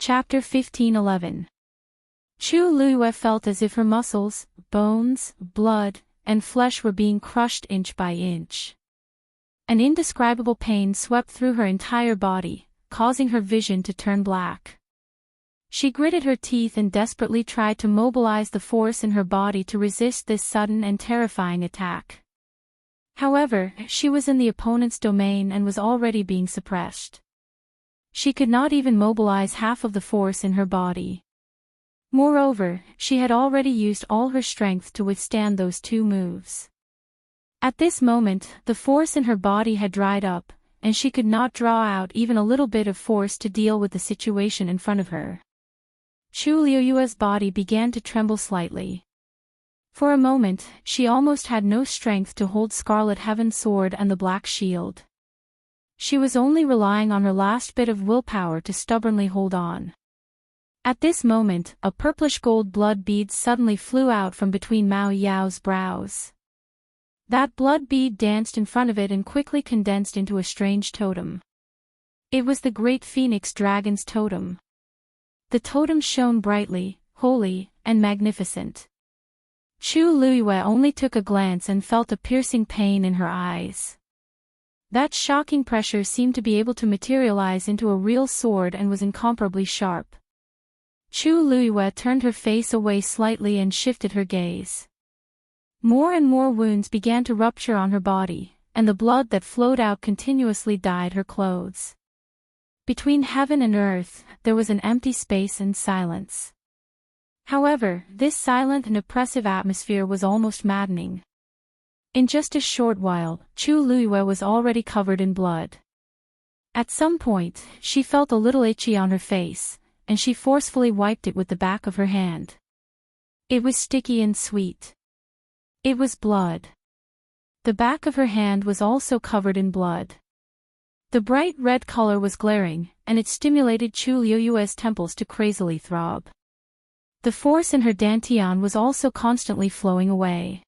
Chapter 15:11. Chu Luiyue felt as if her muscles, bones, blood, and flesh were being crushed inch by inch. An indescribable pain swept through her entire body, causing her vision to turn black. She gritted her teeth and desperately tried to mobilize the force in her body to resist this sudden and terrifying attack. However, she was in the opponent's domain and was already being suppressed. She could not even mobilize half of the force in her body. Moreover, she had already used all her strength to withstand those two moves. At this moment, the force in her body had dried up, and she could not draw out even a little bit of force to deal with the situation in front of her. Chu Luiyue's body began to tremble slightly. For a moment, she almost had no strength to hold Scarlet Heaven's sword and the Black Shield. She was only relying on her last bit of willpower to stubbornly hold on. At this moment, a purplish gold blood bead suddenly flew out from between Mao Yao's brows. That blood bead danced in front of it and quickly condensed into a strange totem. It was the great phoenix dragon's totem. The totem shone brightly, holy, and magnificent. Chu Luiyue only took a glance and felt a piercing pain in her eyes. That shocking pressure seemed to be able to materialize into a real sword and was incomparably sharp. Chu Luiyue turned her face away slightly and shifted her gaze. More and more wounds began to rupture on her body, and the blood that flowed out continuously dyed her clothes. Between heaven and earth, there was an empty space and silence. However, this silent and oppressive atmosphere was almost maddening. In just a short while, Chu Luiyue was already covered in blood. At some point, she felt a little itchy on her face, and she forcefully wiped it with the back of her hand. It was sticky and sweet. It was blood. The back of her hand was also covered in blood. The bright red color was glaring, and it stimulated Chu Luiyue's temples to crazily throb. The force in her dantian was also constantly flowing away.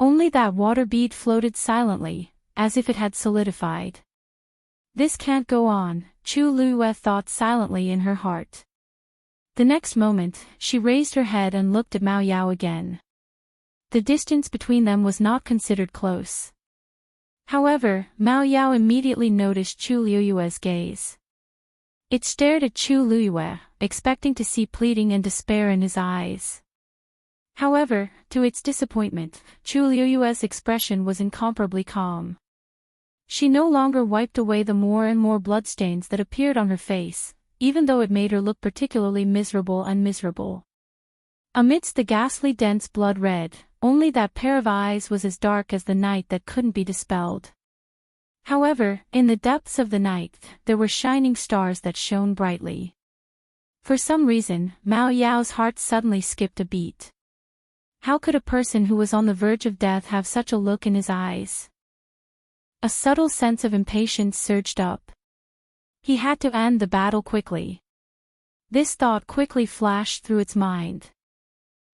Only that water bead floated silently, as if it had solidified. This can't go on, Chu Luiyue thought silently in her heart. The next moment, she raised her head and looked at Mao Yao again. The distance between them was not considered close. However, Mao Yao immediately noticed Chu Luiyue's gaze. It stared at Chu Luiyue, expecting to see pleading and despair in his eyes. However, to its disappointment, Chu Luiyue's expression was incomparably calm. She no longer wiped away the more and more bloodstains that appeared on her face, even though it made her look particularly miserable. Amidst the ghastly dense blood red, only that pair of eyes was as dark as the night that couldn't be dispelled. However, in the depths of the night, there were shining stars that shone brightly. For some reason, Mao Yao's heart suddenly skipped a beat. How could a person who was on the verge of death have such a look in his eyes? A subtle sense of impatience surged up. He had to end the battle quickly. This thought quickly flashed through its mind.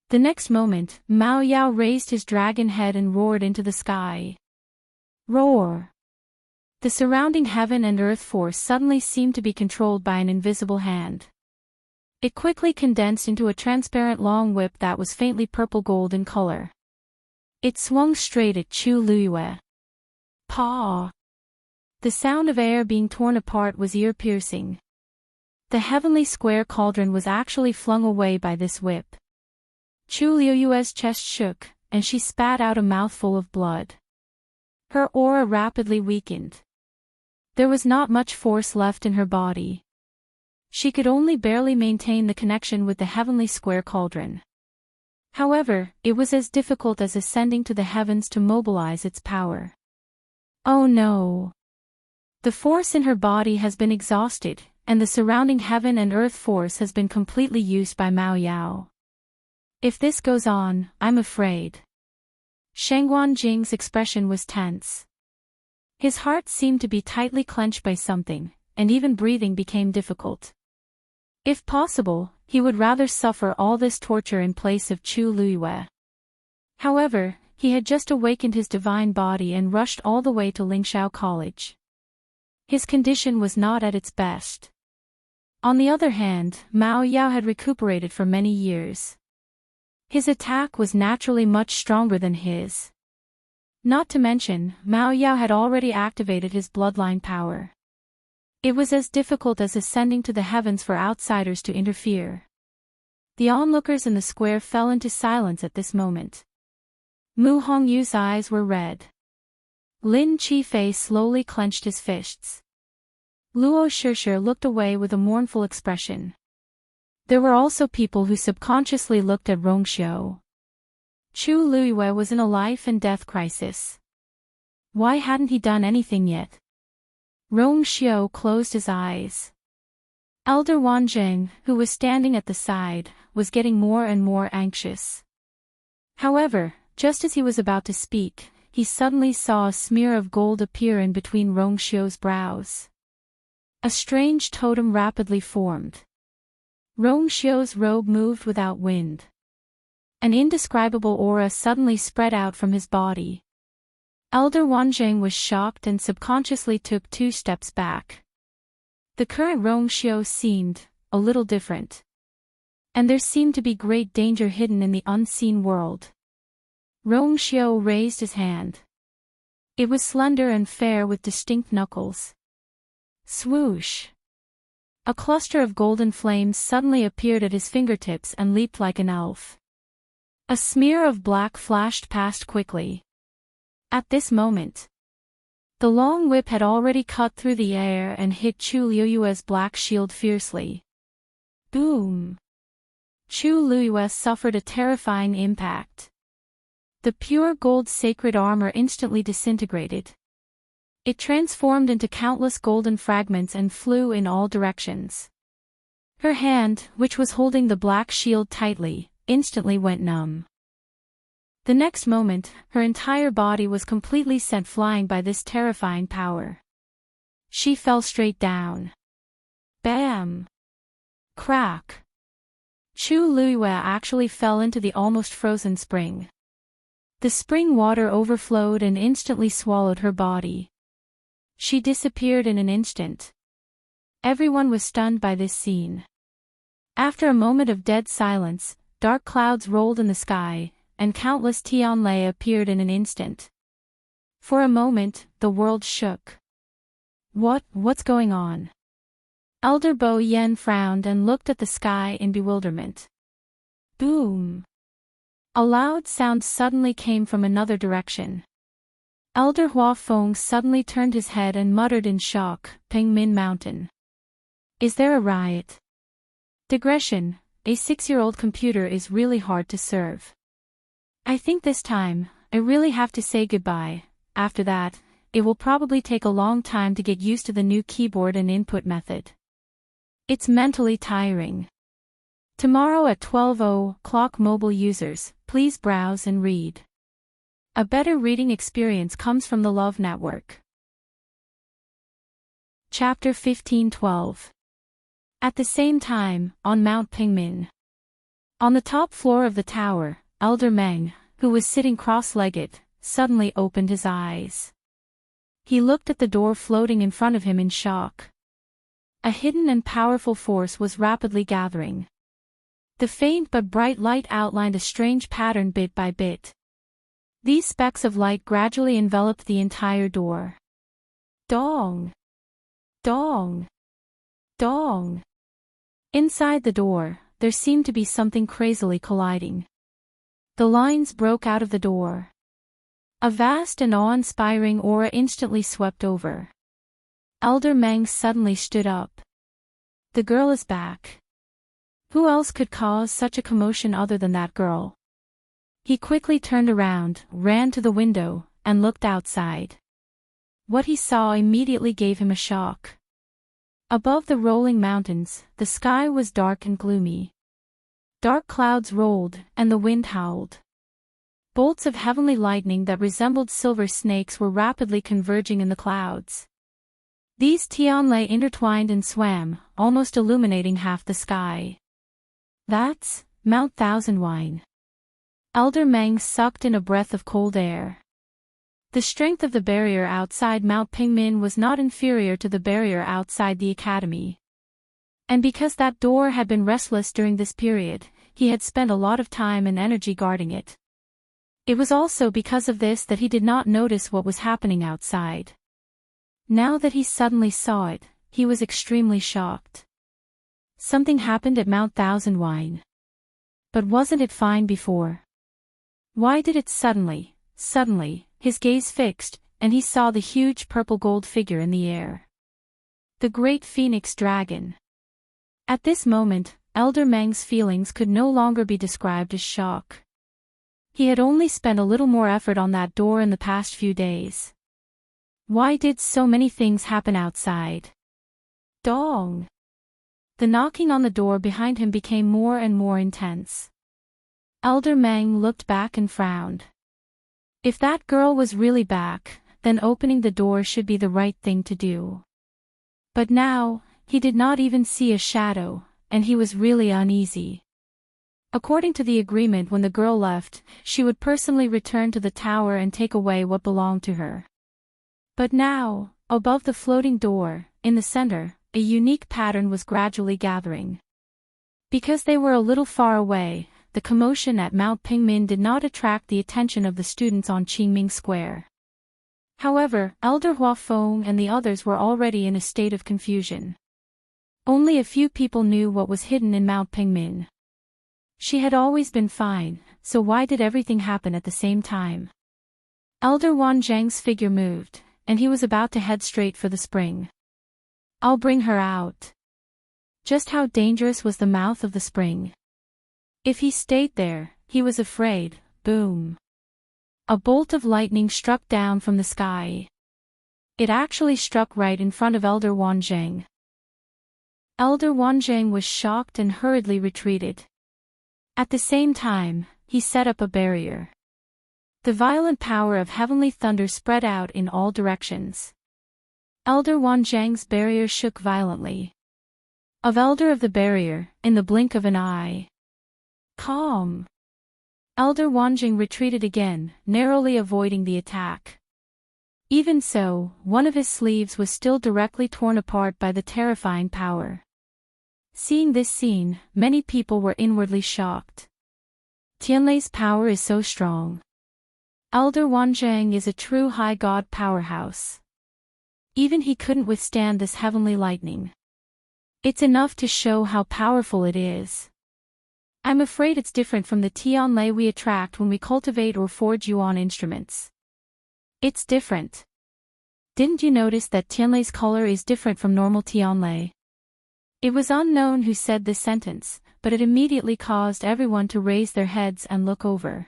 The next moment, Mao Yao raised his dragon head and roared into the sky. Roar! The surrounding heaven and earth force suddenly seemed to be controlled by an invisible hand. It quickly condensed into a transparent long whip that was faintly purple-gold in color. It swung straight at Chu Luiyue. Paw! The sound of air being torn apart was ear-piercing. The heavenly square cauldron was actually flung away by this whip. Chu Luiyue's chest shook, and she spat out a mouthful of blood. Her aura rapidly weakened. There was not much force left in her body. She could only barely maintain the connection with the heavenly square cauldron. However, it was as difficult as ascending to the heavens to mobilize its power. Oh no! The force in her body has been exhausted, and the surrounding heaven and earth force has been completely used by Mao Yao. If this goes on, I'm afraid. Shangguan Jing's expression was tense. His heart seemed to be tightly clenched by something, and even breathing became difficult. If possible, he would rather suffer all this torture in place of Chu Luiyue. However, he had just awakened his divine body and rushed all the way to Lingxiao College. His condition was not at its best. On the other hand, Mao Yao had recuperated for many years. His attack was naturally much stronger than his. Not to mention, Mao Yao had already activated his bloodline power. It was as difficult as ascending to the heavens for outsiders to interfere. The onlookers in the square fell into silence at this moment. Mu Hongyu's eyes were red. Lin Qifei slowly clenched his fists. Luo Shishir looked away with a mournful expression. There were also people who subconsciously looked at Rongxiu. Chu Luiyue was in a life and death crisis. Why hadn't he done anything yet? Rongxiu closed his eyes. Elder Wanzheng, who was standing at the side, was getting more and more anxious. However, just as he was about to speak, he suddenly saw a smear of gold appear in between Rongxiu's brows. A strange totem rapidly formed. Rongxiu's robe moved without wind. An indescribable aura suddenly spread out from his body. Elder Wanzheng was shocked and subconsciously took 2 steps back. The current Rongxiu seemed a little different. And there seemed to be great danger hidden in the unseen world. Rongxiu raised his hand. It was slender and fair with distinct knuckles. Swoosh! A cluster of golden flames suddenly appeared at his fingertips and leaped like an elf. A smear of black flashed past quickly. At this moment, the long whip had already cut through the air and hit Chu Luiyue's black shield fiercely. Boom! Chu Luiyue suffered a terrifying impact. The pure gold sacred armor instantly disintegrated. It transformed into countless golden fragments and flew in all directions. Her hand, which was holding the black shield tightly, instantly went numb. The next moment, her entire body was completely sent flying by this terrifying power. She fell straight down. Bam! Crack! Chu Luiyue actually fell into the almost frozen spring. The spring water overflowed and instantly swallowed her body. She disappeared in an instant. Everyone was stunned by this scene. After a moment of dead silence, dark clouds rolled in the sky, and countless Tianlei appeared in an instant. For a moment, the world shook. What's going on? Elder Bo Yen frowned and looked at the sky in bewilderment. Boom! A loud sound suddenly came from another direction. Elder Hua Feng suddenly turned his head and muttered in shock, Pengmin Mountain. Is there a riot? Digression, a 6-year-old computer is really hard to serve. I think this time, I really have to say goodbye. After that, it will probably take a long time to get used to the new keyboard and input method. It's mentally tiring. Tomorrow at 12:00 mobile users, please browse and read. A better reading experience comes from the Love Network. Chapter 15:12. At the same time, on Mount Pingmin. On the top floor of the tower, Elder Meng, who was sitting cross-legged, suddenly opened his eyes. He looked at the door floating in front of him in shock. A hidden and powerful force was rapidly gathering. The faint but bright light outlined a strange pattern bit by bit. These specks of light gradually enveloped the entire door. Dong! Dong! Dong! Inside the door, there seemed to be something crazily colliding. The lines broke out of the door. A vast and awe-inspiring aura instantly swept over. Elder Meng suddenly stood up. The girl is back. Who else could cause such a commotion other than that girl? He quickly turned around, ran to the window, and looked outside. What he saw immediately gave him a shock. Above the rolling mountains, the sky was dark and gloomy. Dark clouds rolled, and the wind howled. Bolts of heavenly lightning that resembled silver snakes were rapidly converging in the clouds. These Tianlei intertwined and swam, almost illuminating half the sky. That's Mount Thousand Wine. Elder Meng sucked in a breath of cold air. The strength of the barrier outside Mount Pingmin was not inferior to the barrier outside the academy. And because that door had been restless during this period, he had spent a lot of time and energy guarding it. It was also because of this that he did not notice what was happening outside. Now that he suddenly saw it, he was extremely shocked. Something happened at Mount Thousand Wine. But wasn't it fine before? Why did it suddenly, his gaze fixed, and he saw the huge purple-gold figure in the air. The great phoenix dragon. At this moment, Elder Meng's feelings could no longer be described as shock. He had only spent a little more effort on that door in the past few days. Why did so many things happen outside? Dong! The knocking on the door behind him became more and more intense. Elder Meng looked back and frowned. If that girl was really back, then opening the door should be the right thing to do. But now, he did not even see a shadow, and he was really uneasy. According to the agreement, when the girl left, she would personally return to the tower and take away what belonged to her. But now, above the floating door, in the center, a unique pattern was gradually gathering. Because they were a little far away, the commotion at Mount Pingmin did not attract the attention of the students on Qingming Square. However, Elder Hua Feng and the others were already in a state of confusion. Only a few people knew what was hidden in Mount Pingmin. She had always been fine, so why did everything happen at the same time? Elder Wan Zhang's figure moved, and he was about to head straight for the spring. I'll bring her out. Just how dangerous was the mouth of the spring? If he stayed there, he was afraid. Boom. A bolt of lightning struck down from the sky. It actually struck right in front of Elder Wanzheng. Elder Wanzheng was shocked and hurriedly retreated. At the same time, he set up a barrier. The violent power of heavenly thunder spread out in all directions. Elder Wanzheng's barrier shook violently. Of Elder of the barrier, in the blink of an eye. Calm. Elder Wanzheng retreated again, narrowly avoiding the attack. Even so, one of his sleeves was still directly torn apart by the terrifying power. Seeing this scene, many people were inwardly shocked. Tianlei's power is so strong. Elder Wanzheng is a true high god powerhouse. Even he couldn't withstand this heavenly lightning. It's enough to show how powerful it is. I'm afraid it's different from the Tianlei we attract when we cultivate or forge yuan instruments. It's different. Didn't you notice that Tianlei's color is different from normal Tianlei? It was unknown who said this sentence, but it immediately caused everyone to raise their heads and look over.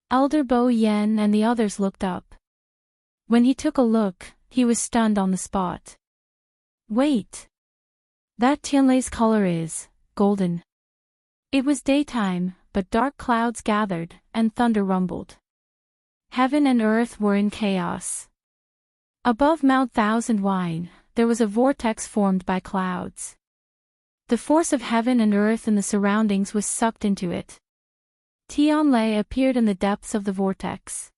Elder Bo Yen and the others looked up. When he took a look, he was stunned on the spot. Wait! That Tianlei's color is golden. It was daytime, but dark clouds gathered, and thunder rumbled. Heaven and earth were in chaos. Above Mount Thousand Wine, there was a vortex formed by clouds. The force of heaven and earth and the surroundings was sucked into it. Tianlei appeared in the depths of the vortex.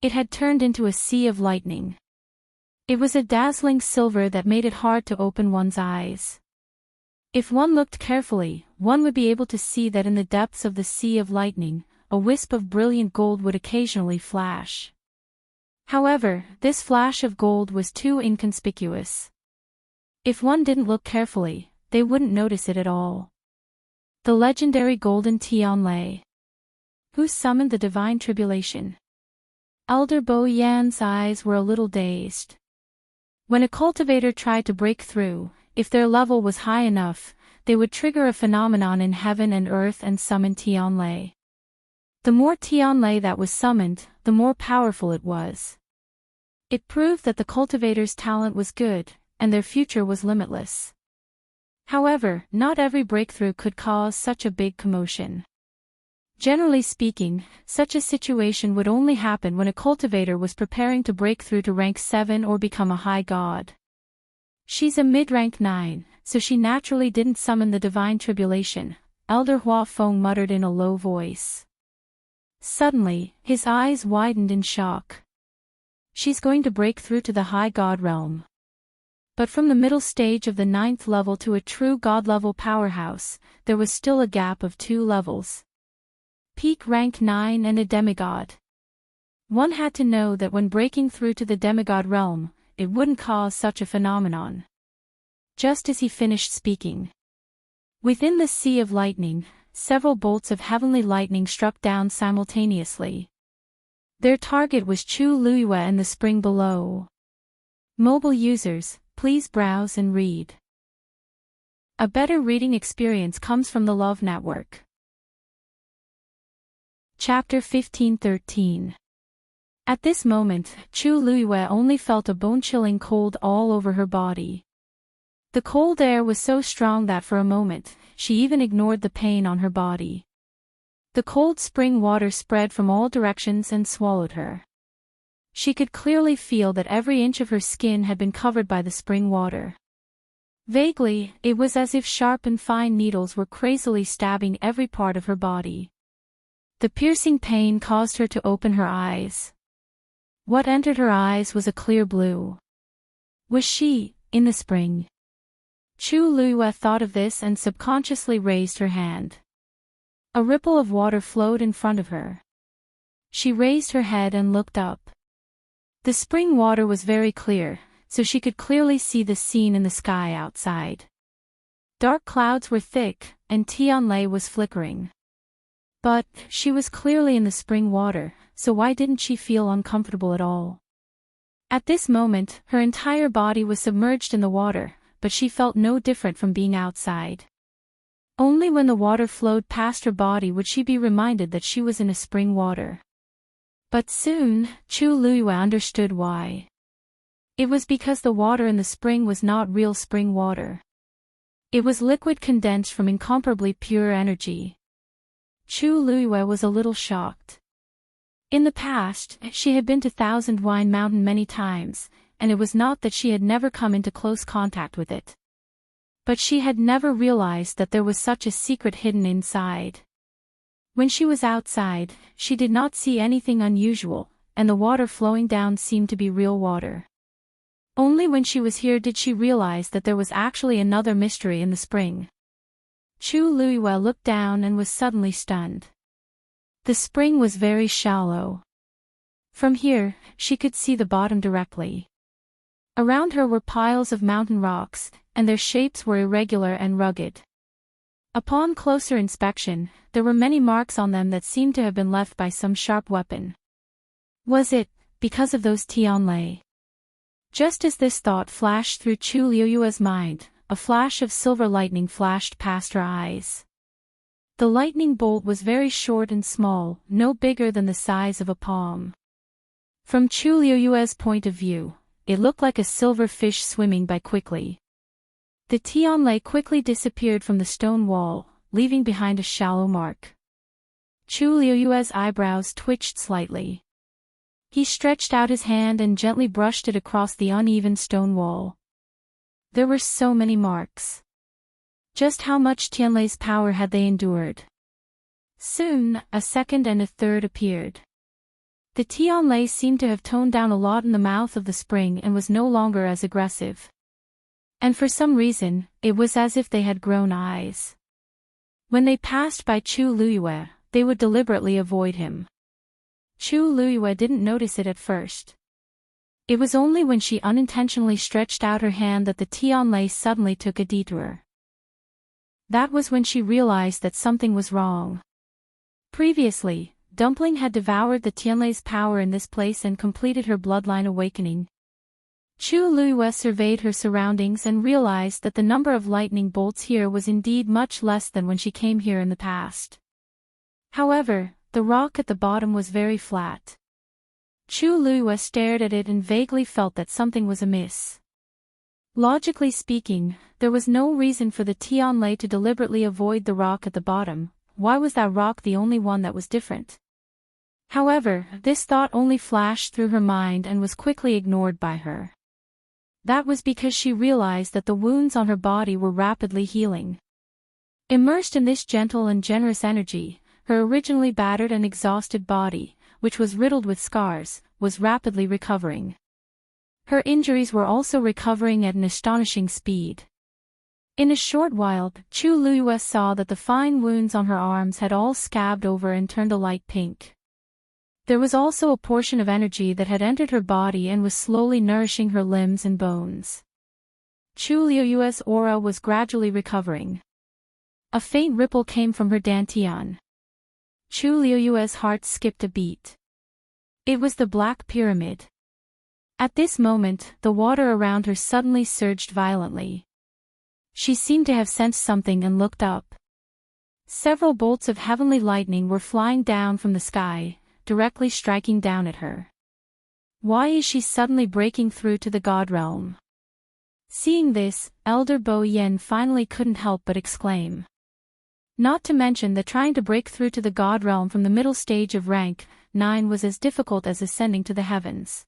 It had turned into a sea of lightning. It was a dazzling silver that made it hard to open one's eyes. If one looked carefully, one would be able to see that in the depths of the sea of lightning, a wisp of brilliant gold would occasionally flash. However, this flash of gold was too inconspicuous. If one didn't look carefully, they wouldn't notice it at all. The legendary golden Tianlei. Who summoned the divine tribulation? Elder Bo Yan's eyes were a little dazed. When a cultivator tried to break through, if their level was high enough, they would trigger a phenomenon in heaven and earth and summon Tianlei. The more Tianlei that was summoned, the more powerful it was. It proved that the cultivator's talent was good, and their future was limitless. However, not every breakthrough could cause such a big commotion. Generally speaking, such a situation would only happen when a cultivator was preparing to break through to rank 7 or become a high god. She's a mid-rank 9, so she naturally didn't summon the divine tribulation, Elder Hua Feng muttered in a low voice. Suddenly, his eyes widened in shock. She's going to break through to the high god realm. But from the middle stage of the 9th level to a true god-level powerhouse, there was still a gap of 2 levels. Peak rank 9 and a demigod. One had to know that when breaking through to the demigod realm, it wouldn't cause such a phenomenon. Just as he finished speaking, within the sea of lightning, several bolts of heavenly lightning struck down simultaneously. Their target was Chu Luiyue and the spring below. Mobile users, please browse and read. A better reading experience comes from the Love Network. Chapter 1513. At this moment, Chu Luiyue only felt a bone-chilling cold all over her body. The cold air was so strong that for a moment, she even ignored the pain on her body. The cold spring water spread from all directions and swallowed her. She could clearly feel that every inch of her skin had been covered by the spring water. Vaguely, it was as if sharp and fine needles were crazily stabbing every part of her body. The piercing pain caused her to open her eyes. What entered her eyes was a clear blue. Was she, in the spring? Chu Luiyue thought of this and subconsciously raised her hand. A ripple of water flowed in front of her. She raised her head and looked up. The spring water was very clear, so she could clearly see the scene in the sky outside. Dark clouds were thick, and Tianlei was flickering. But, she was clearly in the spring water, so why didn't she feel uncomfortable at all? At this moment, her entire body was submerged in the water, but she felt no different from being outside. Only when the water flowed past her body would she be reminded that she was in a spring water. But soon, Chu Luiyue understood why. It was because the water in the spring was not real spring water. It was liquid condensed from incomparably pure energy. Chu Luiyue was a little shocked. In the past, she had been to Thousand Wine Mountain many times, and it was not that she had never come into close contact with it. But she had never realized that there was such a secret hidden inside. When she was outside, she did not see anything unusual, and the water flowing down seemed to be real water. Only when she was here did she realize that there was actually another mystery in the spring. Chu Luiyue looked down and was suddenly stunned. The spring was very shallow. From here, she could see the bottom directly. Around her were piles of mountain rocks, and their shapes were irregular and rugged. Upon closer inspection, there were many marks on them that seemed to have been left by some sharp weapon. Was it, because of those Tianlei? Just as this thought flashed through Chu Luiyue's mind, a flash of silver lightning flashed past her eyes. The lightning bolt was very short and small, no bigger than the size of a palm. From Chu Luiyue's point of view, it looked like a silver fish swimming by quickly. The Tianlei quickly disappeared from the stone wall, leaving behind a shallow mark. Chu Luiyue's eyebrows twitched slightly. He stretched out his hand and gently brushed it across the uneven stone wall. There were so many marks. Just how much Tianlei's power had they endured? Soon, a second and a third appeared. The Tianlei seemed to have toned down a lot in the mouth of the spring and was no longer as aggressive. And for some reason, it was as if they had grown eyes. When they passed by Chu Luiyue, they would deliberately avoid him. Chu Luiyue didn't notice it at first. It was only when she unintentionally stretched out her hand that the Tianlei suddenly took a detour. That was when she realized that something was wrong. Previously, Dumpling had devoured the Tianlei's power in this place and completed her bloodline awakening. Chu Luiyue surveyed her surroundings and realized that the number of lightning bolts here was indeed much less than when she came here in the past. However, the rock at the bottom was very flat. Chu Luiyue stared at it and vaguely felt that something was amiss. Logically speaking, there was no reason for the Tianlei to deliberately avoid the rock at the bottom. Why was that rock the only one that was different? However, this thought only flashed through her mind and was quickly ignored by her. That was because she realized that the wounds on her body were rapidly healing. Immersed in this gentle and generous energy, her originally battered and exhausted body, which was riddled with scars, was rapidly recovering. Her injuries were also recovering at an astonishing speed. In a short while, Chu Liyue saw that the fine wounds on her arms had all scabbed over and turned a light pink. There was also a portion of energy that had entered her body and was slowly nourishing her limbs and bones. Chu Liyue's aura was gradually recovering. A faint ripple came from her dantian. Chu Liyue's heart skipped a beat. It was the Black Pyramid. At this moment, the water around her suddenly surged violently. She seemed to have sensed something and looked up. Several bolts of heavenly lightning were flying down from the sky, directly striking down at her. Why is she suddenly breaking through to the God realm? Seeing this, Elder Bo Yen finally couldn't help but exclaim. Not to mention that trying to break through to the God realm from the middle stage of rank 9 was as difficult as ascending to the heavens.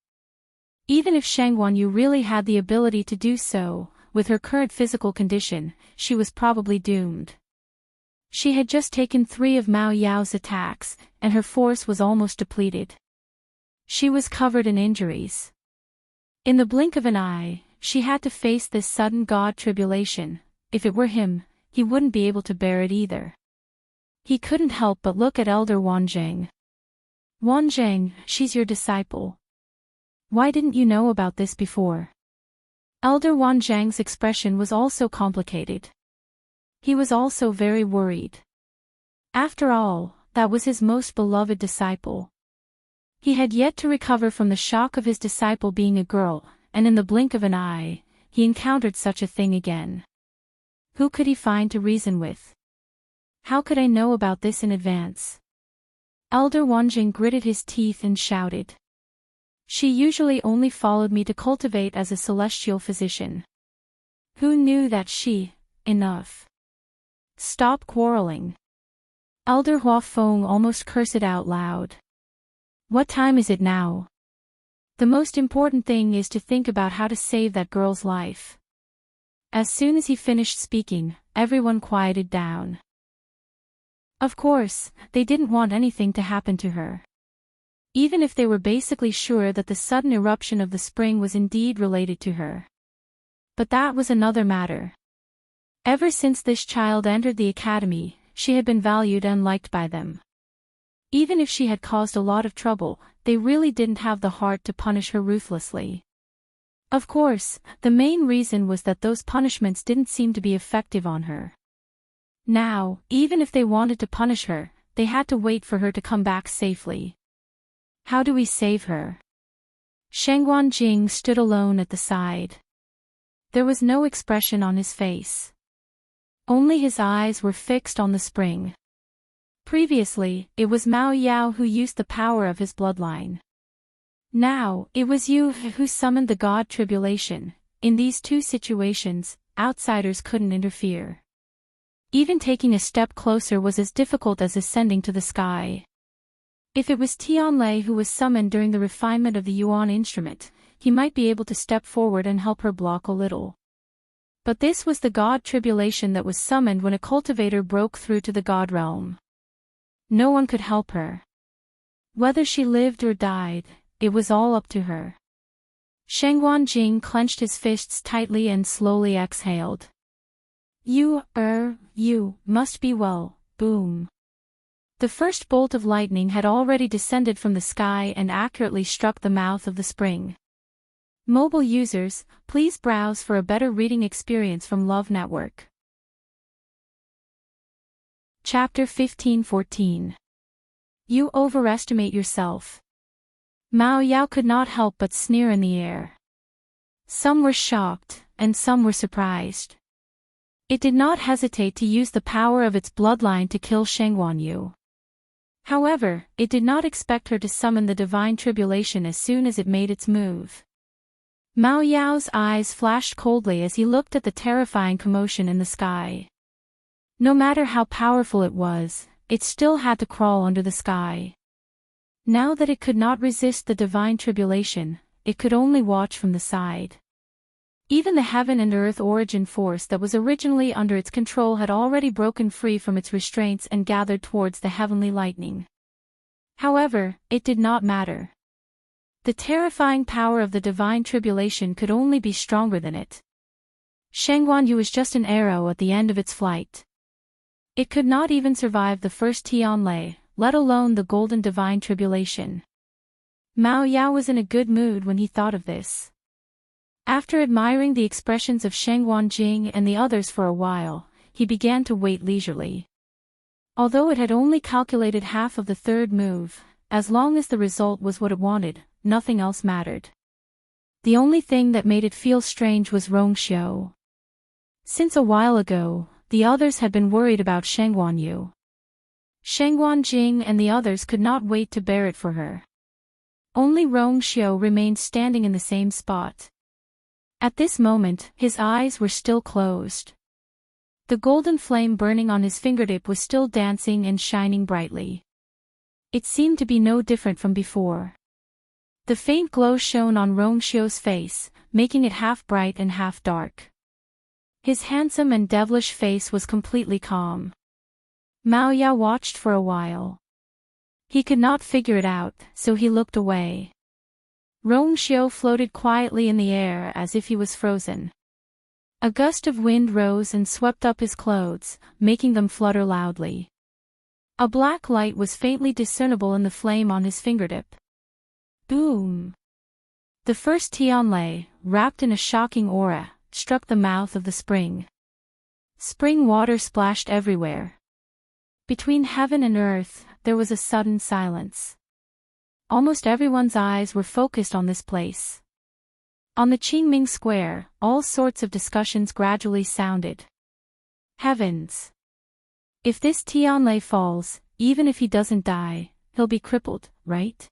Even if Shangguan Yu really had the ability to do so, with her current physical condition, she was probably doomed. She had just taken 3 of Mao Yao's attacks, and her force was almost depleted. She was covered in injuries. In the blink of an eye, she had to face this sudden God tribulation. If it were him, he wouldn't be able to bear it either. He couldn't help but look at Elder Wanzheng. Wanzheng, she's your disciple. Why didn't you know about this before? Elder Wanzheng's expression was also complicated. He was also very worried. After all, that was his most beloved disciple. He had yet to recover from the shock of his disciple being a girl, and in the blink of an eye, he encountered such a thing again. Who could he find to reason with? How could I know about this in advance? Elder Wanzheng gritted his teeth and shouted. She usually only followed me to cultivate as a celestial physician. Who knew that she... Enough. Stop quarreling. Elder Hua Feng almost cursed out loud. What time is it now? The most important thing is to think about how to save that girl's life. As soon as he finished speaking, everyone quieted down. Of course, they didn't want anything to happen to her. Even if they were basically sure that the sudden eruption of the spring was indeed related to her. But that was another matter. Ever since this child entered the academy, she had been valued and liked by them. Even if she had caused a lot of trouble, they really didn't have the heart to punish her ruthlessly. Of course, the main reason was that those punishments didn't seem to be effective on her. Now, even if they wanted to punish her, they had to wait for her to come back safely. How do we save her? Shangguan Jing stood alone at the side. There was no expression on his face. Only his eyes were fixed on the spring. Previously, it was Mao Yao who used the power of his bloodline. Now, it was Yu who summoned the God Tribulation. In these two situations, outsiders couldn't interfere. Even taking a step closer was as difficult as ascending to the sky. If it was Tianlei who was summoned during the refinement of the Yuan instrument, he might be able to step forward and help her block a little. But this was the God Tribulation that was summoned when a cultivator broke through to the God realm. No one could help her. Whether she lived or died, it was all up to her. Shangguan Jing clenched his fists tightly and slowly exhaled. You must be well, boom. The first bolt of lightning had already descended from the sky and accurately struck the mouth of the spring. Mobile users, please browse for a better reading experience from Love Network. Chapter 15-14. You overestimate yourself. Mao Yao could not help but sneer in the air. Some were shocked, and some were surprised. It did not hesitate to use the power of its bloodline to kill Shangguan Yu. However, it did not expect her to summon the divine tribulation as soon as it made its move. Mao Yao's eyes flashed coldly as he looked at the terrifying commotion in the sky. No matter how powerful it was, it still had to crawl under the sky. Now that it could not resist the divine tribulation, it could only watch from the side. Even the heaven and earth origin force that was originally under its control had already broken free from its restraints and gathered towards the heavenly lightning. However, it did not matter. The terrifying power of the divine tribulation could only be stronger than it. Shangguanyu was just an arrow at the end of its flight. It could not even survive the first Tianlei, let alone the golden divine tribulation. Mao Yao was in a good mood when he thought of this. After admiring the expressions of Shangguan Jing and the others for a while, he began to wait leisurely. Although it had only calculated half of the third move, as long as the result was what it wanted, nothing else mattered. The only thing that made it feel strange was Rongxiu. Since a while ago, the others had been worried about Shangguanyu. Shangguan Jing and the others could not wait to bear it for her. Only Rongxiu remained standing in the same spot. At this moment, his eyes were still closed. The golden flame burning on his fingertip was still dancing and shining brightly. It seemed to be no different from before. The faint glow shone on Rongxiu's face, making it half bright and half dark. His handsome and devilish face was completely calm. Mao Yao watched for a while. He could not figure it out, so he looked away. Rongxiu floated quietly in the air as if he was frozen. A gust of wind rose and swept up his clothes, making them flutter loudly. A black light was faintly discernible in the flame on his fingertip. Boom! The first Tianlei, wrapped in a shocking aura, struck the mouth of the spring. Spring water splashed everywhere. Between heaven and earth, there was a sudden silence. Almost everyone's eyes were focused on this place. On the Qingming Square, all sorts of discussions gradually sounded. Heavens! If this Tianlei falls, even if he doesn't die, he'll be crippled, right?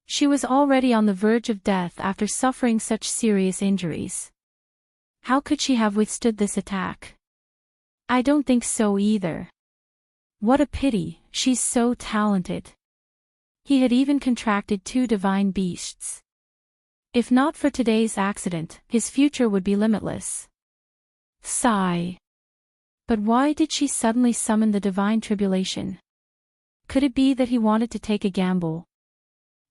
She was already on the verge of death after suffering such serious injuries. How could she have withstood this attack? I don't think so either. What a pity, she's so talented. He had even contracted 2 divine beasts. If not for today's accident, his future would be limitless. Sigh. But why did she suddenly summon the divine tribulation? Could it be that he wanted to take a gamble?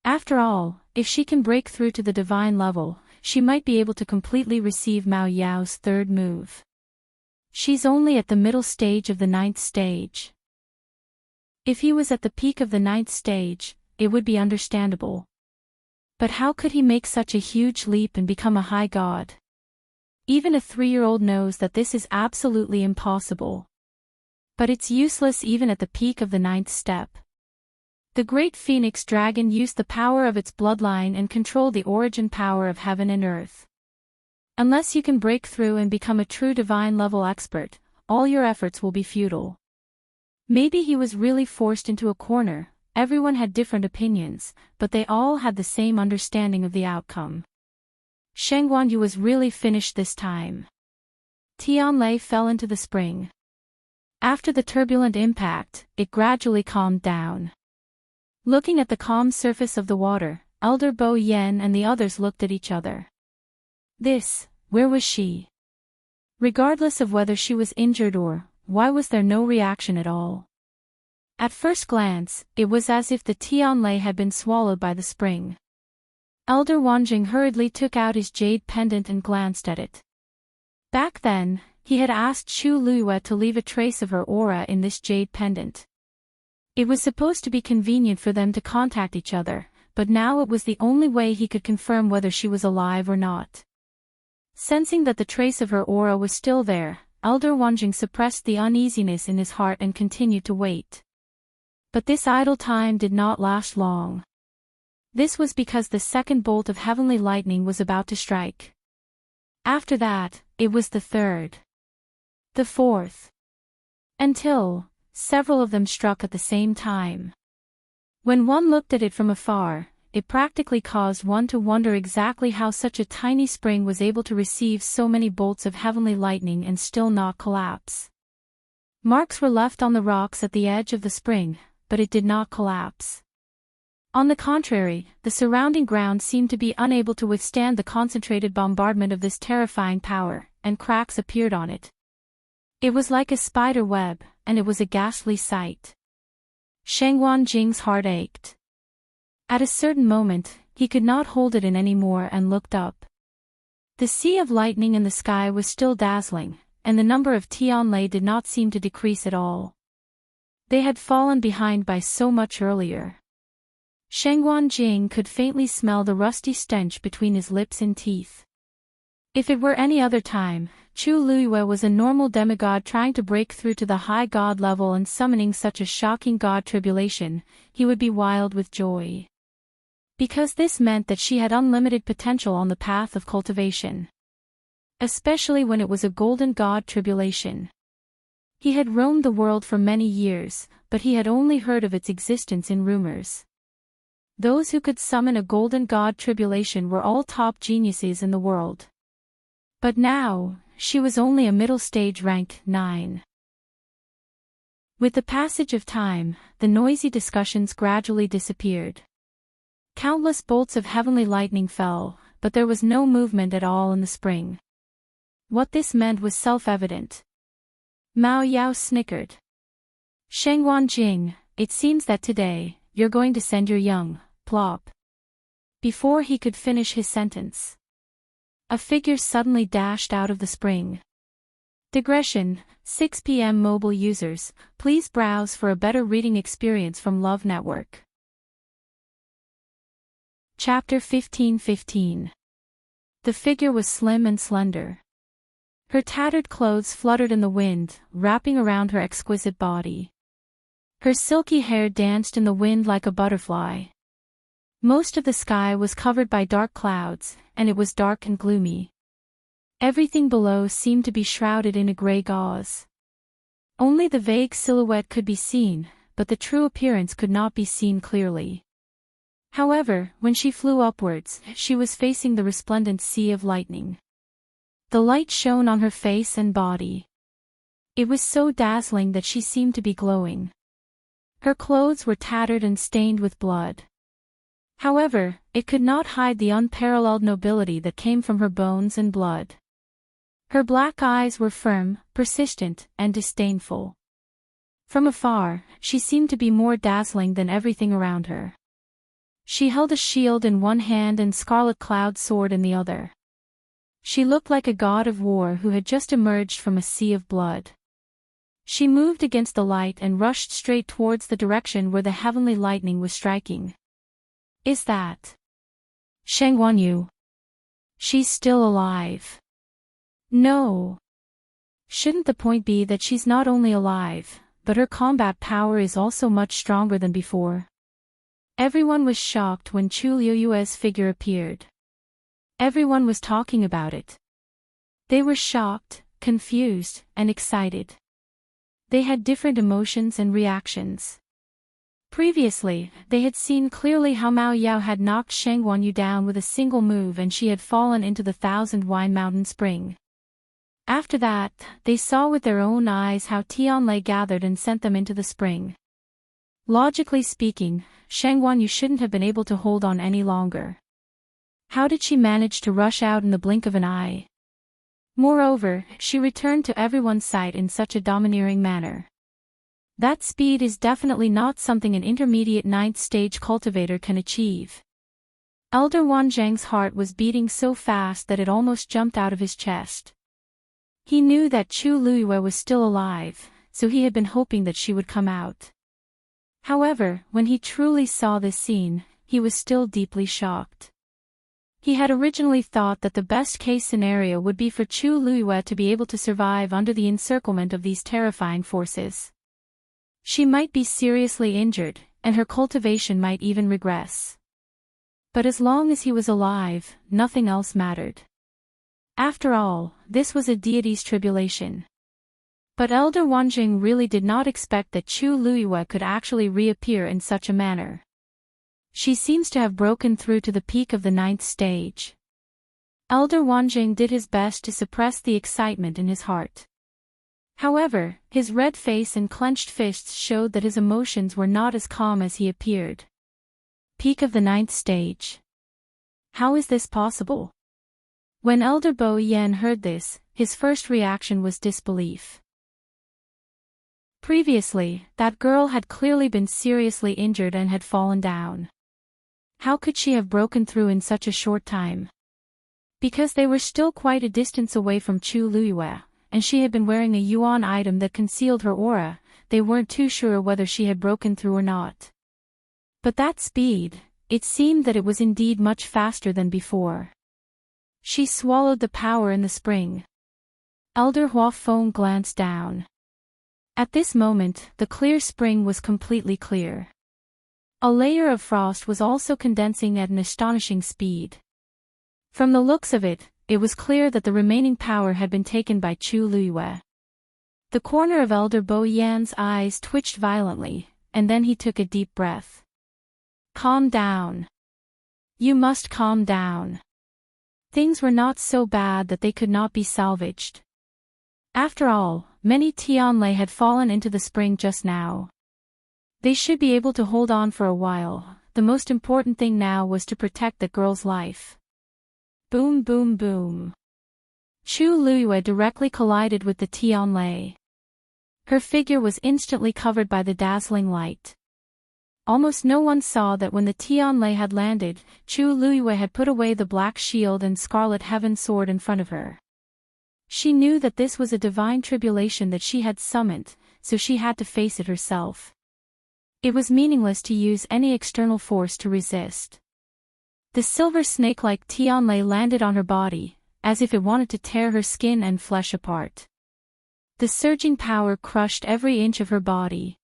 After all, if she can break through to the divine level, she might be able to completely receive Mao Yao's third move. She's only at the middle stage of the 9th stage. If he was at the peak of the 9th stage, it would be understandable. But how could he make such a huge leap and become a high god? Even a 3-year-old knows that this is absolutely impossible. But it's useless even at the peak of the 9th step. The great phoenix dragon used the power of its bloodline and controlled the origin power of heaven and earth. Unless you can break through and become a true divine level expert, all your efforts will be futile. Maybe he was really forced into a corner. Everyone had different opinions, but they all had the same understanding of the outcome. Shangguanyu was really finished this time. Tianlei fell into the spring. After the turbulent impact, it gradually calmed down. Looking at the calm surface of the water, Elder Bo Yen and the others looked at each other. Where was she? Regardless of whether she was injured or, why was there no reaction at all? At first glance, it was as if the Tianlei had been swallowed by the spring. Elder Wanjing hurriedly took out his jade pendant and glanced at it. Back then, he had asked Chu Liyue to leave a trace of her aura in this jade pendant. It was supposed to be convenient for them to contact each other, but now it was the only way he could confirm whether she was alive or not. Sensing that the trace of her aura was still there, Elder Wanjing suppressed the uneasiness in his heart and continued to wait. But this idle time did not last long. This was because the second bolt of heavenly lightning was about to strike. After that, it was the third. The fourth. Until several of them struck at the same time. When one looked at it from afar, it practically caused one to wonder exactly how such a tiny spring was able to receive so many bolts of heavenly lightning and still not collapse. Marks were left on the rocks at the edge of the spring, but it did not collapse. On the contrary, the surrounding ground seemed to be unable to withstand the concentrated bombardment of this terrifying power, and cracks appeared on it. It was like a spider web, and it was a ghastly sight. Shangguan Jing's heart ached. At a certain moment, he could not hold it in anymore and looked up. The sea of lightning in the sky was still dazzling, and the number of Tianlei did not seem to decrease at all. They had fallen behind by so much earlier. Shengguan Jing could faintly smell the rusty stench between his lips and teeth. If it were any other time, Chu Luiyue was a normal demigod trying to break through to the high god level and summoning such a shocking god tribulation, he would be wild with joy. Because this meant that she had unlimited potential on the path of cultivation. Especially when it was a golden god tribulation. He had roamed the world for many years, but he had only heard of its existence in rumors. Those who could summon a golden god tribulation were all top geniuses in the world. But now, she was only a middle stage rank 9. With the passage of time, the noisy discussions gradually disappeared. Countless bolts of heavenly lightning fell, but there was no movement at all in the spring. What this meant was self-evident. Mao Yao snickered. Shengguan Jing, it seems that today, you're going to send your young, plop. Before he could finish his sentence, a figure suddenly dashed out of the spring. Digression, 6 p.m. mobile users, please browse for a better reading experience from Love Network. Chapter 15:15. The figure was slim and slender. Her tattered clothes fluttered in the wind, wrapping around her exquisite body. Her silky hair danced in the wind like a butterfly. Most of the sky was covered by dark clouds, and it was dark and gloomy. Everything below seemed to be shrouded in a gray gauze. Only the vague silhouette could be seen, but the true appearance could not be seen clearly. However, when she flew upwards, she was facing the resplendent sea of lightning. The light shone on her face and body. It was so dazzling that she seemed to be glowing. Her clothes were tattered and stained with blood. However, it could not hide the unparalleled nobility that came from her bones and blood. Her black eyes were firm, persistent, and disdainful. From afar, she seemed to be more dazzling than everything around her. She held a shield in one hand and scarlet cloud sword in the other. She looked like a god of war who had just emerged from a sea of blood. She moved against the light and rushed straight towards the direction where the heavenly lightning was striking. Is that Shengguan Yu? She's still alive. No. Shouldn't the point be that she's not only alive, but her combat power is also much stronger than before? Everyone was shocked when Chu Liuyue's figure appeared. Everyone was talking about it. They were shocked, confused, and excited. They had different emotions and reactions. Previously, they had seen clearly how Mao Yao had knocked Shengguan Yu down with a single move and she had fallen into the Thousand Wine Mountain Spring. After that, they saw with their own eyes how Tianlei gathered and sent them into the spring. Logically speaking, Shengguan Yu shouldn't have been able to hold on any longer. How did she manage to rush out in the blink of an eye? Moreover, she returned to everyone's sight in such a domineering manner. That speed is definitely not something an intermediate 9th stage cultivator can achieve. Elder Wanzhang's heart was beating so fast that it almost jumped out of his chest. He knew that Chu Luiyue was still alive, so he had been hoping that she would come out. However, when he truly saw this scene, he was still deeply shocked. He had originally thought that the best-case scenario would be for Chu Luiyue to be able to survive under the encirclement of these terrifying forces. She might be seriously injured, and her cultivation might even regress. But as long as he was alive, nothing else mattered. After all, this was a deity's tribulation. But Elder Wanzhang really did not expect that Chu Luiyue could actually reappear in such a manner. She seems to have broken through to the peak of the 9th stage. Elder Wanzhang did his best to suppress the excitement in his heart. However, his red face and clenched fists showed that his emotions were not as calm as he appeared. Peak of the 9th stage. How is this possible? When Elder Bo Yen heard this, his first reaction was disbelief. Previously, that girl had clearly been seriously injured and had fallen down. How could she have broken through in such a short time? Because they were still quite a distance away from Chu Liyue, and she had been wearing a yuan item that concealed her aura, they weren't too sure whether she had broken through or not. But that speed, it seemed that it was indeed much faster than before. She swallowed the power in the spring. Elder Hua Feng glanced down. At this moment, the clear spring was completely clear. A layer of frost was also condensing at an astonishing speed. From the looks of it, it was clear that the remaining power had been taken by Chu Liyue. The corner of Elder Bo Yan's eyes twitched violently, and then he took a deep breath. Calm down. You must calm down. Things were not so bad that they could not be salvaged. After all, many Tianlei had fallen into the spring just now. They should be able to hold on for a while. The most important thing now was to protect the girl's life. Boom boom boom. Chu Liyue directly collided with the Tianlei. Her figure was instantly covered by the dazzling light. Almost no one saw that when the Tianlei had landed, Chu Liyue had put away the black shield and scarlet heaven sword in front of her. She knew that this was a divine tribulation that she had summoned, so she had to face it herself. It was meaningless to use any external force to resist. The silver snake-like Tianlei landed on her body, as if it wanted to tear her skin and flesh apart. The surging power crushed every inch of her body.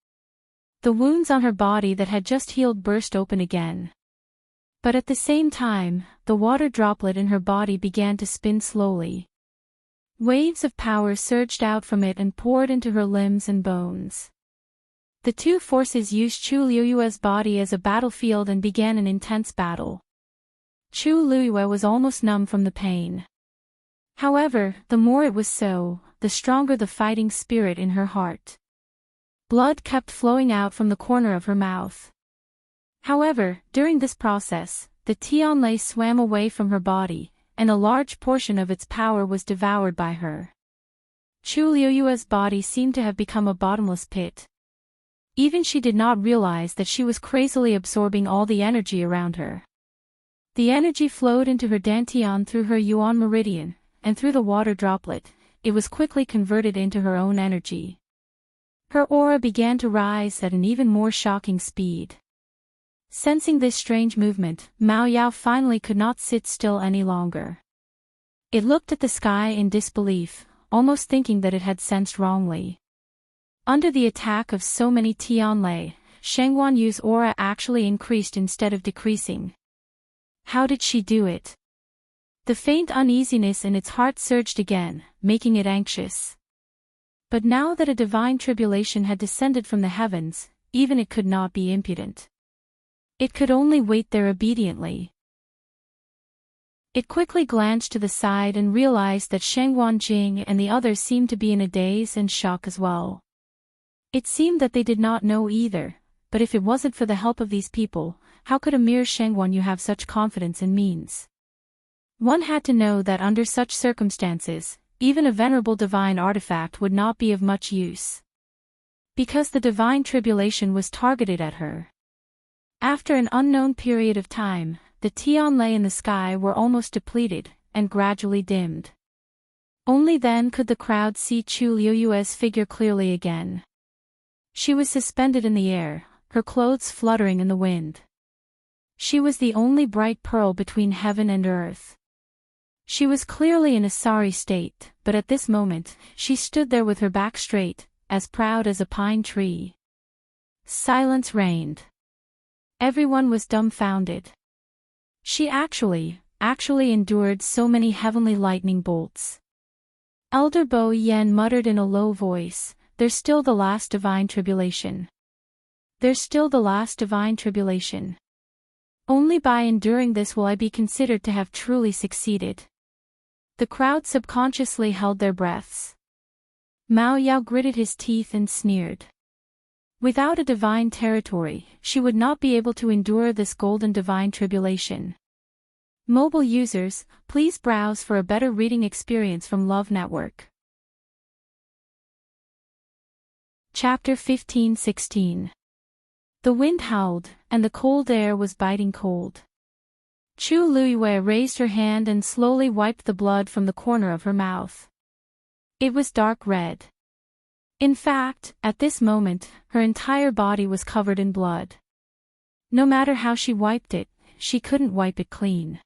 The wounds on her body that had just healed burst open again. But at the same time, the water droplet in her body began to spin slowly. Waves of power surged out from it and poured into her limbs and bones. The two forces used Chu Liyue's body as a battlefield and began an intense battle. Chu Liyue was almost numb from the pain. However, the more it was so, the stronger the fighting spirit in her heart. Blood kept flowing out from the corner of her mouth. However, during this process, the Tianlei swam away from her body, and a large portion of its power was devoured by her. Chu Liyue's body seemed to have become a bottomless pit. Even she did not realize that she was crazily absorbing all the energy around her. The energy flowed into her dantian through her yuan meridian, and through the water droplet, it was quickly converted into her own energy. Her aura began to rise at an even more shocking speed. Sensing this strange movement, Mao Yao finally could not sit still any longer. It looked at the sky in disbelief, almost thinking that it had sensed wrongly. Under the attack of so many Tianlei, Sheng Guanyu's aura actually increased instead of decreasing. How did she do it? The faint uneasiness in its heart surged again, making it anxious. But now that a divine tribulation had descended from the heavens, even it could not be impudent. It could only wait there obediently. It quickly glanced to the side and realized that Sheng Guanjing and the others seemed to be in a daze and shock as well. It seemed that they did not know either, but if it wasn't for the help of these people, how could a mere Sheng Guanyu have such confidence in means? One had to know that under such circumstances, even a venerable divine artifact would not be of much use. Because the divine tribulation was targeted at her. After an unknown period of time, the Tianlei in the sky were almost depleted, and gradually dimmed. Only then could the crowd see Chu Liyue's figure clearly again. She was suspended in the air, her clothes fluttering in the wind. She was the only bright pearl between heaven and earth. She was clearly in a sorry state, but at this moment, she stood there with her back straight, as proud as a pine tree. Silence reigned. Everyone was dumbfounded. She actually endured so many heavenly lightning bolts. Elder Bo Yan muttered in a low voice, "There's still the last divine tribulation. There's still the last divine tribulation. Only by enduring this will I be considered to have truly succeeded." The crowd subconsciously held their breaths. Mao Yao gritted his teeth and sneered. Without a divine territory, she would not be able to endure this golden divine tribulation. Mobile users, please browse for a better reading experience from Love Network. Chapter 15-16. The wind howled, and the cold air was biting cold. Chu Luiyue raised her hand and slowly wiped the blood from the corner of her mouth. It was dark red. In fact, at this moment, her entire body was covered in blood. No matter how she wiped it, she couldn't wipe it clean.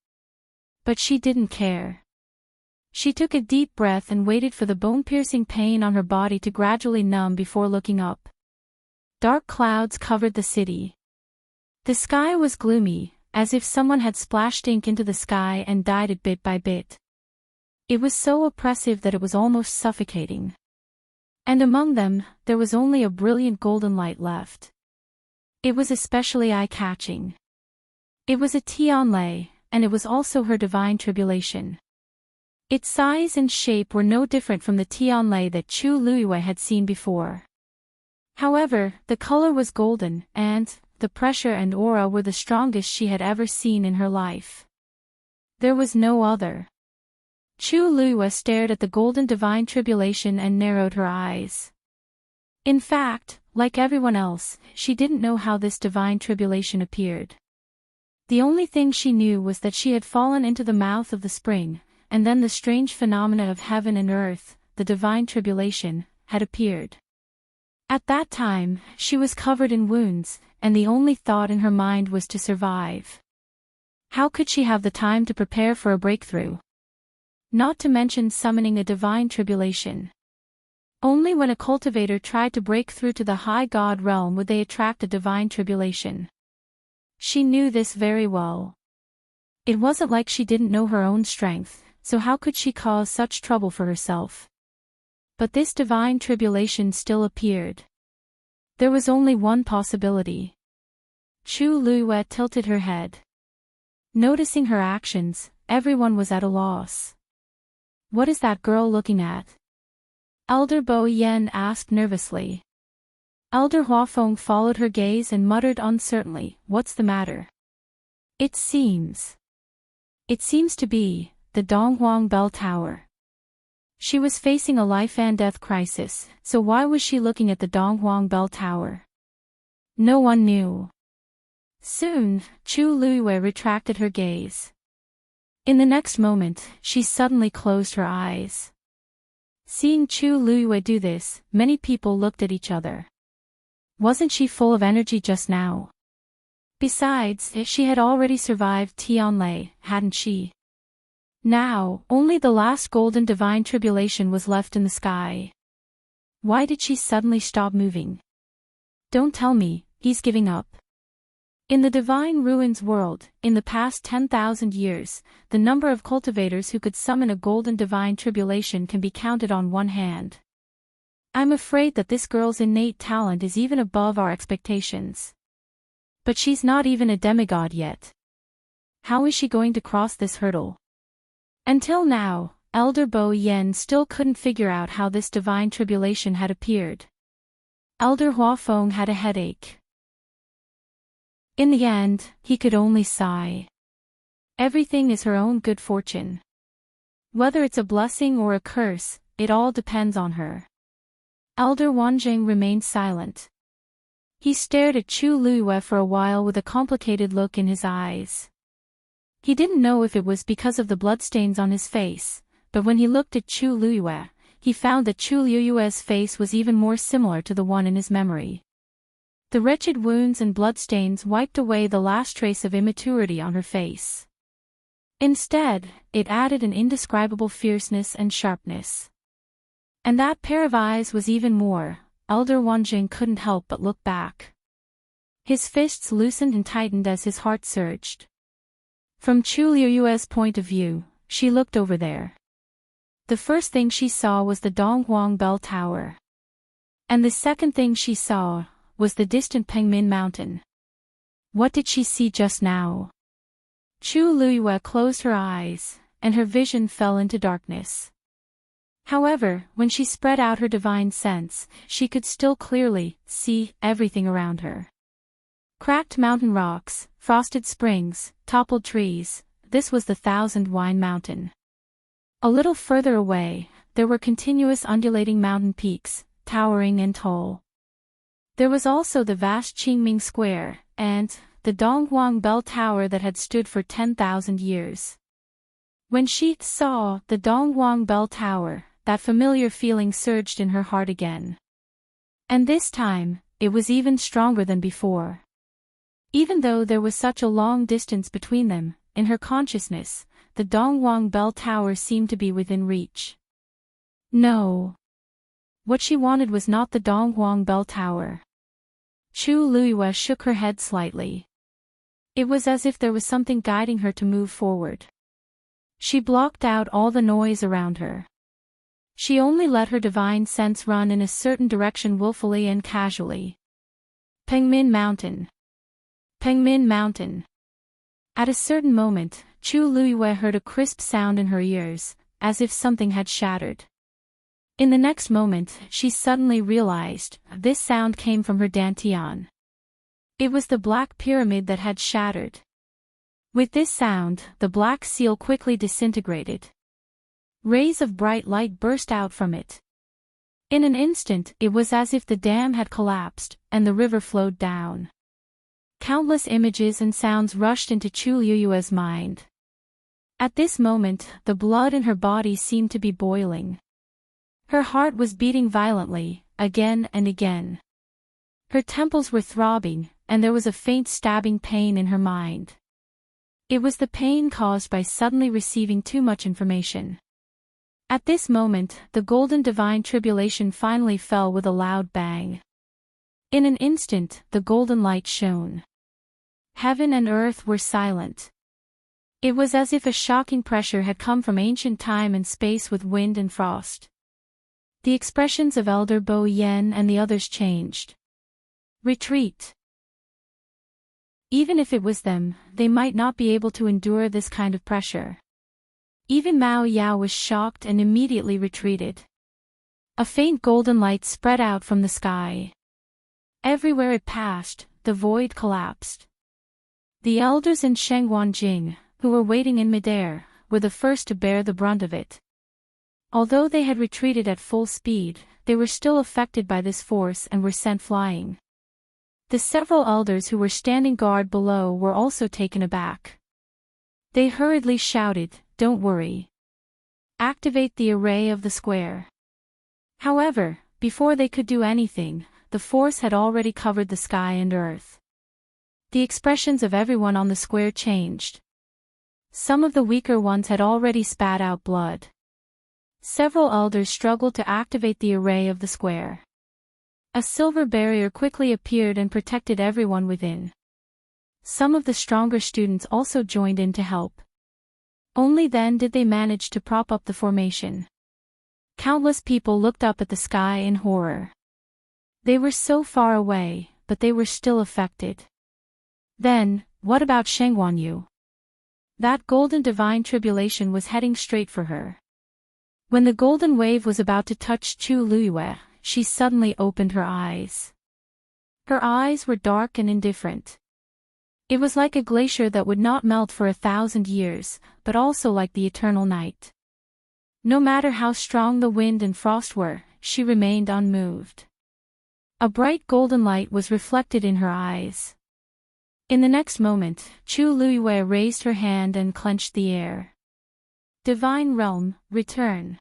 But she didn't care. She took a deep breath and waited for the bone-piercing pain on her body to gradually numb before looking up. Dark clouds covered the city. The sky was gloomy, as if someone had splashed ink into the sky and dyed it bit by bit. It was so oppressive that it was almost suffocating. And among them, there was only a brilliant golden light left. It was especially eye-catching. It was a Tianlei, and it was also her divine tribulation. Its size and shape were no different from the Tianlei that Chu Luiyue had seen before. However, the color was golden, and the pressure and aura were the strongest she had ever seen in her life. There was no other. Chu Luiyue stared at the golden divine tribulation and narrowed her eyes. In fact, like everyone else, she didn't know how this divine tribulation appeared. The only thing she knew was that she had fallen into the mouth of the spring, and then the strange phenomena of heaven and earth, the divine tribulation, had appeared. At that time, she was covered in wounds, and the only thought in her mind was to survive. How could she have the time to prepare for a breakthrough? Not to mention summoning a divine tribulation. Only when a cultivator tried to break through to the high god realm would they attract a divine tribulation. She knew this very well. It wasn't like she didn't know her own strength, so how could she cause such trouble for herself? But this divine tribulation still appeared. There was only one possibility. Chu Luiyue tilted her head. Noticing her actions, everyone was at a loss. What is that girl looking at? Elder Bo Yen asked nervously. Elder Huafeng followed her gaze and muttered uncertainly, "What's the matter?" It seems to be the Donghuang Bell Tower. She was facing a life and death crisis, so why was she looking at the Donghuang Bell Tower? No one knew. Soon, Chu Luiyue retracted her gaze. In the next moment, she suddenly closed her eyes. Seeing Chu Luiyue do this, many people looked at each other. Wasn't she full of energy just now? Besides, she had already survived Tianlei, hadn't she? Now, only the last golden divine tribulation was left in the sky. Why did she suddenly stop moving? Don't tell me, he's giving up. In the Divine Ruins world, in the past 10,000 years, the number of cultivators who could summon a golden divine tribulation can be counted on one hand. I'm afraid that this girl's innate talent is even above our expectations. But she's not even a demigod yet. How is she going to cross this hurdle? Until now, Elder Bo Yen still couldn't figure out how this divine tribulation had appeared. Elder Huafeng had a headache. In the end, he could only sigh. Everything is her own good fortune. Whether it's a blessing or a curse, it all depends on her. Elder Wanjing remained silent. He stared at Chu Luiyue for a while with a complicated look in his eyes. He didn't know if it was because of the bloodstains on his face, but when he looked at Chu Luiyue, he found that Chu Luiyue's face was even more similar to the one in his memory. The wretched wounds and bloodstains wiped away the last trace of immaturity on her face. Instead, it added an indescribable fierceness and sharpness. And that pair of eyes was even more. Elder Wanjing couldn't help but look back. His fists loosened and tightened as his heart surged. From Chu Luiyue's point of view, she looked over there. The first thing she saw was the Donghuang Bell Tower. And the second thing she saw was the distant Pengmin Mountain. What did she see just now? Chu Luiyue closed her eyes, and her vision fell into darkness. However, when she spread out her divine sense, she could still clearly see everything around her. Cracked mountain rocks, frosted springs, toppled trees, this was the Thousand Wine Mountain. A little further away, there were continuous undulating mountain peaks, towering and tall. There was also the vast Qingming Square, and the Donghuang Bell Tower that had stood for 10,000 years. When she saw the Donghuang Bell Tower, that familiar feeling surged in her heart again. And this time, it was even stronger than before. Even though there was such a long distance between them, in her consciousness, the Donghuang Bell Tower seemed to be within reach. No. What she wanted was not the Donghuang Bell Tower. Chu Luiyue shook her head slightly. It was as if there was something guiding her to move forward. She blocked out all the noise around her. She only let her divine sense run in a certain direction willfully and casually. Pengmin Mountain. Pengmin Mountain. At a certain moment, Chu Luiyue heard a crisp sound in her ears, as if something had shattered. In the next moment, she suddenly realized, this sound came from her dantian. It was the black pyramid that had shattered. With this sound, the black seal quickly disintegrated. Rays of bright light burst out from it. In an instant, it was as if the dam had collapsed, and the river flowed down. Countless images and sounds rushed into Chu Luiyue's mind. At this moment, the blood in her body seemed to be boiling. Her heart was beating violently, again and again. Her temples were throbbing, and there was a faint stabbing pain in her mind. It was the pain caused by suddenly receiving too much information. At this moment, the golden divine tribulation finally fell with a loud bang. In an instant, the golden light shone. Heaven and earth were silent. It was as if a shocking pressure had come from ancient time and space with wind and frost. The expressions of Elder Bo Yen and the others changed. Retreat. Even if it was them, they might not be able to endure this kind of pressure. Even Mao Yao was shocked and immediately retreated. A faint golden light spread out from the sky. Everywhere it passed, the void collapsed. The elders in Shenghuanjing, who were waiting in midair, were the first to bear the brunt of it. Although they had retreated at full speed, they were still affected by this force and were sent flying. The several elders who were standing guard below were also taken aback. They hurriedly shouted, "Don't worry. Activate the array of the square." However, before they could do anything, the force had already covered the sky and earth. The expressions of everyone on the square changed. Some of the weaker ones had already spat out blood. Several elders struggled to activate the array of the square. A silver barrier quickly appeared and protected everyone within. Some of the stronger students also joined in to help. Only then did they manage to prop up the formation. Countless people looked up at the sky in horror. They were so far away, but they were still affected. Then, what about Shenghuanyu? That golden divine tribulation was heading straight for her. When the golden wave was about to touch Chu Luiyue, she suddenly opened her eyes. Her eyes were dark and indifferent. It was like a glacier that would not melt for 1,000 years, but also like the eternal night. No matter how strong the wind and frost were, she remained unmoved. A bright golden light was reflected in her eyes. In the next moment, Chu Luiyue raised her hand and clenched the air. Divine Realm, return.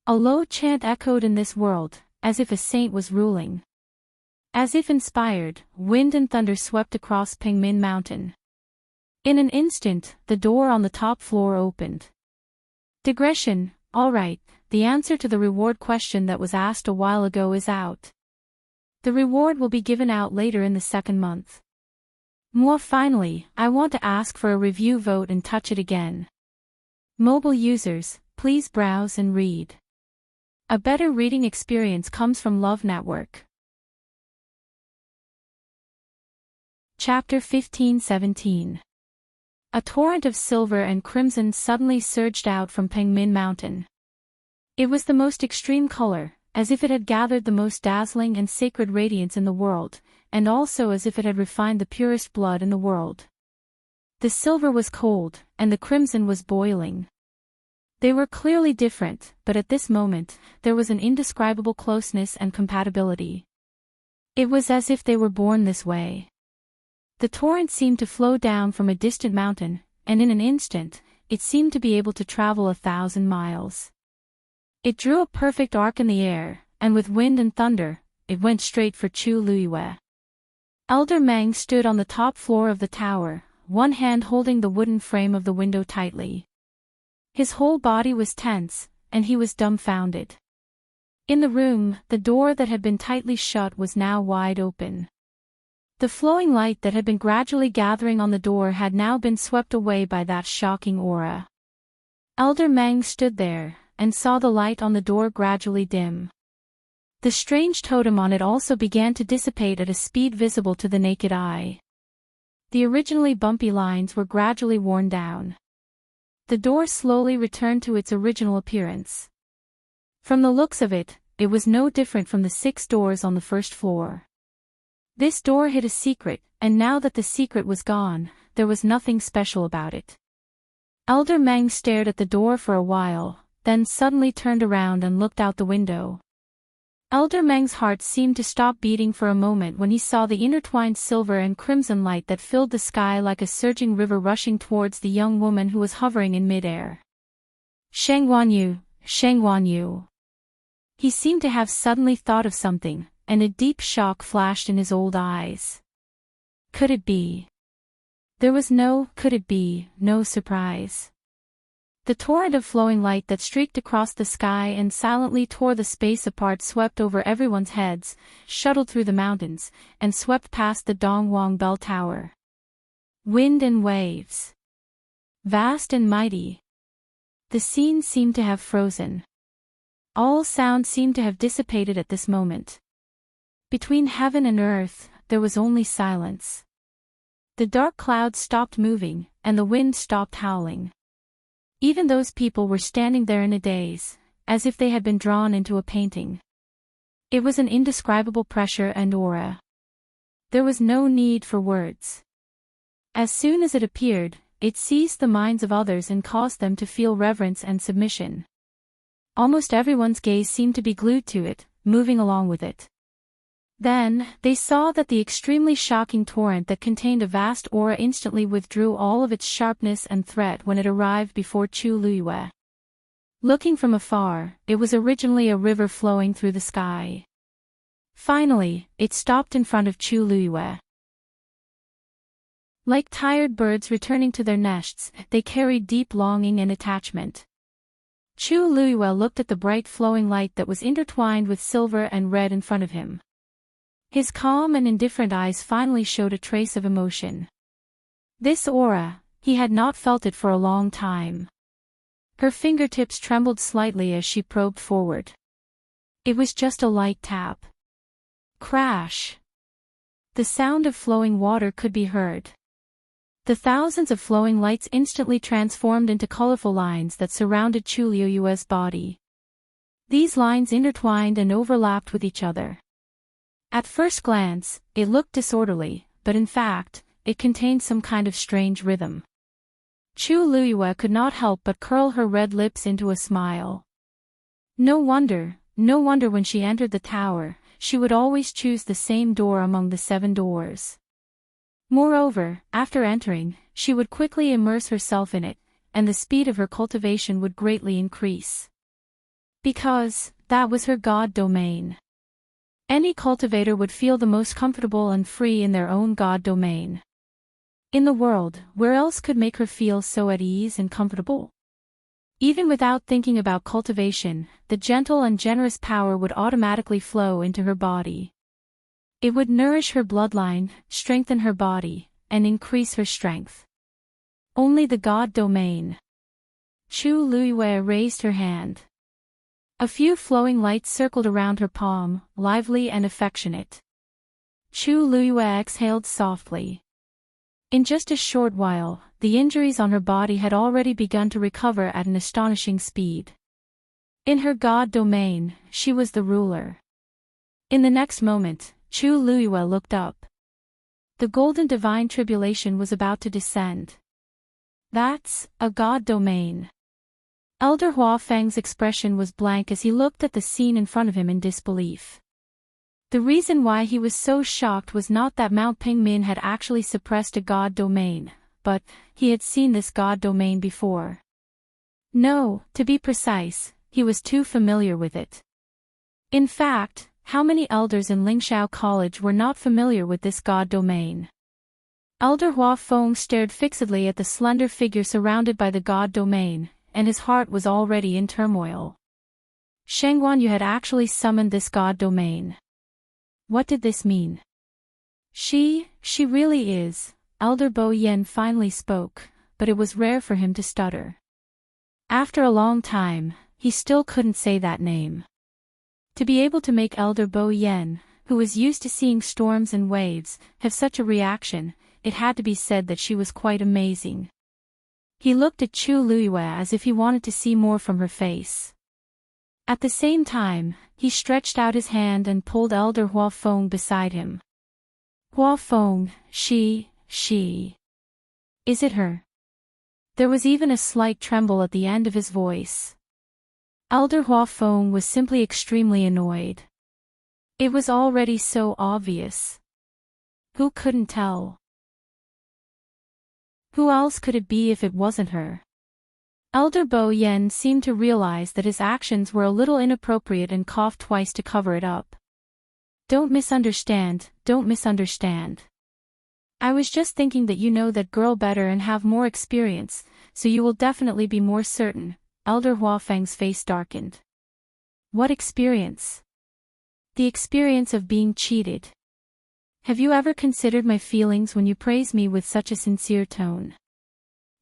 A low chant echoed in this world, as if a saint was ruling. As if inspired, wind and thunder swept across Pengmin Mountain. In an instant, the door on the top floor opened. Digression, all right, the answer to the reward question that was asked a while ago is out. The reward will be given out later in the second month. More finally, I want to ask for a review vote and touch it again. Mobile users, please browse and read. A better reading experience comes from Love Network. Chapter 15-17. A torrent of silver and crimson suddenly surged out from Pengmin Mountain. It was the most extreme color, as if it had gathered the most dazzling and sacred radiance in the world, and also as if it had refined the purest blood in the world. The silver was cold, and the crimson was boiling. They were clearly different, but at this moment, there was an indescribable closeness and compatibility. It was as if they were born this way. The torrent seemed to flow down from a distant mountain, and in an instant, it seemed to be able to travel 1,000 miles. It drew a perfect arc in the air, and with wind and thunder, it went straight for Chu Luiyue. Elder Meng stood on the top floor of the tower, one hand holding the wooden frame of the window tightly. His whole body was tense, and he was dumbfounded. In the room, the door that had been tightly shut was now wide open. The flowing light that had been gradually gathering on the door had now been swept away by that shocking aura. Elder Meng stood there, and saw the light on the door gradually dim. The strange totem on it also began to dissipate at a speed visible to the naked eye. The originally bumpy lines were gradually worn down. The door slowly returned to its original appearance. From the looks of it, it was no different from the 6 doors on the first floor. This door hid a secret, and now that the secret was gone, there was nothing special about it. Elder Meng stared at the door for a while, then suddenly turned around and looked out the window. Elder Meng's heart seemed to stop beating for a moment when he saw the intertwined silver and crimson light that filled the sky like a surging river rushing towards the young woman who was hovering in midair. Sheng Wanyu, Sheng Wanyu. He seemed to have suddenly thought of something, and a deep shock flashed in his old eyes. Could it be? There was no surprise. The torrent of flowing light that streaked across the sky and silently tore the space apart swept over everyone's heads, shuttled through the mountains, and swept past the Dongwang Bell Tower. Wind and waves. Vast and mighty. The scene seemed to have frozen. All sound seemed to have dissipated at this moment. Between heaven and earth, there was only silence. The dark clouds stopped moving, and the wind stopped howling. Even those people were standing there in a daze, as if they had been drawn into a painting. It was an indescribable pressure and aura. There was no need for words. As soon as it appeared, it seized the minds of others and caused them to feel reverence and submission. Almost everyone's gaze seemed to be glued to it, moving along with it. Then, they saw that the extremely shocking torrent that contained a vast aura instantly withdrew all of its sharpness and threat when it arrived before Chu Luiyue. Looking from afar, it was originally a river flowing through the sky. Finally, it stopped in front of Chu Luiyue. Like tired birds returning to their nests, they carried deep longing and attachment. Chu Luiyue looked at the bright flowing light that was intertwined with silver and red in front of him. His calm and indifferent eyes finally showed a trace of emotion. This aura, he had not felt it for a long time. Her fingertips trembled slightly as she probed forward. It was just a light tap. Crash. The sound of flowing water could be heard. The thousands of flowing lights instantly transformed into colorful lines that surrounded Chu Luiyue's body. These lines intertwined and overlapped with each other. At first glance, it looked disorderly, but in fact, it contained some kind of strange rhythm. Chu Luiyue could not help but curl her red lips into a smile. No wonder when she entered the tower, she would always choose the same door among the 7 doors. Moreover, after entering, she would quickly immerse herself in it, and the speed of her cultivation would greatly increase. Because, that was her god domain. Any cultivator would feel the most comfortable and free in their own god domain. In the world, where else could make her feel so at ease and comfortable? Even without thinking about cultivation, the gentle and generous power would automatically flow into her body. It would nourish her bloodline, strengthen her body, and increase her strength. Only the god domain. Chu Luiyue raised her hand. A few flowing lights circled around her palm, lively and affectionate. Chu Luiyue exhaled softly. In just a short while, the injuries on her body had already begun to recover at an astonishing speed. In her god domain, she was the ruler. In the next moment, Chu Luiyue looked up. The golden divine tribulation was about to descend. That's a god domain. Elder Hua Feng's expression was blank as he looked at the scene in front of him in disbelief. The reason why he was so shocked was not that Mount Pingmin had actually suppressed a god domain, but he had seen this god domain before. No, to be precise, he was too familiar with it. In fact, how many elders in Lingxiao College were not familiar with this god domain? Elder Hua Feng stared fixedly at the slender figure surrounded by the god domain, and his heart was already in turmoil. Shengguan Yu had actually summoned this god domain. What did this mean? She really is, Elder Bo Yen finally spoke, but it was rare for him to stutter. After a long time, he still couldn't say that name. To be able to make Elder Bo Yen, who was used to seeing storms and waves, have such a reaction, it had to be said that she was quite amazing. He looked at Chu Luiyue as if he wanted to see more from her face. At the same time, he stretched out his hand and pulled Elder Hua Feng beside him. Hua Feng, she. Is it her? There was even a slight tremble at the end of his voice. Elder Hua Feng was simply extremely annoyed. It was already so obvious. Who couldn't tell? Who else could it be if it wasn't her? Elder Bo Yen seemed to realize that his actions were a little inappropriate and coughed twice to cover it up. Don't misunderstand. I was just thinking that you know that girl better and have more experience, so you will definitely be more certain. Elder Hua Feng's face darkened. What experience? The experience of being cheated. Have you ever considered my feelings when you praise me with such a sincere tone?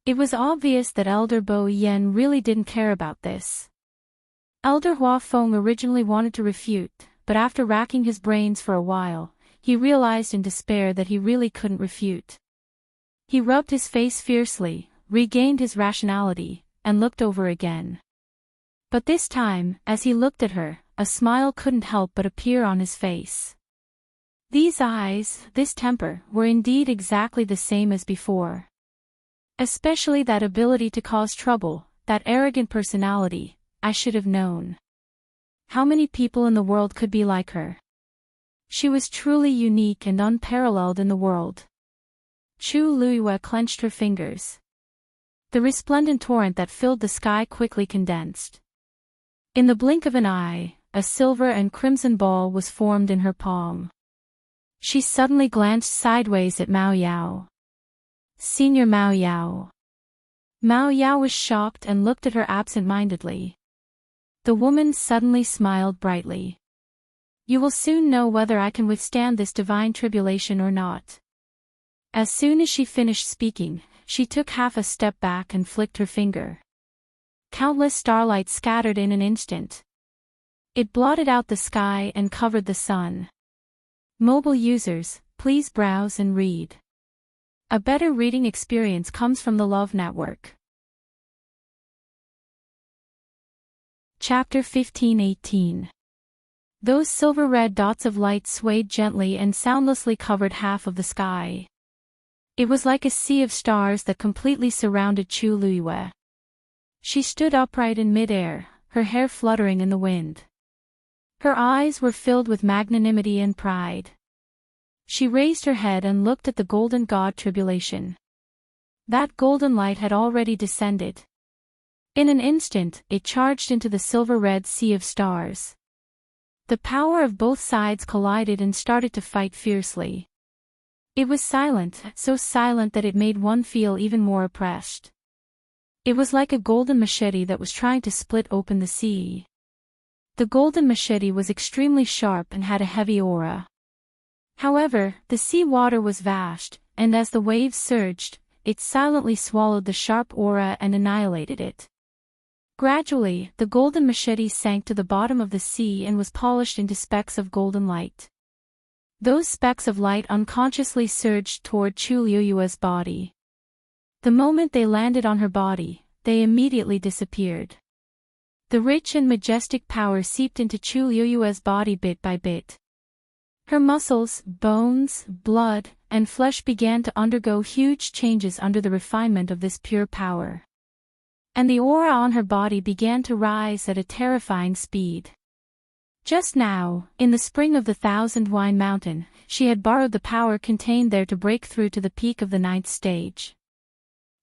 It was obvious that Elder Bo Yen really didn't care about this. Elder Hua Feng originally wanted to refute, but after racking his brains for a while, he realized in despair that he really couldn't refute. He rubbed his face fiercely, regained his rationality, and looked over again. But this time, as he looked at her, a smile couldn't help but appear on his face. These eyes, this temper, were indeed exactly the same as before. Especially that ability to cause trouble, that arrogant personality, I should have known. How many people in the world could be like her? She was truly unique and unparalleled in the world. Chu Luiyue clenched her fingers. The resplendent torrent that filled the sky quickly condensed. In the blink of an eye, a silver and crimson ball was formed in her palm. She suddenly glanced sideways at Mao Yao. Senior Mao Yao. Mao Yao was shocked and looked at her absent-mindedly. The woman suddenly smiled brightly. You will soon know whether I can withstand this divine tribulation or not. As soon as she finished speaking, she took half a step back and flicked her finger. Countless starlight scattered in an instant. It blotted out the sky and covered the sun. Mobile users, please browse and read. A better reading experience comes from the Love Network. Chapter 15:18. Those silver-red dots of light swayed gently and soundlessly covered half of the sky. It was like a sea of stars that completely surrounded Chu Luiyue. She stood upright in mid-air, her hair fluttering in the wind. Her eyes were filled with magnanimity and pride. She raised her head and looked at the golden god Tribulation. That golden light had already descended. In an instant, it charged into the silver-red sea of stars. The power of both sides collided and started to fight fiercely. It was silent, so silent that it made one feel even more oppressed. It was like a golden machete that was trying to split open the sea. The golden machete was extremely sharp and had a heavy aura. However, the sea water was vast, and as the waves surged, it silently swallowed the sharp aura and annihilated it. Gradually, the golden machete sank to the bottom of the sea and was polished into specks of golden light. Those specks of light unconsciously surged toward Chu Luiyue's body. The moment they landed on her body, they immediately disappeared. The rich and majestic power seeped into Chu Luiyue's body bit by bit. Her muscles, bones, blood, and flesh began to undergo huge changes under the refinement of this pure power. And the aura on her body began to rise at a terrifying speed. Just now, in the spring of the Thousand Wine Mountain, she had borrowed the power contained there to break through to the peak of the ninth stage.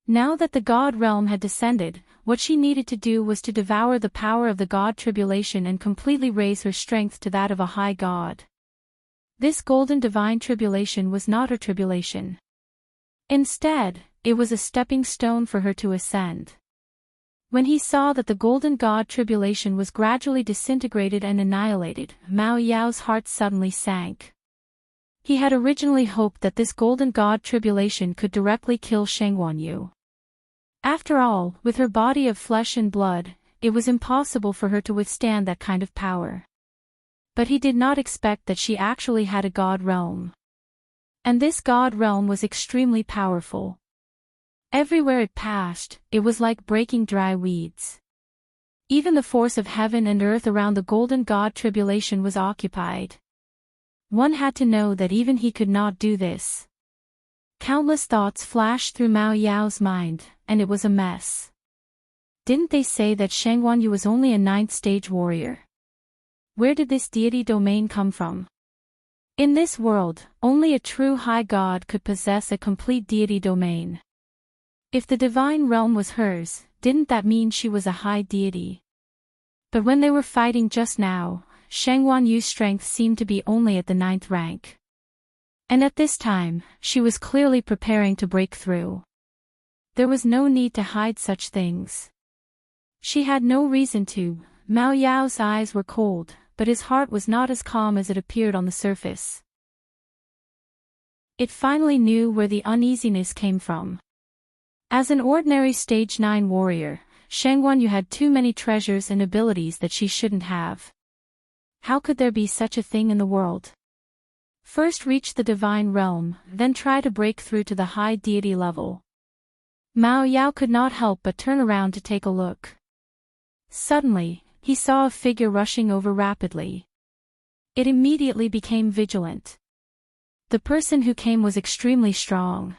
Now that the God realm had descended, what she needed to do was to devour the power of the God tribulation and completely raise her strength to that of a high God. This golden divine tribulation was not her tribulation. Instead, it was a stepping stone for her to ascend. When he saw that the golden God tribulation was gradually disintegrated and annihilated, Mao Yao's heart suddenly sank. He had originally hoped that this golden God tribulation could directly kill Shengwan Yu. After all, with her body of flesh and blood, it was impossible for her to withstand that kind of power. But he did not expect that she actually had a God realm. And this God realm was extremely powerful. Everywhere it passed, it was like breaking dry weeds. Even the force of heaven and earth around the golden God tribulation was occupied. One had to know that even he could not do this. Countless thoughts flashed through Mao Yao's mind, and it was a mess. Didn't they say that Shengwan Yu was only a ninth stage warrior? Where did this deity domain come from? In this world, only a true high God could possess a complete deity domain. If the divine realm was hers, didn't that mean she was a high deity? But when they were fighting just now, Shengwan Yu's strength seemed to be only at the 9th rank. And at this time, she was clearly preparing to break through. There was no need to hide such things. She had no reason to. Mao Yao's eyes were cold, but his heart was not as calm as it appeared on the surface. It finally knew where the uneasiness came from. As an ordinary stage 9 warrior, Shengwan Yu had too many treasures and abilities that she shouldn't have. How could there be such a thing in the world? First reach the divine realm, then try to break through to the high deity level. Mao Yao could not help but turn around to take a look. Suddenly, he saw a figure rushing over rapidly. It immediately became vigilant. The person who came was extremely strong.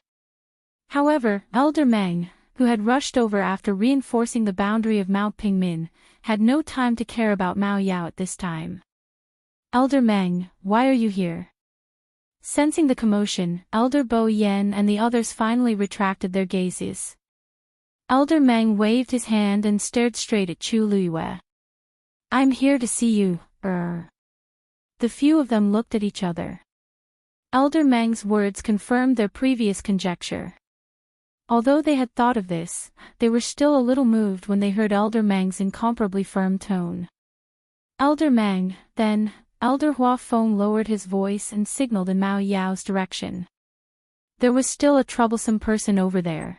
However, Elder Meng, who had rushed over after reinforcing the boundary of Mao Pingmin, had no time to care about Mao Yao at this time. Elder Meng, why are you here? Sensing the commotion, Elder Bo Yen and the others finally retracted their gazes. Elder Meng waved his hand and stared straight at Chu Liyue. I'm here to see you, The few of them looked at each other. Elder Meng's words confirmed their previous conjecture. Although they had thought of this, they were still a little moved when they heard Elder Meng's incomparably firm tone. Elder Meng, then. Elder Hua Feng lowered his voice and signaled in Mao Yao's direction. There was still a troublesome person over there.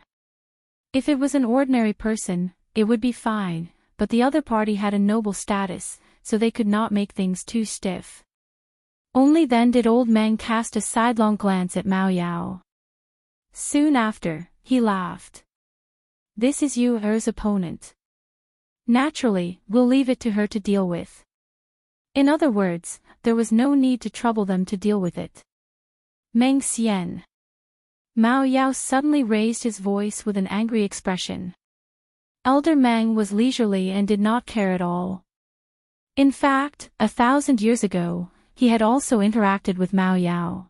If it was an ordinary person, it would be fine, but the other party had a noble status, so they could not make things too stiff. Only then did old Meng cast a sidelong glance at Mao Yao. Soon after, he laughed. This is Yu's opponent. Naturally, we'll leave it to her to deal with. In other words, there was no need to trouble them to deal with it. Meng Xian. Mao Yao suddenly raised his voice with an angry expression. Elder Meng was leisurely and did not care at all. In fact, 1,000 years ago, he had also interacted with Mao Yao.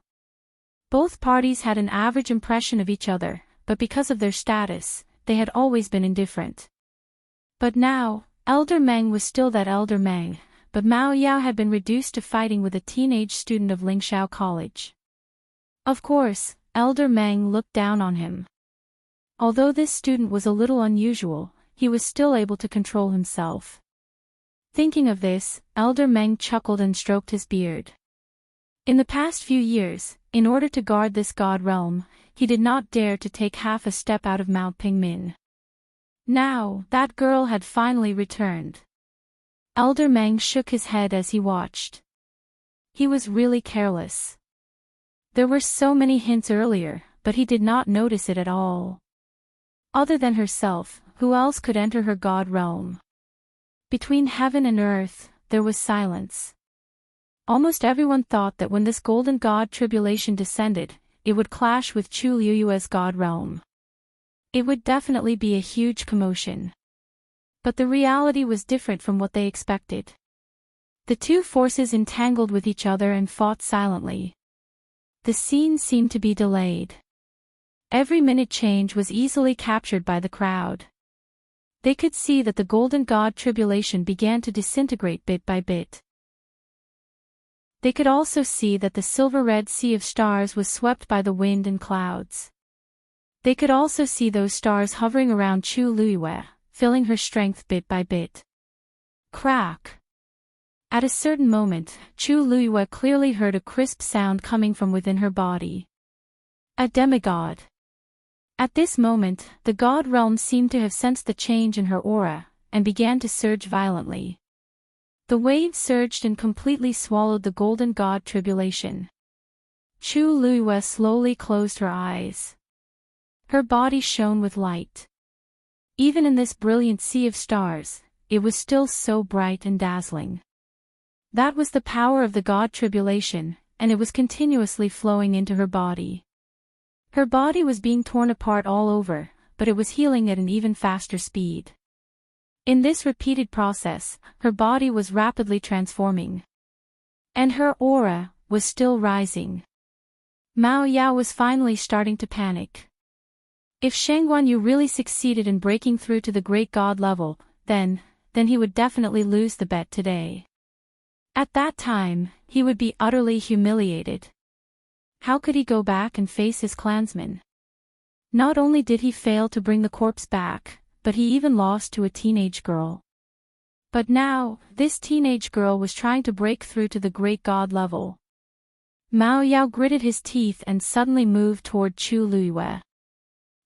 Both parties had an average impression of each other, but because of their status, they had always been indifferent. But now, Elder Meng was still that Elder Meng. But Mao Yao had been reduced to fighting with a teenage student of Lingxiao College. Of course, Elder Meng looked down on him. Although this student was a little unusual, he was still able to control himself. Thinking of this, Elder Meng chuckled and stroked his beard. In the past few years, in order to guard this God realm, he did not dare to take half a step out of Mao Pingmin. Now, that girl had finally returned. Elder Meng shook his head as he watched. He was really careless. There were so many hints earlier, but he did not notice it at all. Other than herself, who else could enter her God realm? Between heaven and earth, there was silence. Almost everyone thought that when this golden God tribulation descended, it would clash with Chu Liyue's God realm. It would definitely be a huge commotion. But the reality was different from what they expected. The two forces entangled with each other and fought silently. The scene seemed to be delayed. Every minute change was easily captured by the crowd. They could see that the golden god tribulation began to disintegrate bit by bit. They could also see that the silver-red sea of stars was swept by the wind and clouds. They could also see those stars hovering around Chu Luiyue, filling her strength bit by bit. Crack! At a certain moment, Chu Luiyue clearly heard a crisp sound coming from within her body. A demigod. At this moment, the god realm seemed to have sensed the change in her aura, and began to surge violently. The wave surged and completely swallowed the golden god tribulation. Chu Luiyue slowly closed her eyes. Her body shone with light. Even in this brilliant sea of stars, it was still so bright and dazzling. That was the power of the god tribulation, and it was continuously flowing into her body. Her body was being torn apart all over, but it was healing at an even faster speed. In this repeated process, her body was rapidly transforming. And her aura was still rising. Mao Yao was finally starting to panic. If Shangguanyu really succeeded in breaking through to the great god level, then he would definitely lose the bet today. At that time, he would be utterly humiliated. How could he go back and face his clansmen? Not only did he fail to bring the corpse back, but he even lost to a teenage girl. But now, this teenage girl was trying to break through to the great god level. Mao Yao gritted his teeth and suddenly moved toward Chu Luiyue.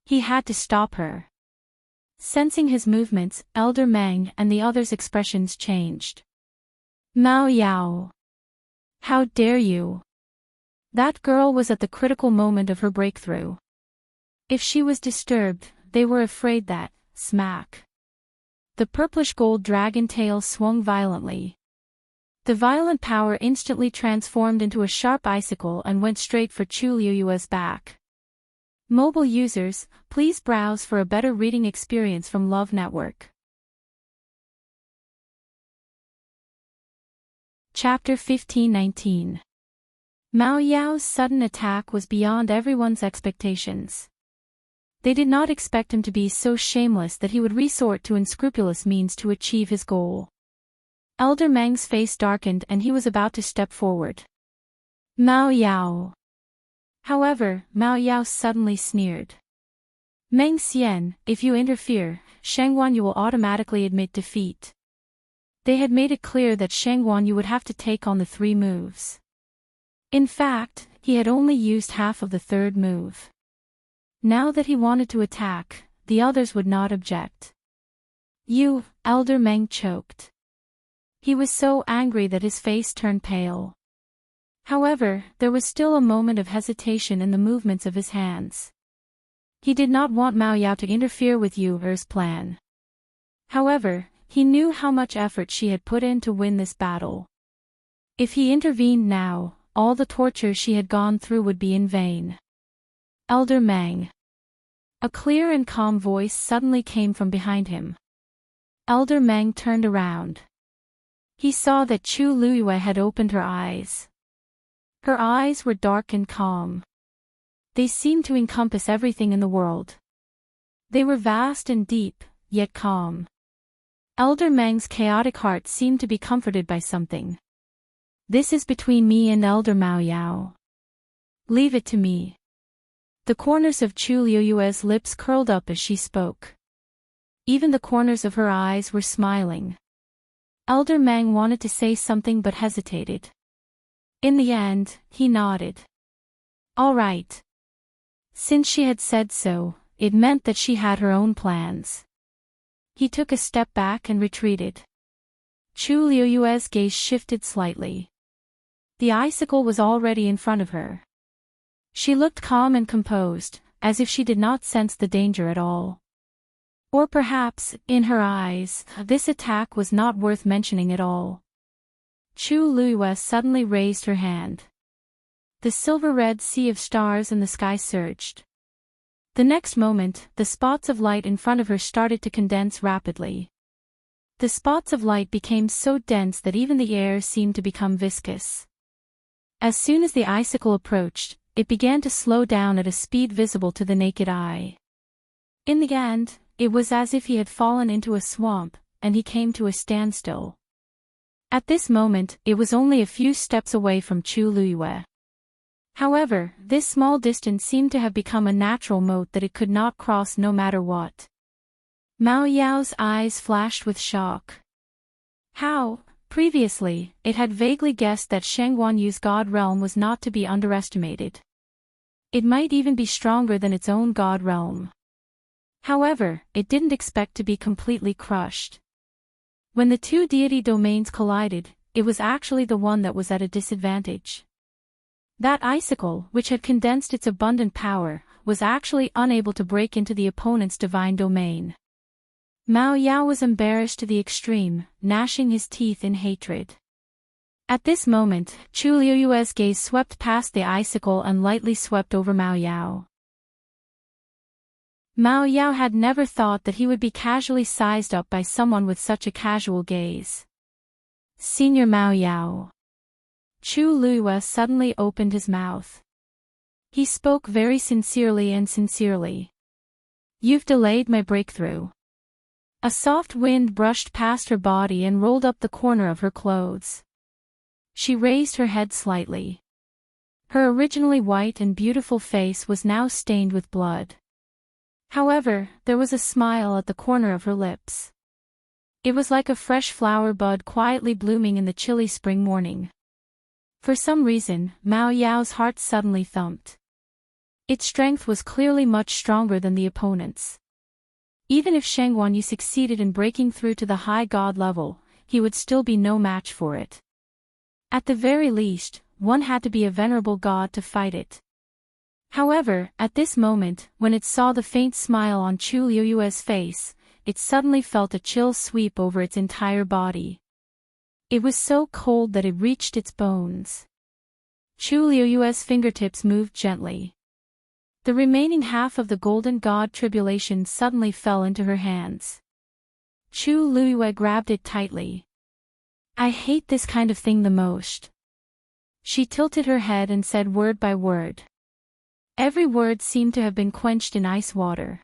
He had to stop her. Sensing his movements, Elder Meng and the others' expressions changed. Mao Yao! How dare you! That girl was at the critical moment of her breakthrough. If she was disturbed, they were afraid that, smack. The purplish gold dragon tail swung violently. The violent power instantly transformed into a sharp icicle and went straight for Chu Luiyue's back. Mobile users, please browse for a better reading experience from Love Network. Chapter 15-19. Mao Yao's sudden attack was beyond everyone's expectations. They did not expect him to be so shameless that he would resort to unscrupulous means to achieve his goal. Elder Meng's face darkened and he was about to step forward. Mao Yao. However, Mao Yao suddenly sneered. Meng Xian, if you interfere, Shangguanyu will automatically admit defeat. They had made it clear that Shangguanyu would have to take on the 3 moves. In fact, he had only used half of the 3rd move. Now that he wanted to attack, the others would not object. You, Elder Meng choked. He was so angry that his face turned pale. However, there was still a moment of hesitation in the movements of his hands. He did not want Mao Yao to interfere with Yu Er's plan. However, he knew how much effort she had put in to win this battle. If he intervened now, all the torture she had gone through would be in vain. Elder Meng. A clear and calm voice suddenly came from behind him. Elder Meng turned around. He saw that Chu Luiyue had opened her eyes. Her eyes were dark and calm. They seemed to encompass everything in the world. They were vast and deep, yet calm. Elder Meng's chaotic heart seemed to be comforted by something. This is between me and Elder Mao Yao. Leave it to me. The corners of Chu Luiyue's lips curled up as she spoke. Even the corners of her eyes were smiling. Elder Meng wanted to say something but hesitated. In the end, he nodded. All right. Since she had said so, it meant that she had her own plans. He took a step back and retreated. Chu Luiyue's gaze shifted slightly. The icicle was already in front of her. She looked calm and composed, as if she did not sense the danger at all. Or perhaps, in her eyes, this attack was not worth mentioning at all. Chu Luiyue suddenly raised her hand. The silver-red sea of stars in the sky surged. The next moment, the spots of light in front of her started to condense rapidly. The spots of light became so dense that even the air seemed to become viscous. As soon as the icicle approached, it began to slow down at a speed visible to the naked eye. In the end, it was as if he had fallen into a swamp, and he came to a standstill. At this moment, it was only a few steps away from Chu Luiyue. However, this small distance seemed to have become a natural moat that it could not cross no matter what. Mao Yao's eyes flashed with shock. How, previously, it had vaguely guessed that Sheng Guanyu's god realm was not to be underestimated. It might even be stronger than its own god realm. However, it didn't expect to be completely crushed. When the two deity domains collided, it was actually the one that was at a disadvantage. That icicle, which had condensed its abundant power, was actually unable to break into the opponent's divine domain. Mao Yao was embarrassed to the extreme, gnashing his teeth in hatred. At this moment, Chu Luiyue's gaze swept past the icicle and lightly swept over Mao Yao. Mao Yao had never thought that he would be casually sized up by someone with such a casual gaze. Senior Mao Yao. Chu Luiyue suddenly opened his mouth. He spoke very sincerely. You've delayed my breakthrough. A soft wind brushed past her body and rolled up the corner of her clothes. She raised her head slightly. Her originally white and beautiful face was now stained with blood. However, there was a smile at the corner of her lips. It was like a fresh flower bud quietly blooming in the chilly spring morning. For some reason, Mao Yao's heart suddenly thumped. Its strength was clearly much stronger than the opponent's. Even if Sheng Guanyu succeeded in breaking through to the high god level, he would still be no match for it. At the very least, one had to be a venerable god to fight it. However, at this moment, when it saw the faint smile on Chu Luiyue's face, it suddenly felt a chill sweep over its entire body. It was so cold that it reached its bones. Chu Luiyue's fingertips moved gently. The remaining half of the golden god tribulation suddenly fell into her hands. Chu Luiyue grabbed it tightly. I hate this kind of thing the most. She tilted her head and said word by word. Every word seemed to have been quenched in ice water.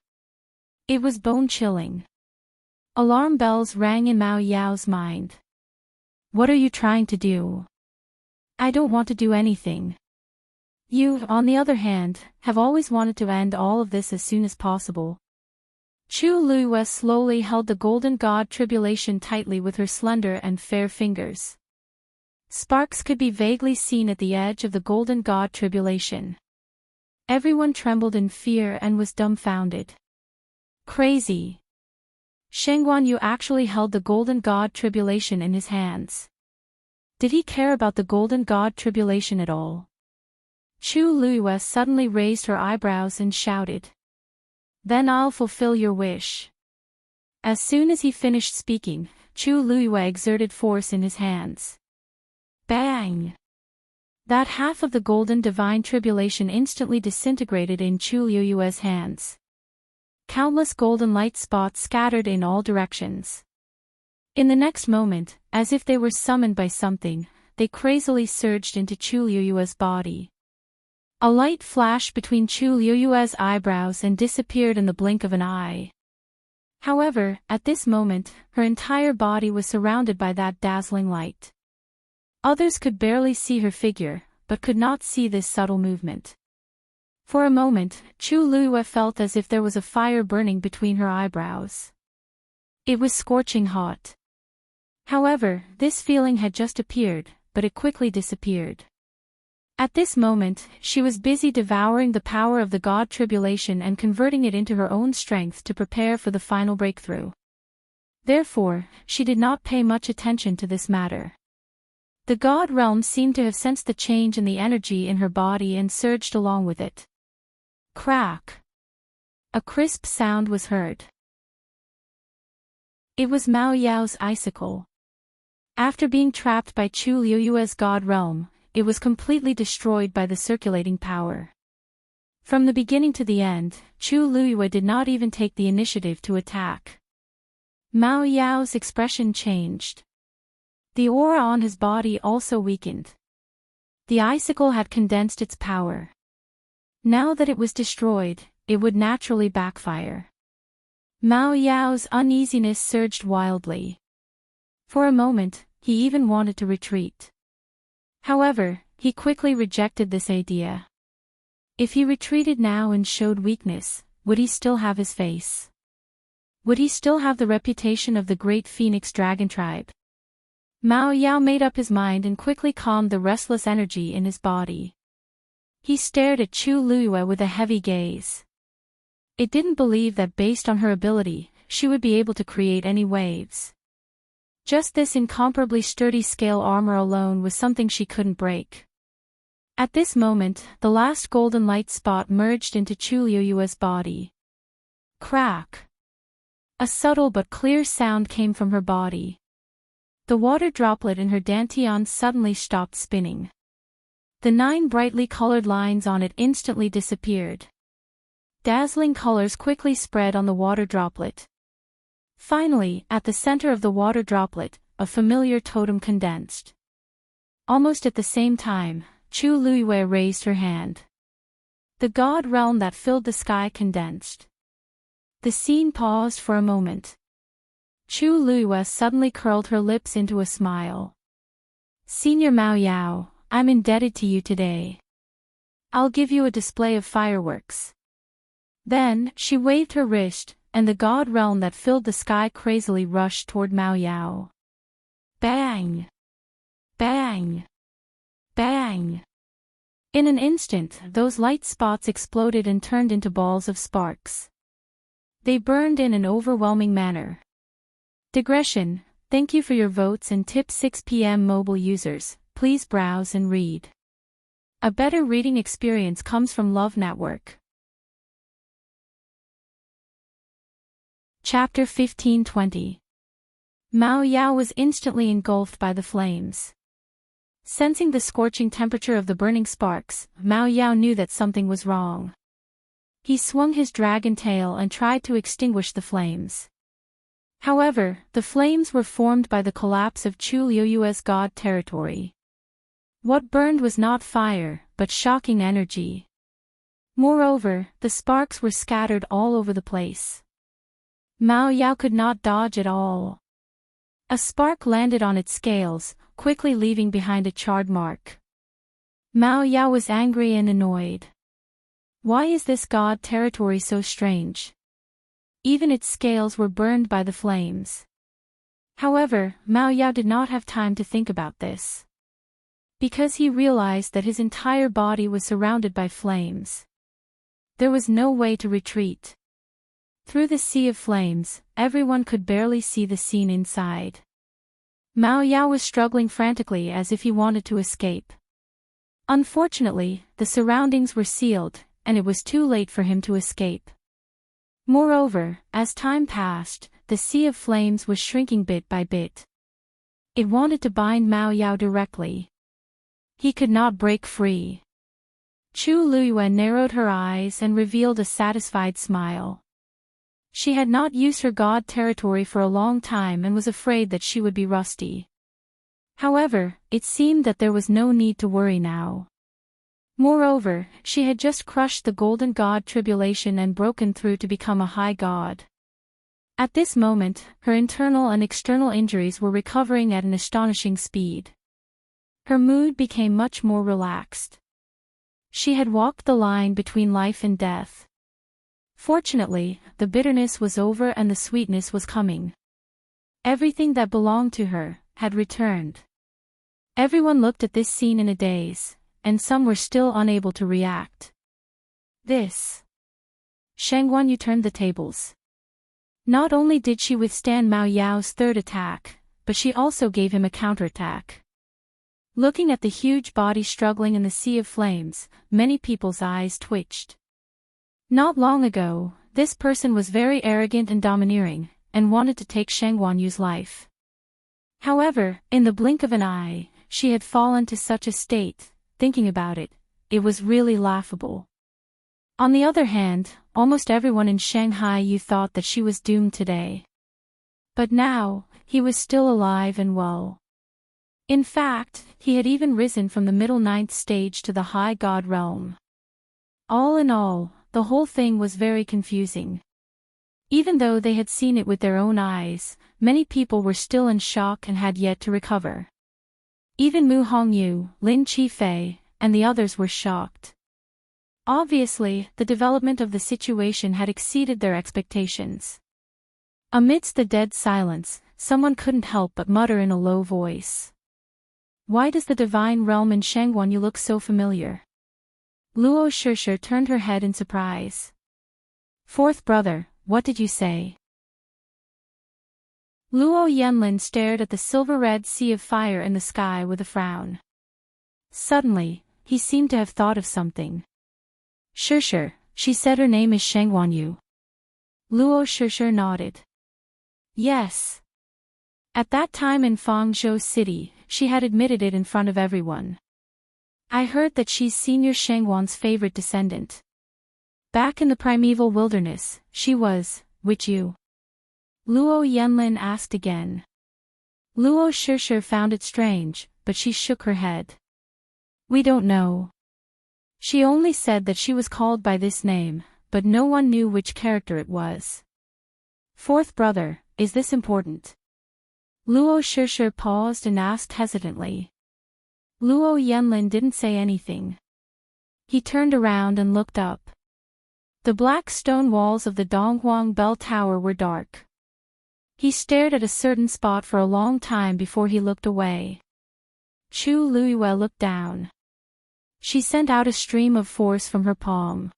It was bone-chilling. Alarm bells rang in Mao Yao's mind. What are you trying to do? I don't want to do anything. You, on the other hand, have always wanted to end all of this as soon as possible. Chu Luiyue slowly held the golden god tribulation tightly with her slender and fair fingers. Sparks could be vaguely seen at the edge of the golden god tribulation. Everyone trembled in fear and was dumbfounded. Crazy. Sheng Guanyu actually held the golden god tribulation in his hands. Did he care about the golden god tribulation at all? Chu Luiyue suddenly raised her eyebrows and shouted. Then I'll fulfill your wish. As soon as he finished speaking, Chu Luiyue exerted force in his hands. Bang! That half of the golden divine tribulation instantly disintegrated in Chu Luiyue's hands. Countless golden light spots scattered in all directions. In the next moment, as if they were summoned by something, they crazily surged into Chu Luiyue's body. A light flashed between Chu Luiyue's eyebrows and disappeared in the blink of an eye. However, at this moment, her entire body was surrounded by that dazzling light. Others could barely see her figure, but could not see this subtle movement. For a moment, Chu Luiyue felt as if there was a fire burning between her eyebrows. It was scorching hot. However, this feeling had just appeared, but it quickly disappeared. At this moment, she was busy devouring the power of the god tribulation and converting it into her own strength to prepare for the final breakthrough. Therefore, she did not pay much attention to this matter. The god realm seemed to have sensed the change in the energy in her body and surged along with it. Crack! A crisp sound was heard. It was Mao Yao's icicle. After being trapped by Chu Luiyue's god realm, it was completely destroyed by the circulating power. From the beginning to the end, Chu Luiyue did not even take the initiative to attack. Mao Yao's expression changed. The aura on his body also weakened. The icicle had condensed its power. Now that it was destroyed, it would naturally backfire. Mao Yao's uneasiness surged wildly. For a moment, he even wanted to retreat. However, he quickly rejected this idea. If he retreated now and showed weakness, would he still have his face? Would he still have the reputation of the great Phoenix Dragon tribe? Mao Yao made up his mind and quickly calmed the restless energy in his body. He stared at Chu Luyue with a heavy gaze. It didn't believe that based on her ability, she would be able to create any waves. Just this incomparably sturdy scale armor alone was something she couldn't break. At this moment, the last golden light spot merged into Chu Luyue's body. Crack! A subtle but clear sound came from her body. The water droplet in her dantian suddenly stopped spinning. The 9 brightly colored lines on it instantly disappeared. Dazzling colors quickly spread on the water droplet. Finally, at the center of the water droplet, a familiar totem condensed. Almost at the same time, Chu Luyue raised her hand. The god realm that filled the sky condensed. The scene paused for a moment. Chu Luyue suddenly curled her lips into a smile. Senior Mao Yao, I'm indebted to you today. I'll give you a display of fireworks. Then, she waved her wrist, and the god realm that filled the sky crazily rushed toward Mao Yao. Bang! Bang! Bang! In an instant, those light spots exploded and turned into balls of sparks. They burned in an overwhelming manner. Digression, thank you for your votes and tip 6 p.m. mobile users, please browse and read. A better reading experience comes from Love Network. Chapter 1520. Mao Yao was instantly engulfed by the flames. Sensing the scorching temperature of the burning sparks, Mao Yao knew that something was wrong. He swung his dragon tail and tried to extinguish the flames. However, the flames were formed by the collapse of Chu Luyue's god territory. What burned was not fire, but shocking energy. Moreover, the sparks were scattered all over the place. Mao Yao could not dodge at all. A spark landed on its scales, quickly leaving behind a charred mark. Mao Yao was angry and annoyed. Why is this god territory so strange? Even its scales were burned by the flames. However, Mao Yao did not have time to think about this. Because he realized that his entire body was surrounded by flames. There was no way to retreat. Through the sea of flames, everyone could barely see the scene inside. Mao Yao was struggling frantically as if he wanted to escape. Unfortunately, the surroundings were sealed, and it was too late for him to escape. Moreover, as time passed, the sea of flames was shrinking bit by bit. It wanted to bind Mao Yao directly. He could not break free. Chu Luyue narrowed her eyes and revealed a satisfied smile. She had not used her god territory for a long time and was afraid that she would be rusty. However, it seemed that there was no need to worry now. Moreover, she had just crushed the golden god Tribulation and broken through to become a high god. At this moment, her internal and external injuries were recovering at an astonishing speed. Her mood became much more relaxed. She had walked the line between life and death. Fortunately, the bitterness was over and the sweetness was coming. Everything that belonged to her had returned. Everyone looked at this scene in a daze, and some were still unable to react. This. Shangguan Yu turned the tables. Not only did she withstand Mao Yao's third attack, but she also gave him a counterattack. Looking at the huge body struggling in the sea of flames, many people's eyes twitched. Not long ago, this person was very arrogant and domineering, and wanted to take Shangguan Yu's life. However, in the blink of an eye, she had fallen to such a state. Thinking about it, it was really laughable. On the other hand, almost everyone in Shanghai thought that she was doomed today. But now, he was still alive and well. In fact, he had even risen from the middle ninth stage to the high god realm. All in all, the whole thing was very confusing. Even though they had seen it with their own eyes, many people were still in shock and had yet to recover. Even Mu Hongyu, Lin Qifei, and the others were shocked. Obviously, the development of the situation had exceeded their expectations. Amidst the dead silence, someone couldn't help but mutter in a low voice. Why does the divine realm in Shangguanyu look so familiar? Luo Shishir turned her head in surprise. Fourth brother, what did you say? Luo Yanlin stared at the silver-red sea of fire in the sky with a frown. Suddenly, he seemed to have thought of something. Shishir, she said her name is Shangguanyu. Luo Shishir nodded. Yes. At that time in Fangzhou City, she had admitted it in front of everyone. I heard that she's Senior Shangguan's favorite descendant. Back in the primeval wilderness, she was, which you? Luo Yanlin asked again. Luo Shishir found it strange, but she shook her head. We don't know. She only said that she was called by this name, but no one knew which character it was. Fourth brother, is this important? Luo Shishir paused and asked hesitantly. Luo Yanlin didn't say anything. He turned around and looked up. The black stone walls of the Donghuang Bell Tower were dark. He stared at a certain spot for a long time before he looked away. Chu Luiyue looked down. She sent out a stream of force from her palm.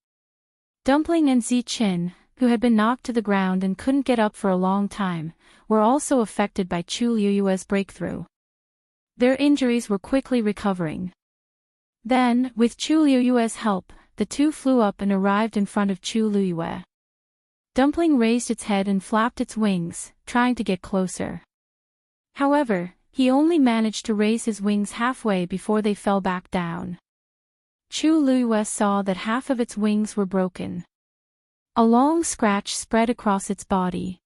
Dumpling and Ziqin, who had been knocked to the ground and couldn't get up for a long time, were also affected by Chu Luiyue's breakthrough. Their injuries were quickly recovering. Then, with Chu Luiyue's help, the two flew up and arrived in front of Chu Luiyue. Dumpling raised its head and flapped its wings, trying to get closer. However, he only managed to raise his wings halfway before they fell back down. Chu Luiyue saw that half of its wings were broken. A long scratch spread across its body.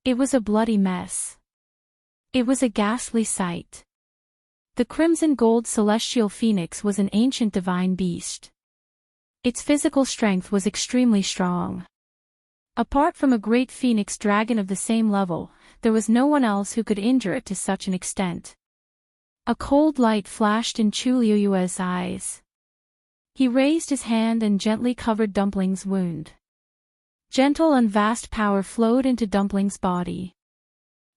It was a bloody mess. It was a ghastly sight. The crimson gold celestial phoenix was an ancient divine beast. Its physical strength was extremely strong. Apart from a great phoenix dragon of the same level, there was no one else who could injure it to such an extent. A cold light flashed in Chu Luiyue's eyes. He raised his hand and gently covered Dumpling's wound. Gentle and vast power flowed into Dumpling's body.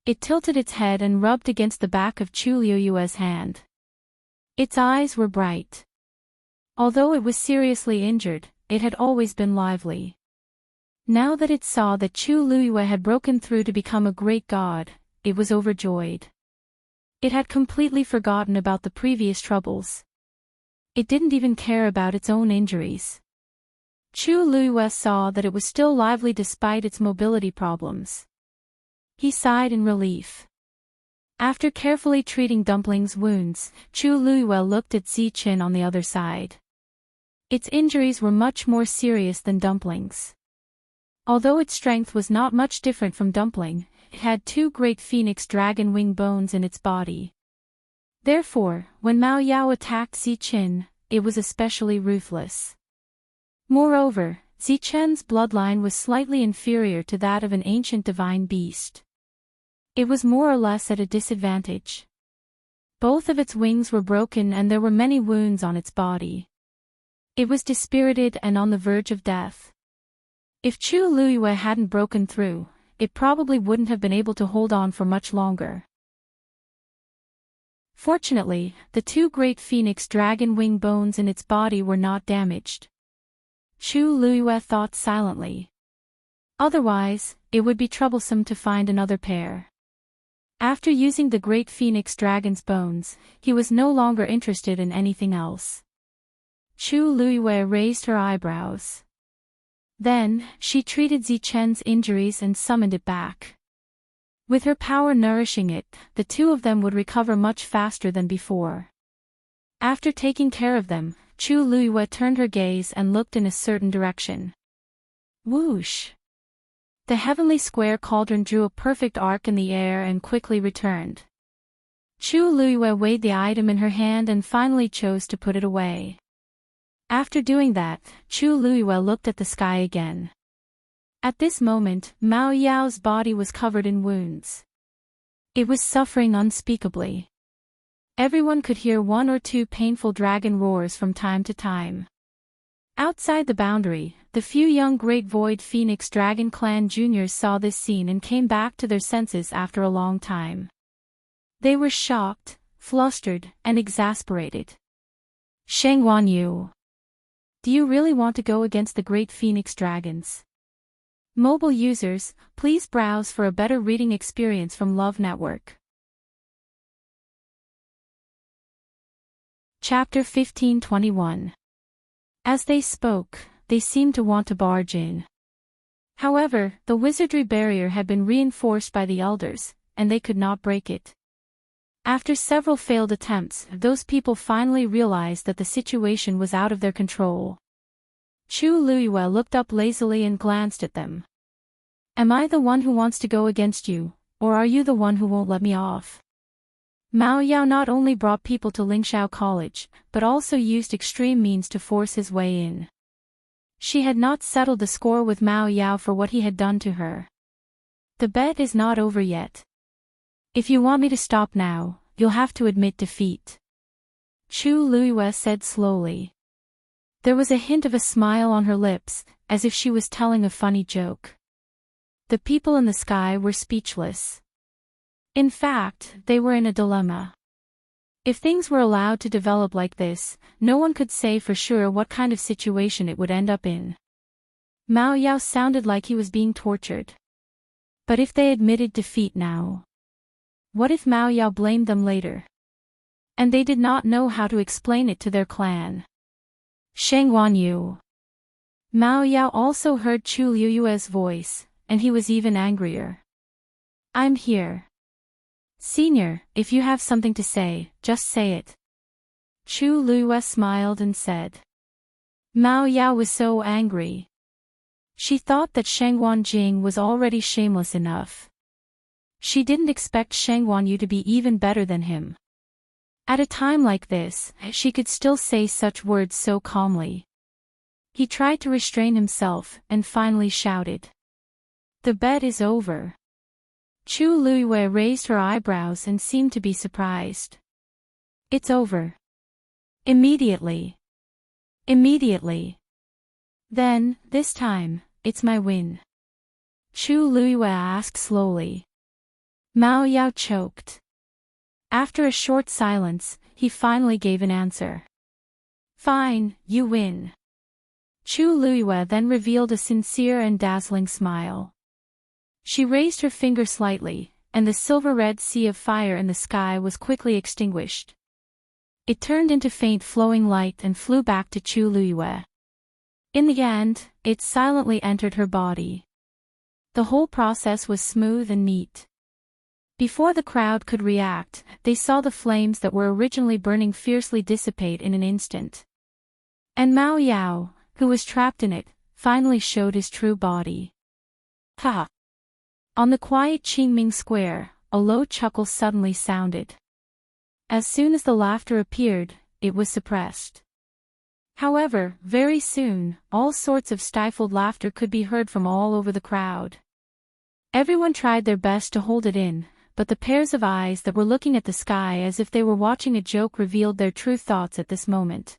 It tilted its head and rubbed against the back of Chu Luiyue's hand. Its eyes were bright. Although it was seriously injured, it had always been lively. Now that it saw that Chu Luiyue had broken through to become a great god, it was overjoyed. It had completely forgotten about the previous troubles. It didn't even care about its own injuries. Chu Luiyue saw that it was still lively despite its mobility problems. He sighed in relief. After carefully treating Dumpling's wounds, Chu Luiyue looked at Ziqin on the other side. Its injuries were much more serious than Dumpling's. Although its strength was not much different from Dumpling, it had two great phoenix dragon wing bones in its body. Therefore, when Mao Yao attacked Ziqin, it was especially ruthless. Moreover, Ziqin's bloodline was slightly inferior to that of an ancient divine beast. It was more or less at a disadvantage. Both of its wings were broken and there were many wounds on its body. It was dispirited and on the verge of death. If Chu Luiyue hadn't broken through, it probably wouldn't have been able to hold on for much longer. Fortunately, the two great phoenix dragon wing bones in its body were not damaged. Chu Luiyue thought silently. Otherwise, it would be troublesome to find another pair. After using the great phoenix dragon's bones, he was no longer interested in anything else. Chu Luiyue raised her eyebrows. Then, she treated Ziqin's injuries and summoned it back. With her power nourishing it, the two of them would recover much faster than before. After taking care of them, Chu Luiyue turned her gaze and looked in a certain direction. Whoosh! The heavenly square cauldron drew a perfect arc in the air and quickly returned. Chu Luiyue weighed the item in her hand and finally chose to put it away. After doing that, Chu Luiyue looked at the sky again. At this moment, Mao Yao's body was covered in wounds. It was suffering unspeakably. Everyone could hear one or two painful dragon roars from time to time. Outside the boundary, the few young Great Void Phoenix Dragon Clan juniors saw this scene and came back to their senses after a long time. They were shocked, flustered, and exasperated. Sheng Wanyu. Do you really want to go against the Great Phoenix Dragons? Mobile users, please browse for a better reading experience from Love Network. Chapter 1521. As they spoke, they seemed to want to barge in. However, the wizardry barrier had been reinforced by the elders, and they could not break it. After several failed attempts, those people finally realized that the situation was out of their control. Chu Luiyue looked up lazily and glanced at them. Am I the one who wants to go against you, or are you the one who won't let me off? Mao Yao not only brought people to Lingxiao College, but also used extreme means to force his way in. She had not settled the score with Mao Yao for what he had done to her. The bet is not over yet. If you want me to stop now, you'll have to admit defeat. Chu Luiyue said slowly. There was a hint of a smile on her lips, as if she was telling a funny joke. The people in the sky were speechless. In fact, they were in a dilemma. If things were allowed to develop like this, no one could say for sure what kind of situation it would end up in. Mao Yao sounded like he was being tortured. But if they admitted defeat now? What if Mao Yao blamed them later? And they did not know how to explain it to their clan. Sheng Wanyu. Mao Yao also heard Chu Luiyue's voice, and he was even angrier. I'm here. Senior, if you have something to say, just say it. Chu Luiyue smiled and said. Mao Yao was so angry. She thought that Sheng Wanjing was already shameless enough. She didn't expect Sheng Wanyu to be even better than him. At a time like this, she could still say such words so calmly. He tried to restrain himself, and finally shouted. The bet is over. Chu Luiyue raised her eyebrows and seemed to be surprised. It's over. Immediately. Immediately. Then, this time, it's my win. Chu Luiyue asked slowly. Mao Yao choked. After a short silence, he finally gave an answer. Fine, you win. Chu Luiyue then revealed a sincere and dazzling smile. She raised her finger slightly, and the silver-red sea of fire in the sky was quickly extinguished. It turned into faint flowing light and flew back to Chu Luiyue. In the end, it silently entered her body. The whole process was smooth and neat. Before the crowd could react, they saw the flames that were originally burning fiercely dissipate in an instant. And Mao Yao, who was trapped in it, finally showed his true body. Ha! On the quiet Qingming Square, a low chuckle suddenly sounded. As soon as the laughter appeared, it was suppressed. However, very soon, all sorts of stifled laughter could be heard from all over the crowd. Everyone tried their best to hold it in, but the pairs of eyes that were looking at the sky as if they were watching a joke revealed their true thoughts at this moment.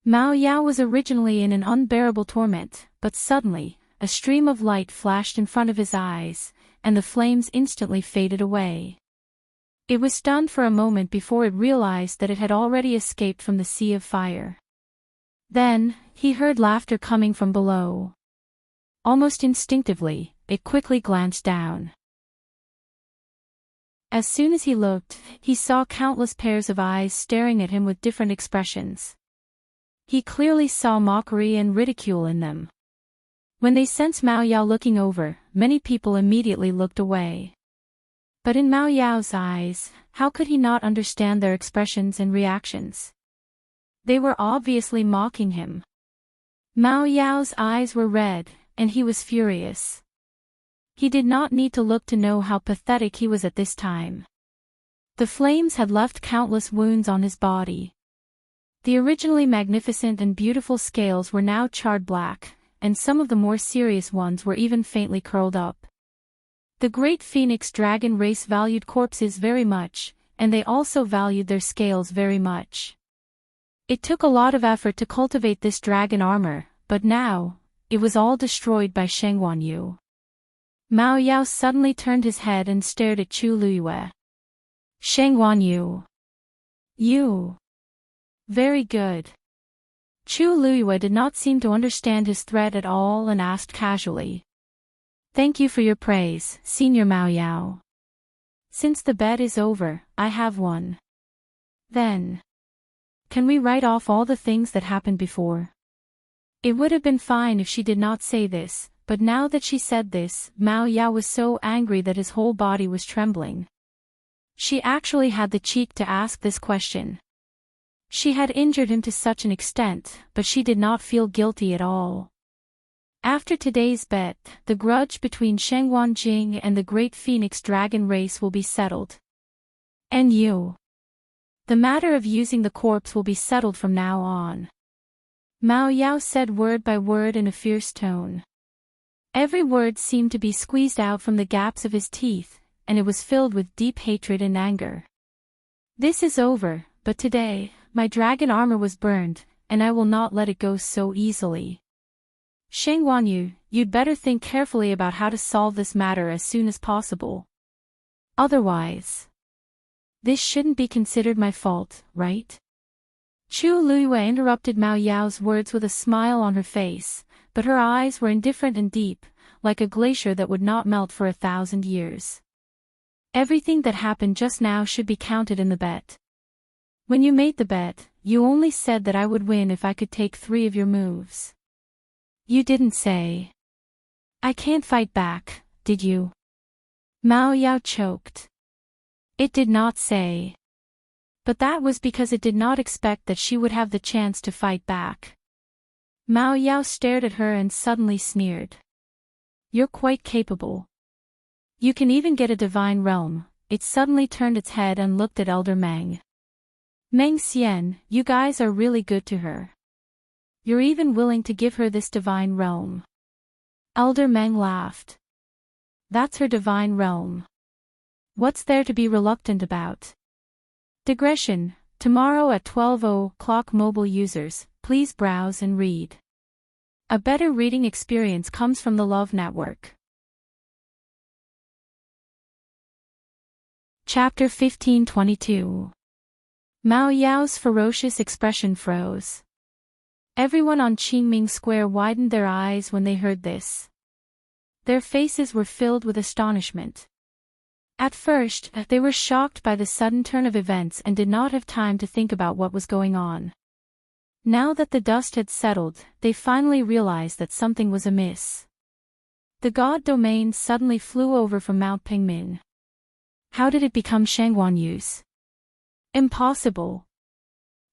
Mao Yao was originally in an unbearable torment, but suddenly, a stream of light flashed in front of his eyes, and the flames instantly faded away. It was stunned for a moment before it realized that it had already escaped from the sea of fire. Then, he heard laughter coming from below. Almost instinctively, it quickly glanced down. As soon as he looked, he saw countless pairs of eyes staring at him with different expressions. He clearly saw mockery and ridicule in them. When they sensed Mao Yao looking over, many people immediately looked away. But in Mao Yao's eyes, how could he not understand their expressions and reactions? They were obviously mocking him. Mao Yao's eyes were red, and he was furious. He did not need to look to know how pathetic he was at this time. The flames had left countless wounds on his body. The originally magnificent and beautiful scales were now charred black, and some of the more serious ones were even faintly curled up. The great phoenix dragon race valued corpses very much, and they also valued their scales very much. It took a lot of effort to cultivate this dragon armor, but now, it was all destroyed by Sheng Wanyu. Mao Yao suddenly turned his head and stared at Chu Luyue. Sheng Wanyu. You. Very good. Chu Luyue did not seem to understand his threat at all and asked casually. Thank you for your praise, Senior Mao Yao. Since the bet is over, I have one. Then. Can we write off all the things that happened before? It would have been fine if she did not say this, but now that she said this, Mao Yao was so angry that his whole body was trembling. She actually had the cheek to ask this question. She had injured him to such an extent, but she did not feel guilty at all. After today's bet, the grudge between Sheng Wanjing and the Great Phoenix Dragon race will be settled. And you. The matter of using the corpse will be settled from now on. Mao Yao said word by word in a fierce tone. Every word seemed to be squeezed out from the gaps of his teeth, and it was filled with deep hatred and anger. This is over, but today, my dragon armor was burned, and I will not let it go so easily. Sheng Wanyu, you'd better think carefully about how to solve this matter as soon as possible. Otherwise, this shouldn't be considered my fault, right? Chu Luyue interrupted Mao Yao's words with a smile on her face, but her eyes were indifferent and deep, like a glacier that would not melt for 1,000 years. Everything that happened just now should be counted in the bet. When you made the bet, you only said that I would win if I could take 3 of your moves. You didn't say. I can't fight back, did you? Mao Yao choked. It did not say. But that was because it did not expect that she would have the chance to fight back. Mao Yao stared at her and suddenly sneered. You're quite capable. You can even get a divine realm. It suddenly turned its head and looked at Elder Meng. Meng Xian, you guys are really good to her. You're even willing to give her this divine realm. Elder Meng laughed. That's her divine realm. What's there to be reluctant about? Digression. Tomorrow at 12:00 mobile users, please browse and read. A better reading experience comes from the Love Network. Chapter 1522. Mao Yao's ferocious expression froze. Everyone on Qingming Square widened their eyes when they heard this. Their faces were filled with astonishment. At first, they were shocked by the sudden turn of events and did not have time to think about what was going on. Now that the dust had settled, they finally realized that something was amiss. The god domain suddenly flew over from Mount Pingmin. How did it become Sheng Wanyu's? Impossible.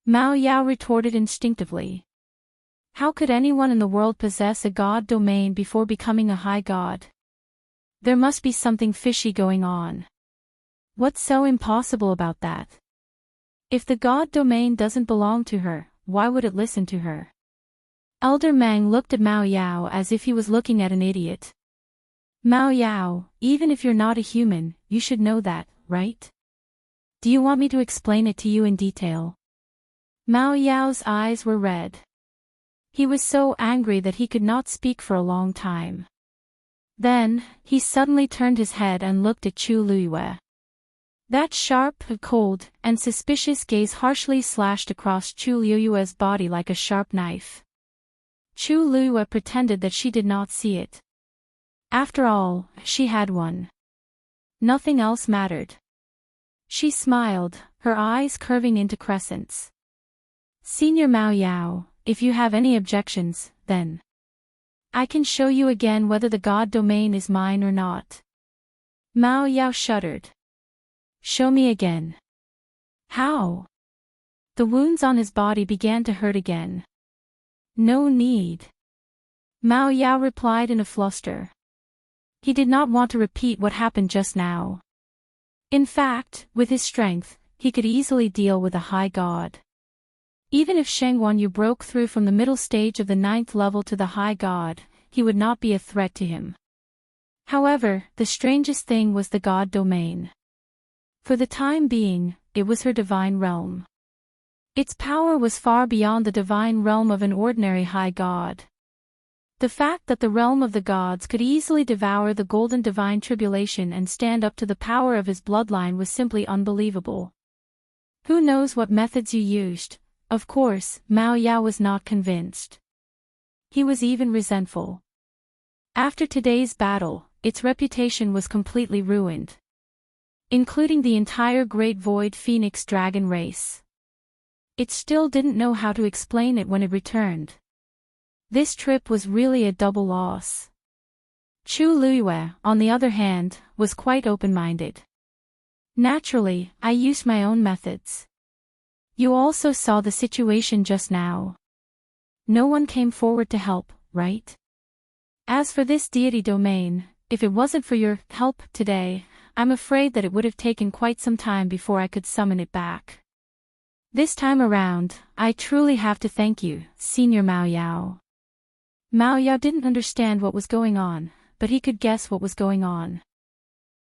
Mao Yao retorted instinctively. How could anyone in the world possess a god domain before becoming a high god? There must be something fishy going on. What's so impossible about that? If the god domain doesn't belong to her, why would it listen to her? Elder Meng looked at Mao Yao as if he was looking at an idiot. Mao Yao, even if you're not a human, you should know that, right? Do you want me to explain it to you in detail? Mao Yao's eyes were red. He was so angry that he could not speak for a long time. Then, he suddenly turned his head and looked at Chu Luyue. That sharp, cold, and suspicious gaze harshly slashed across Chu Luyue's body like a sharp knife. Chu Luyue pretended that she did not see it. After all, she had one. Nothing else mattered. She smiled, her eyes curving into crescents. Senior Mao Yao, if you have any objections, then I can show you again whether the god domain is mine or not. Mao Yao shuddered. Show me again. How? The wounds on his body began to hurt again. No need. Mao Yao replied in a fluster. he did not want to repeat what happened just now. In fact, with his strength, he could easily deal with a high god. Even if Shengguan Yu broke through from the middle stage of the 9th level to the high god, he would not be a threat to him. However, the strangest thing was the god domain. For the time being, it was her divine realm. Its power was far beyond the divine realm of an ordinary high god. The fact that the realm of the gods could easily devour the golden divine tribulation and stand up to the power of his bloodline was simply unbelievable. Who knows what methods you used? Of course, Mao Yao was not convinced. He was even resentful. After today's battle, its reputation was completely ruined, including the entire Great Void Phoenix Dragon race. It still didn't know how to explain it when it returned. This trip was really a double loss. Chu Luyue, on the other hand, was quite open-minded. Naturally, I used my own methods. You also saw the situation just now. No one came forward to help, right? As for this deity domain, if it wasn't for your help today, I'm afraid that it would have taken quite some time before I could summon it back. This time around, I truly have to thank you, Senior Mao Yao. Mao Yao didn't understand what was going on, but he could guess what was going on.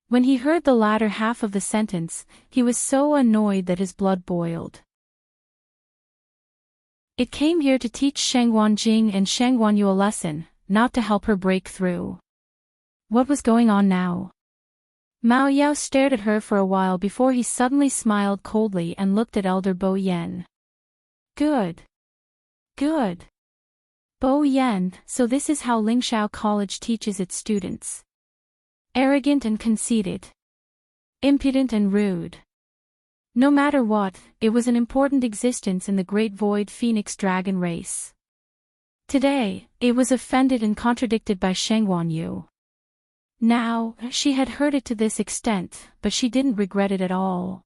When he heard the latter half of the sentence, he was so annoyed that his blood boiled. It came here to teach Shengguan Jing and Shengguan Yu a lesson, not to help her break through. What was going on now? Mao Yao stared at her for a while before he suddenly smiled coldly and looked at Elder Bo Yen. Good. Good. Bo Yen, so this is how Lingshao College teaches its students. Arrogant and conceited. Impudent and rude. No matter what, it was an important existence in the Great Void Phoenix Dragon race. Today, it was offended and contradicted by Shengguan Yu. Now, she had heard it to this extent, but she didn't regret it at all.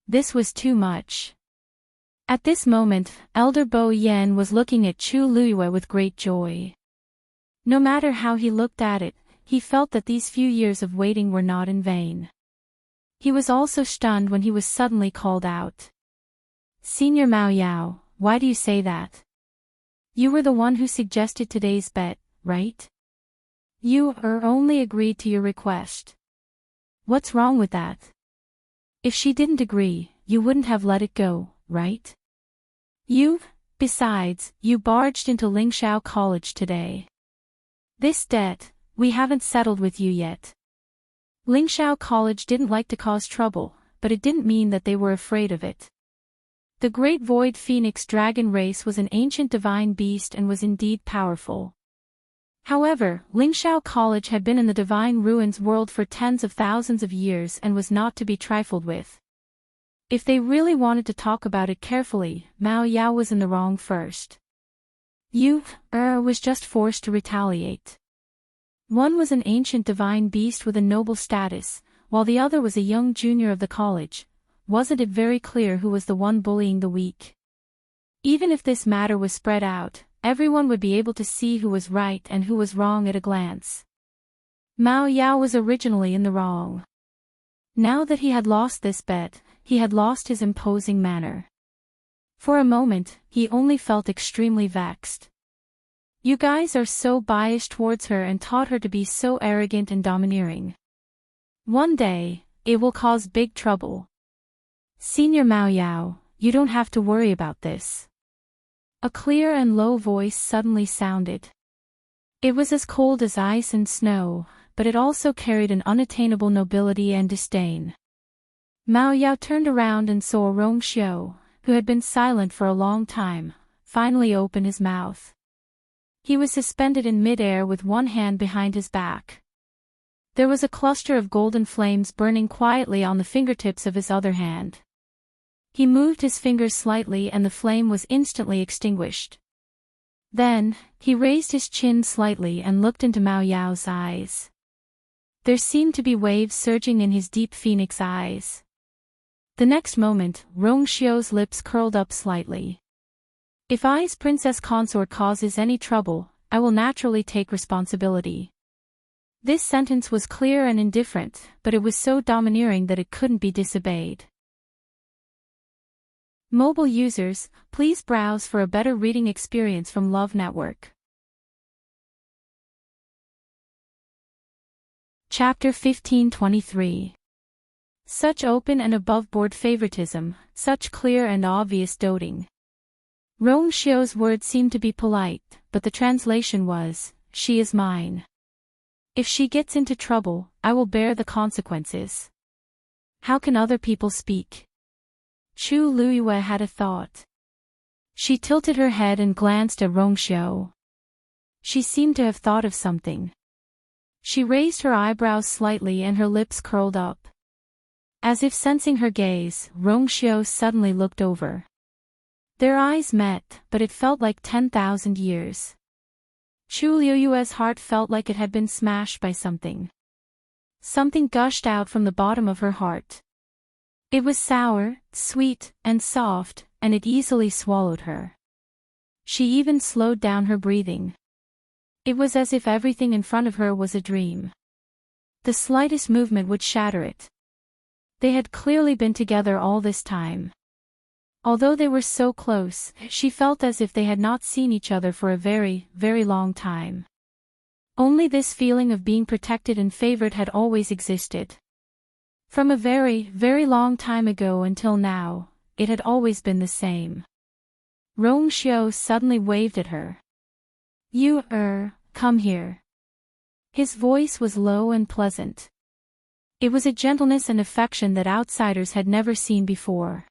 This was too much. At this moment, Elder Bo Yen was looking at Chu Luyue with great joy. No matter how he looked at it, he felt that these few years of waiting were not in vain. He was also stunned when he was suddenly called out. Senior Mao Yao, why do you say that? You were the one who suggested today's bet, right? You only agreed to your request. What's wrong with that? If she didn't agree, you wouldn't have let it go, right? Besides, you barged into Lingshao College today. This debt, we haven't settled with you yet. Lingshao College didn't like to cause trouble, but it didn't mean that they were afraid of it. The Great Void Phoenix Dragon race was an ancient divine beast and was indeed powerful. However, Lingshao College had been in the Divine Ruins world for tens of thousands of years and was not to be trifled with. If they really wanted to talk about it carefully, Mao Yao was in the wrong first. Was just forced to retaliate. One was an ancient divine beast with a noble status, while the other was a young junior of the college. Wasn't it very clear who was the one bullying the weak? Even if this matter was spread out, everyone would be able to see who was right and who was wrong at a glance. Mao Yao was originally in the wrong. Now that he had lost this bet, he had lost his imposing manner. For a moment, he only felt extremely vexed. You guys are so biased towards her and taught her to be so arrogant and domineering. One day, it will cause big trouble. Senior Mao Yao, you don't have to worry about this. A clear and low voice suddenly sounded. It was as cold as ice and snow, but it also carried an unattainable nobility and disdain. Mao Yao turned around and saw Rong Xiu, who had been silent for a long time, finally open his mouth. He was suspended in mid-air with one hand behind his back. There was a cluster of golden flames burning quietly on the fingertips of his other hand. He moved his fingers slightly and the flame was instantly extinguished. Then, he raised his chin slightly and looked into Mao Yao's eyes. There seemed to be waves surging in his deep phoenix eyes. The next moment, Rong Xiu's lips curled up slightly. If I's princess consort causes any trouble, I will naturally take responsibility. This sentence was clear and indifferent, but it was so domineering that it couldn't be disobeyed. Mobile users, please browse for a better reading experience from Love Network. Chapter 1523. Such open and above-board favoritism, such clear and obvious doting. Rong Xiu's words seemed to be polite, but the translation was, "She is mine. If she gets into trouble, I will bear the consequences. How can other people speak?" Chu Luiyue had a thought. She tilted her head and glanced at Rong Xiu. She seemed to have thought of something. She raised her eyebrows slightly and her lips curled up. As if sensing her gaze, Rong Xiu suddenly looked over. Their eyes met, but it felt like 10,000 years. Chu Luiyue's heart felt like it had been smashed by something. Something gushed out from the bottom of her heart. It was sour, sweet, and soft, and it easily swallowed her. She even slowed down her breathing. It was as if everything in front of her was a dream. The slightest movement would shatter it. They had clearly been together all this time. Although they were so close, she felt as if they had not seen each other for a very, very long time. Only this feeling of being protected and favored had always existed. From a very, very long time ago until now, it had always been the same. Rong Xiu suddenly waved at her. "You, come here." His voice was low and pleasant. It was a gentleness and affection that outsiders had never seen before.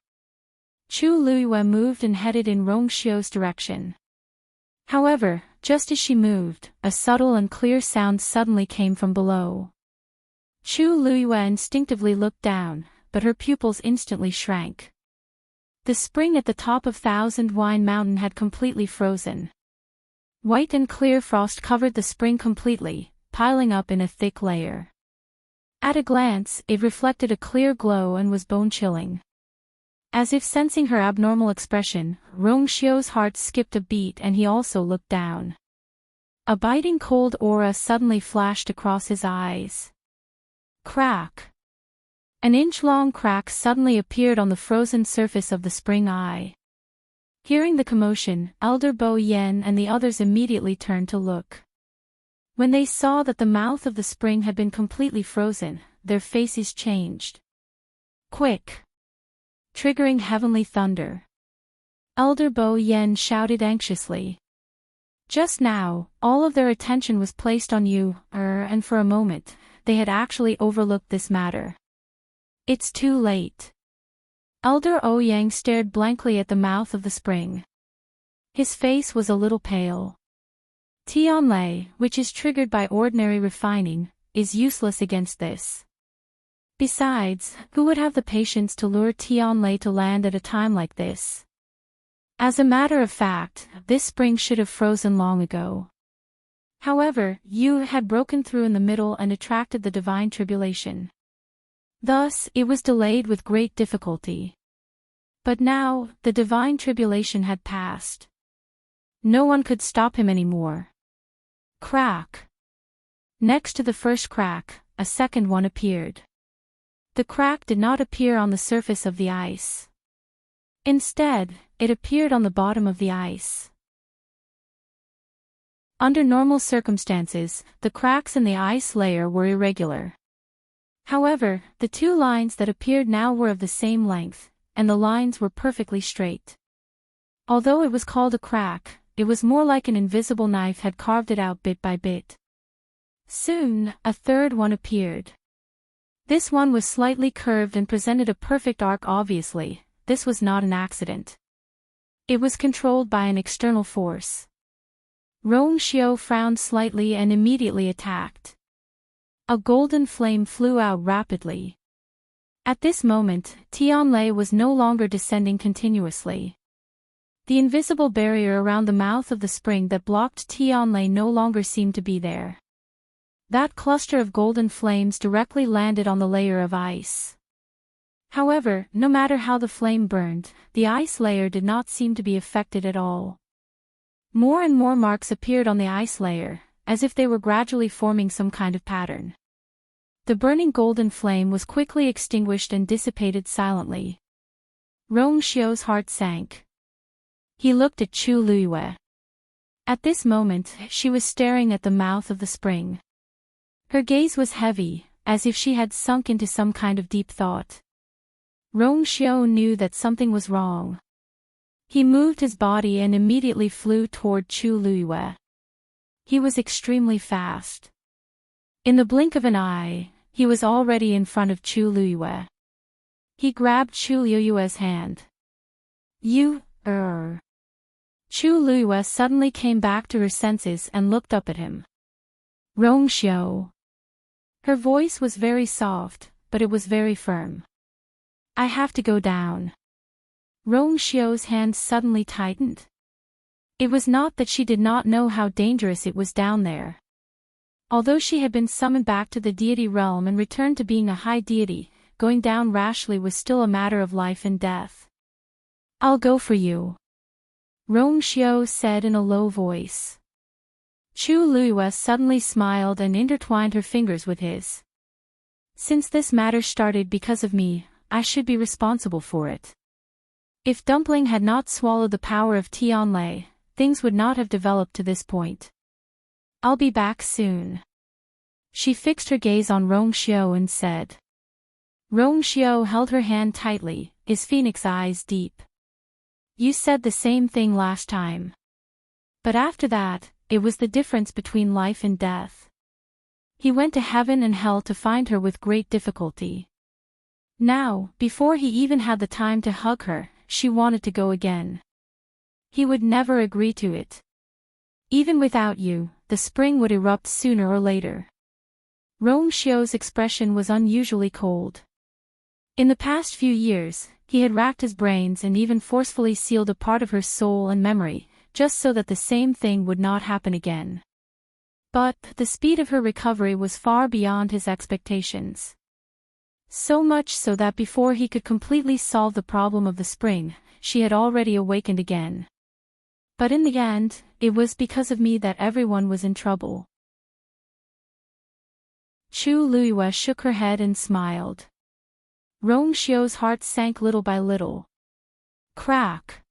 Chu Luiyue moved and headed in Rong Xiu's direction. However, just as she moved, a subtle and clear sound suddenly came from below. Chu Luiyue instinctively looked down, but her pupils instantly shrank. The spring at the top of Thousand Wine Mountain had completely frozen. White and clear frost covered the spring completely, piling up in a thick layer. At a glance, it reflected a clear glow and was bone-chilling. As if sensing her abnormal expression, Rong Xiu's heart skipped a beat and he also looked down. A biting cold aura suddenly flashed across his eyes. Crack! An inch-long crack suddenly appeared on the frozen surface of the spring eye. Hearing the commotion, Elder Bo Yen and the others immediately turned to look. When they saw that the mouth of the spring had been completely frozen, their faces changed. "Quick!" Triggering heavenly thunder. Elder Bo Yen shouted anxiously. Just now, all of their attention was placed on you, and for a moment, they had actually overlooked this matter. It's too late. Elder Ouyang stared blankly at the mouth of the spring. His face was a little pale. Tianlei, which is triggered by ordinary refining, is useless against this. Besides, who would have the patience to lure Tianlei to land at a time like this? As a matter of fact, this spring should have frozen long ago. However, Yu had broken through in the middle and attracted the divine tribulation. Thus, it was delayed with great difficulty. But now, the divine tribulation had passed. No one could stop him anymore. Crack! Next to the first crack, a second one appeared. The crack did not appear on the surface of the ice. Instead, it appeared on the bottom of the ice. Under normal circumstances, the cracks in the ice layer were irregular. However, the two lines that appeared now were of the same length, and the lines were perfectly straight. Although it was called a crack, it was more like an invisible knife had carved it out bit by bit. Soon, a third one appeared. This one was slightly curved and presented a perfect arc. Obviously, this was not an accident. It was controlled by an external force. Rong Xiu frowned slightly and immediately attacked. A golden flame flew out rapidly. At this moment, Tianlei was no longer descending continuously. The invisible barrier around the mouth of the spring that blocked Tianlei no longer seemed to be there. That cluster of golden flames directly landed on the layer of ice. However, no matter how the flame burned, the ice layer did not seem to be affected at all. More and more marks appeared on the ice layer, as if they were gradually forming some kind of pattern. The burning golden flame was quickly extinguished and dissipated silently. Rong Xiu's heart sank. He looked at Chu Luiyue. At this moment, she was staring at the mouth of the spring. Her gaze was heavy, as if she had sunk into some kind of deep thought. Rong Xiu knew that something was wrong. He moved his body and immediately flew toward Chu Luiyue. He was extremely fast. In the blink of an eye, he was already in front of Chu Luiyue. He grabbed Chu Luiyue's hand. Chu Luiyue suddenly came back to her senses and looked up at him. Rong Xiu. Her voice was very soft, but it was very firm. I have to go down. Rong Xiu's hands suddenly tightened. It was not that she did not know how dangerous it was down there. Although she had been summoned back to the deity realm and returned to being a high deity, going down rashly was still a matter of life and death. I'll go for you, Rong Xiu said in a low voice. Chu Luiyue suddenly smiled and intertwined her fingers with his. Since this matter started because of me, I should be responsible for it. If Dumpling had not swallowed the power of Tianlei, things would not have developed to this point. I'll be back soon. She fixed her gaze on Rong Xiu and said. Rong Xiu held her hand tightly, his phoenix eyes deep. You said the same thing last time. But after that, it was the difference between life and death. He went to heaven and hell to find her with great difficulty. Now, before he even had the time to hug her, she wanted to go again. He would never agree to it. Even without you, the spring would erupt sooner or later. Rong Xiu's expression was unusually cold. In the past few years, he had racked his brains and even forcefully sealed a part of her soul and memory, just so that the same thing would not happen again. But the speed of her recovery was far beyond his expectations. So much so that before he could completely solve the problem of the spring, she had already awakened again. But in the end, it was because of me that everyone was in trouble. Chu Luiyue shook her head and smiled. Rong Xiu's heart sank little by little. Crack.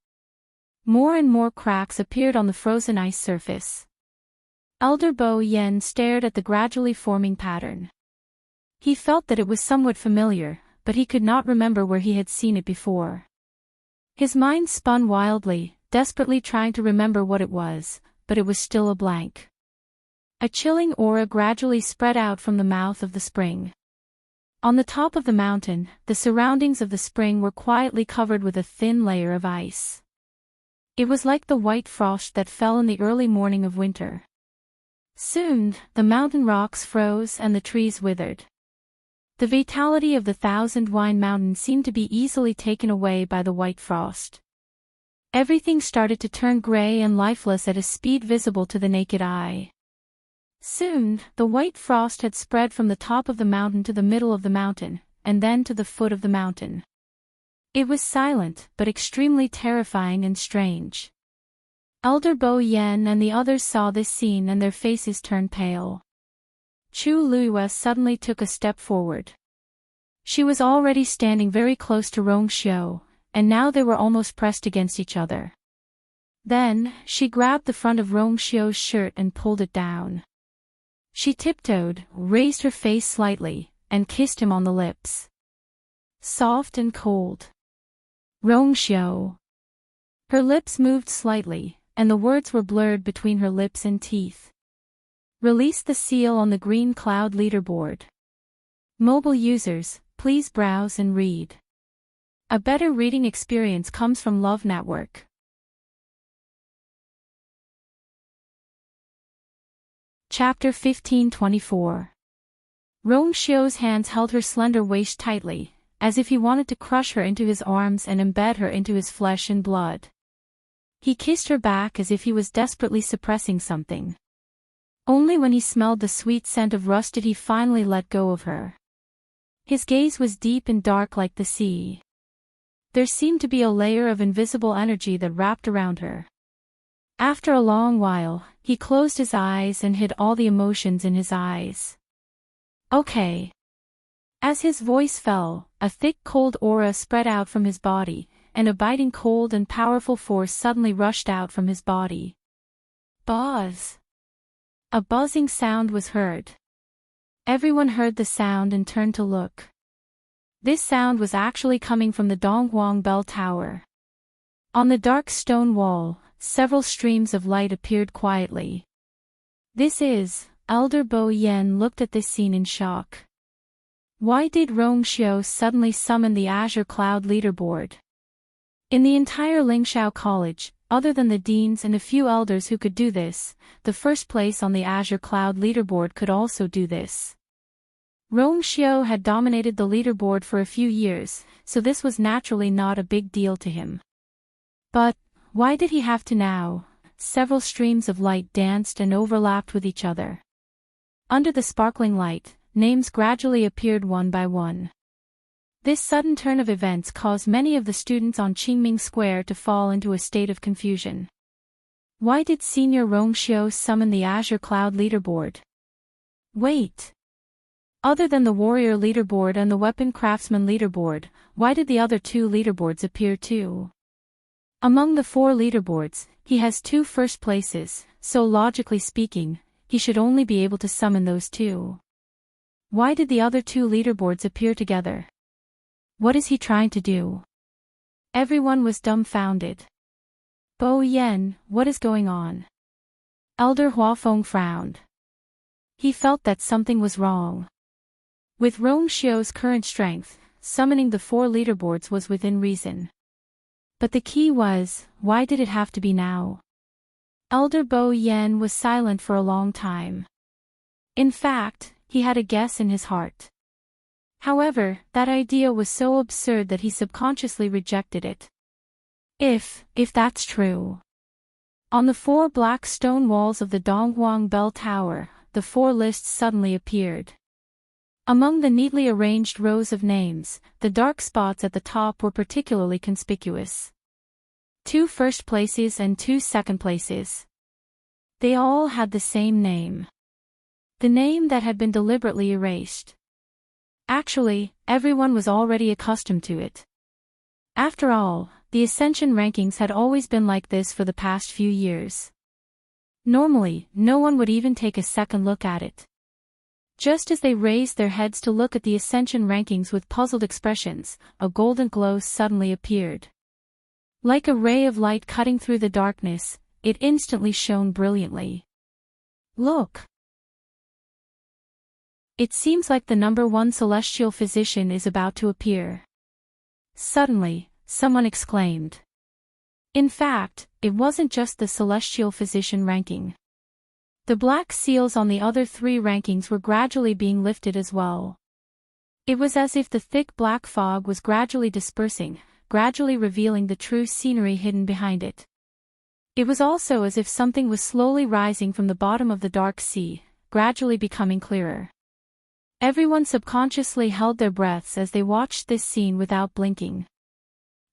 More and more cracks appeared on the frozen ice surface. Elder Bo Yen stared at the gradually forming pattern. He felt that it was somewhat familiar, but he could not remember where he had seen it before. His mind spun wildly, desperately trying to remember what it was, but it was still a blank. A chilling aura gradually spread out from the mouth of the spring. On the top of the mountain, the surroundings of the spring were quietly covered with a thin layer of ice. It was like the white frost that fell in the early morning of winter. Soon, the mountain rocks froze and the trees withered. The vitality of the Thousand Wine Mountain seemed to be easily taken away by the white frost. Everything started to turn gray and lifeless at a speed visible to the naked eye. Soon, the white frost had spread from the top of the mountain to the middle of the mountain, and then to the foot of the mountain. It was silent, but extremely terrifying and strange. Elder Bo Yen and the others saw this scene and their faces turned pale. Chu Luiyue suddenly took a step forward. She was already standing very close to Rong Xiu, and now they were almost pressed against each other. Then, she grabbed the front of Rong Xiu's shirt and pulled it down. She tiptoed, raised her face slightly, and kissed him on the lips. Soft and cold. Rong Xiu. Her lips moved slightly, and the words were blurred between her lips and teeth. Release the seal on the green cloud leaderboard. Mobile users, please browse and read. A better reading experience comes from Love Network. Chapter 1524. Rong Xiu's hands held her slender waist tightly, as if he wanted to crush her into his arms and embed her into his flesh and blood. He kissed her back as if he was desperately suppressing something. Only when he smelled the sweet scent of rust did he finally let go of her. His gaze was deep and dark like the sea. There seemed to be a layer of invisible energy that wrapped around her. After a long while, he closed his eyes and hid all the emotions in his eyes. Okay. As his voice fell, a thick cold aura spread out from his body, and a biting cold and powerful force suddenly rushed out from his body. Buzz! A buzzing sound was heard. Everyone heard the sound and turned to look. This sound was actually coming from the Dongguang Bell Tower. On the dark stone wall, several streams of light appeared quietly. This is, Elder Bo Yen looked at this scene in shock. Why did Rong Xiao suddenly summon the Azure Cloud leaderboard? In the entire Lingxiao College, other than the deans and a few elders who could do this, the first place on the Azure Cloud leaderboard could also do this. Rong Xiao had dominated the leaderboard for a few years, so this was naturally not a big deal to him. But, why did he have to now? Several streams of light danced and overlapped with each other. Under the sparkling light, names gradually appeared one by one. This sudden turn of events caused many of the students on Qingming Square to fall into a state of confusion. Why did Senior Rong Xiao summon the Azure Cloud leaderboard? Wait! Other than the Warrior leaderboard and the Weapon Craftsman leaderboard, why did the other two leaderboards appear too? Among the 4 leaderboards, he has 2 first places, so logically speaking, he should only be able to summon those 2. Why did the other 2 leaderboards appear together? What is he trying to do? Everyone was dumbfounded. Bo Yen, what is going on? Elder Huafeng frowned. He felt that something was wrong. With Rong Xiao's current strength, summoning the 4 leaderboards was within reason. But the key was, why did it have to be now? Elder Bo Yen was silent for a long time. In fact, he had a guess in his heart. However, that idea was so absurd that he subconsciously rejected it. If that's true. On the 4 black stone walls of the Dongguang Bell Tower, the 4 lists suddenly appeared. Among the neatly arranged rows of names, the dark spots at the top were particularly conspicuous. 2 first places and 2 second places. They all had the same name. The name that had been deliberately erased. Actually, everyone was already accustomed to it. After all, the Ascension rankings had always been like this for the past few years. Normally, no one would even take a second look at it. Just as they raised their heads to look at the Ascension rankings with puzzled expressions, a golden glow suddenly appeared. Like a ray of light cutting through the darkness, it instantly shone brilliantly. Look! It seems like the number 1 celestial physician is about to appear. Suddenly, someone exclaimed. In fact, it wasn't just the celestial physician ranking. The black seals on the other 3 rankings were gradually being lifted as well. It was as if the thick black fog was gradually dispersing, gradually revealing the true scenery hidden behind it. It was also as if something was slowly rising from the bottom of the dark sea, gradually becoming clearer. Everyone subconsciously held their breaths as they watched this scene without blinking.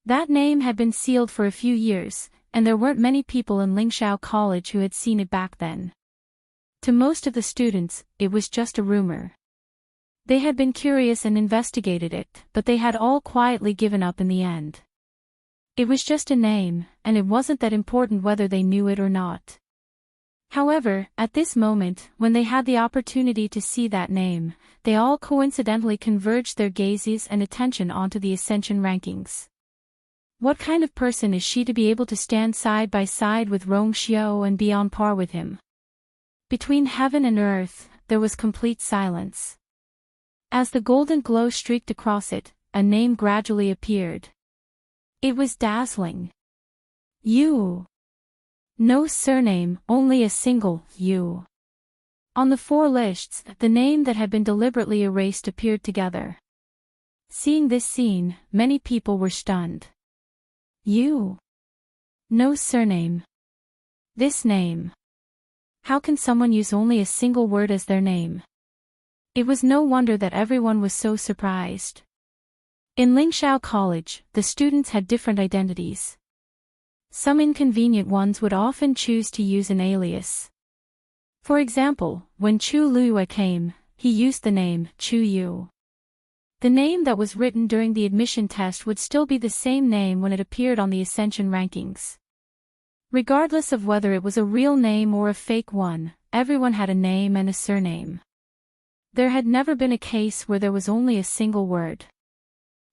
That name had been sealed for a few years, and there weren't many people in Lingxiao College who had seen it back then. To most of the students, it was just a rumor. They had been curious and investigated it, but they had all quietly given up in the end. It was just a name, and it wasn't that important whether they knew it or not. However, at this moment, when they had the opportunity to see that name, they all coincidentally converged their gazes and attention onto the Ascension rankings. What kind of person is she to be able to stand side by side with Rong Xiao and be on par with him? Between heaven and earth, there was complete silence. As the golden glow streaked across it, a name gradually appeared. It was dazzling. You. No surname, only a single you. On the 4 lists, the name that had been deliberately erased appeared together. Seeing this scene, many people were stunned. You. No surname. This name. How can someone use only a single word as their name? It was no wonder that everyone was so surprised. In Lingxiao College, the students had different identities. Some inconvenient ones would often choose to use an alias. For example, when Chu Luiyue came, he used the name Chu Yu. The name that was written during the admission test would still be the same name when it appeared on the Ascension rankings. Regardless of whether it was a real name or a fake one, everyone had a name and a surname. There had never been a case where there was only a single word.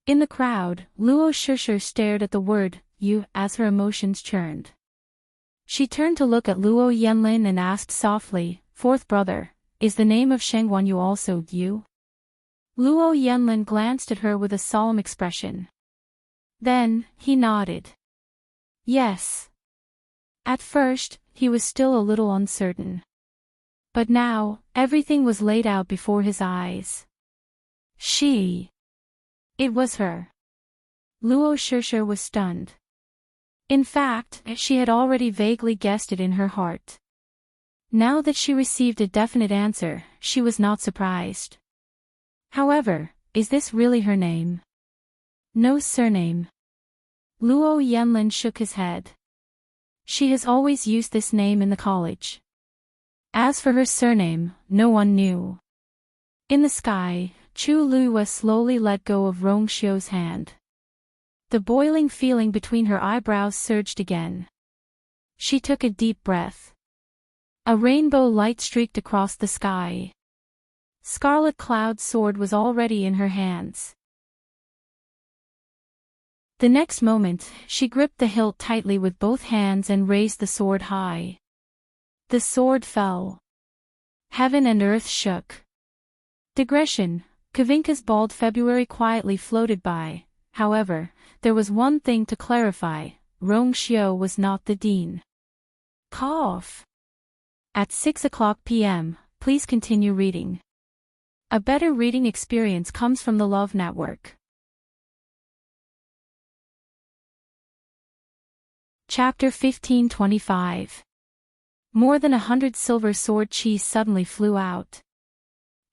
In the crowd, Luo Shishir stared at the word, Yu, as her emotions churned. She turned to look at Luo Yanlin and asked softly, "Fourth brother, is the name of Shengguan Yu also Yu?" Luo Yanlin glanced at her with a solemn expression. Then, he nodded. Yes. At first, he was still a little uncertain. But now, everything was laid out before his eyes. She. It was her. Luo Shishir was stunned. In fact, she had already vaguely guessed it in her heart. Now that she received a definite answer, she was not surprised. However, is this really her name? No surname. Luo Yanlin shook his head. She has always used this name in the college. As for her surname, no one knew. In the sky, Chu Luiyue slowly let go of Rong Xiu's hand. The boiling feeling between her eyebrows surged again. She took a deep breath. A rainbow light streaked across the sky. Scarlet Cloud's sword was already in her hands. The next moment, she gripped the hilt tightly with both hands and raised the sword high. The sword fell. Heaven and earth shook. Digression, Kavinka's bald February quietly floated by. However, there was one thing to clarify, Rong Xiu was not the dean. Cough. At 6:00 p.m., please continue reading. A better reading experience comes from the Love Network. Chapter 1525. More than 100 silver sword cheese suddenly flew out.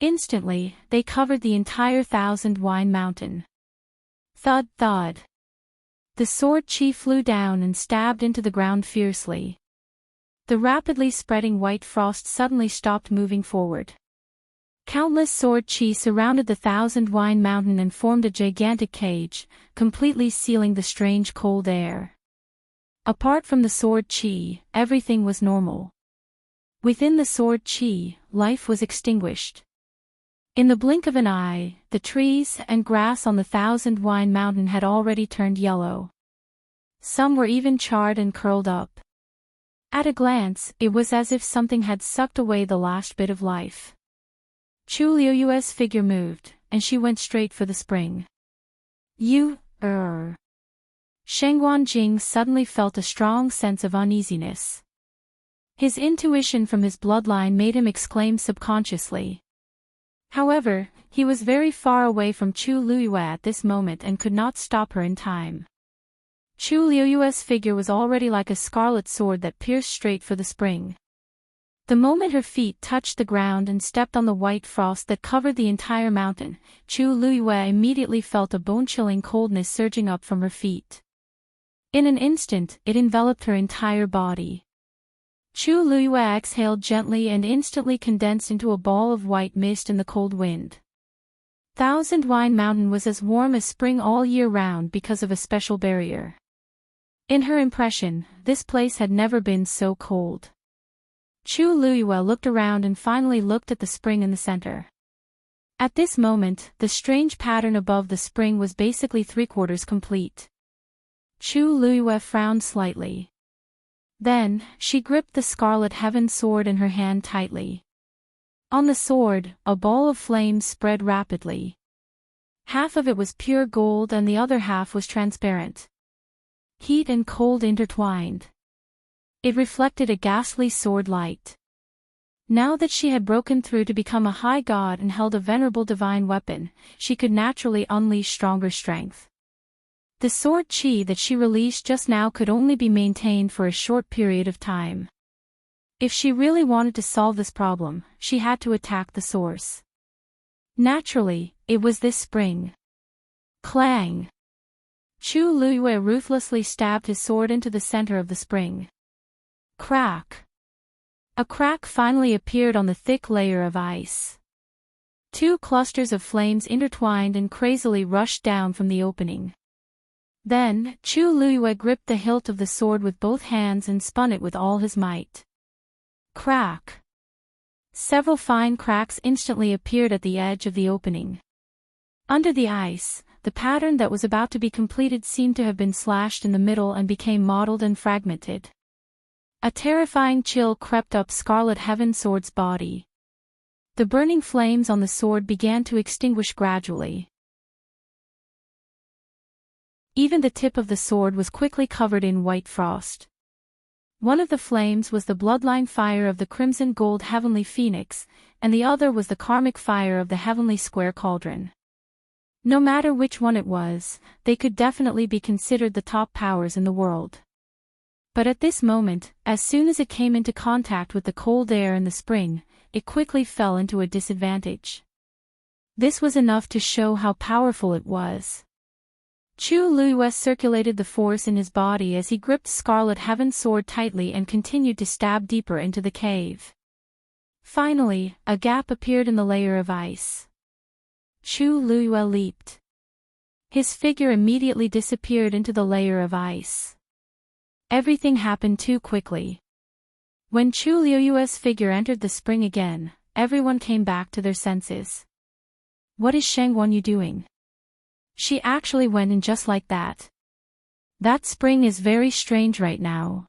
Instantly, they covered the entire 1,000-wine mountain. Thud thud. The sword chi flew down and stabbed into the ground fiercely. The rapidly spreading white frost suddenly stopped moving forward. Countless sword chi surrounded the 1,000-wine mountain and formed a gigantic cage, completely sealing the strange cold air. Apart from the sword chi, everything was normal. Within the sword chi, life was extinguished. In the blink of an eye, the trees and grass on the 1,000-wine mountain had already turned yellow. Some were even charred and curled up. At a glance, it was as if something had sucked away the last bit of life. Chu Liuyue's figure moved, and she went straight for the spring. Shengguan Jing suddenly felt a strong sense of uneasiness. His intuition from his bloodline made him exclaim subconsciously. However, he was very far away from Chu Luiyue at this moment and could not stop her in time. Chu Liuyue's figure was already like a scarlet sword that pierced straight for the spring. The moment her feet touched the ground and stepped on the white frost that covered the entire mountain, Chu Luiyue immediately felt a bone-chilling coldness surging up from her feet. In an instant, it enveloped her entire body. Chu Luiyue exhaled gently and instantly condensed into a ball of white mist in the cold wind. 1,000-wine mountain was as warm as spring all year round because of a special barrier. In her impression, this place had never been so cold. Chu Luiyue looked around and finally looked at the spring in the center. At this moment, the strange pattern above the spring was basically 3/4 complete. Chu Luiyue frowned slightly. Then, she gripped the Scarlet Heaven sword in her hand tightly. On the sword, a ball of flames spread rapidly. Half of it was pure gold and the other half was transparent. Heat and cold intertwined. It reflected a ghastly sword light. Now that she had broken through to become a high god and held a venerable divine weapon, she could naturally unleash stronger strength. The sword chi that she released just now could only be maintained for a short period of time. If she really wanted to solve this problem, she had to attack the source. Naturally, it was this spring. Clang! Chu Luiyue ruthlessly stabbed his sword into the center of the spring. Crack! A crack finally appeared on the thick layer of ice. Two clusters of flames intertwined and crazily rushed down from the opening. Then, Chu Liyue gripped the hilt of the sword with both hands and spun it with all his might. Crack! Several fine cracks instantly appeared at the edge of the opening. Under the ice, the pattern that was about to be completed seemed to have been slashed in the middle and became mottled and fragmented. A terrifying chill crept up Scarlet Heaven Sword's body. The burning flames on the sword began to extinguish gradually. Even the tip of the sword was quickly covered in white frost. One of the flames was the bloodline fire of the Crimson Gold Heavenly Phoenix, and the other was the karmic fire of the Heavenly Square Cauldron. No matter which one it was, they could definitely be considered the top powers in the world. But at this moment, as soon as it came into contact with the cold air in the spring, it quickly fell into a disadvantage. This was enough to show how powerful it was. Chu Liyue circulated the force in his body as he gripped Scarlet Heaven's sword tightly and continued to stab deeper into the cave. Finally, a gap appeared in the layer of ice. Chu Liyue leaped. His figure immediately disappeared into the layer of ice. Everything happened too quickly. When Chu Liyue's figure entered the spring again, everyone came back to their senses. What is Shang Wanyu doing? She actually went in just like that. That spring is very strange right now.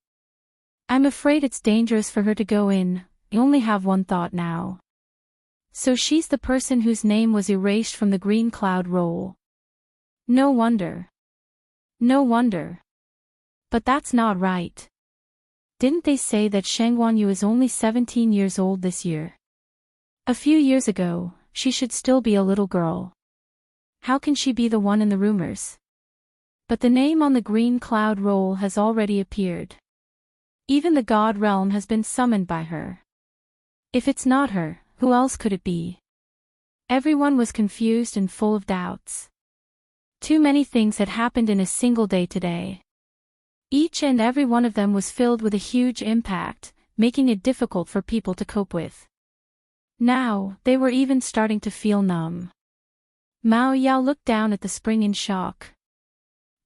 I'm afraid it's dangerous for her to go in. I only have one thought now. So she's the person whose name was erased from the green cloud roll. No wonder. No wonder. But that's not right. Didn't they say that Shang Wanyu is only 17 years old this year? A few years ago, she should still be a little girl. How can she be the one in the rumors? But the name on the green cloud roll has already appeared. Even the God Realm has been summoned by her. If it's not her, who else could it be? Everyone was confused and full of doubts. Too many things had happened in a single day today. Each and every one of them was filled with a huge impact, making it difficult for people to cope with. Now, they were even starting to feel numb. Mao Yao looked down at the spring in shock.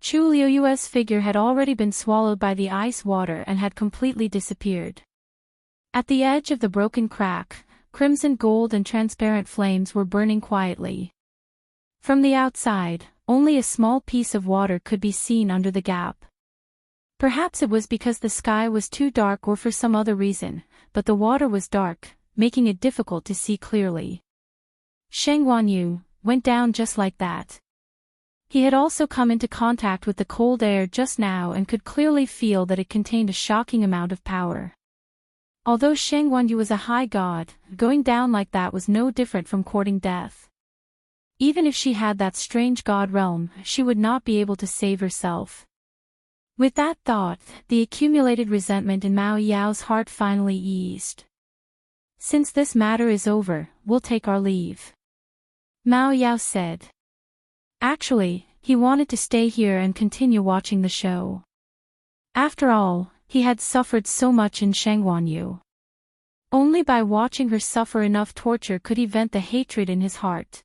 Chu Liyue's figure had already been swallowed by the ice water and had completely disappeared. At the edge of the broken crack, crimson gold and transparent flames were burning quietly. From the outside, only a small piece of water could be seen under the gap. Perhaps it was because the sky was too dark or for some other reason, but the water was dark, making it difficult to see clearly. Shang Wanyu went down just like that. He had also come into contact with the cold air just now and could clearly feel that it contained a shocking amount of power. Although Shang Wanyu was a high god, going down like that was no different from courting death. Even if she had that strange god realm, she would not be able to save herself. With that thought, the accumulated resentment in Mao Yao's heart finally eased. Since this matter is over, we'll take our leave. Mao Yao said. Actually, he wanted to stay here and continue watching the show. After all, he had suffered so much in Shang Wanyu. Only by watching her suffer enough torture could he vent the hatred in his heart.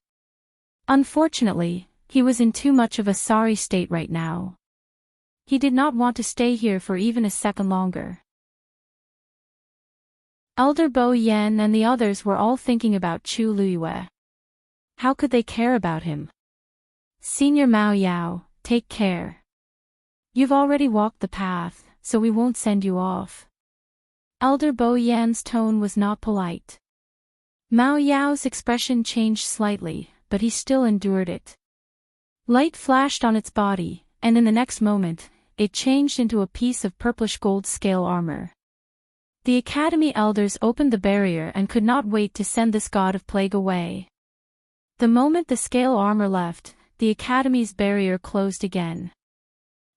Unfortunately, he was in too much of a sorry state right now. He did not want to stay here for even a second longer. Elder Bo Yan and the others were all thinking about Chu Liyue. How could they care about him? Senior Mao Yao, take care. You've already walked the path, so we won't send you off. Elder Bo Yan's tone was not polite. Mao Yao's expression changed slightly, but he still endured it. Light flashed on its body, and in the next moment, it changed into a piece of purplish gold scale armor. The Academy elders opened the barrier and could not wait to send this god of plague away. The moment the scale armor left, the Academy's barrier closed again.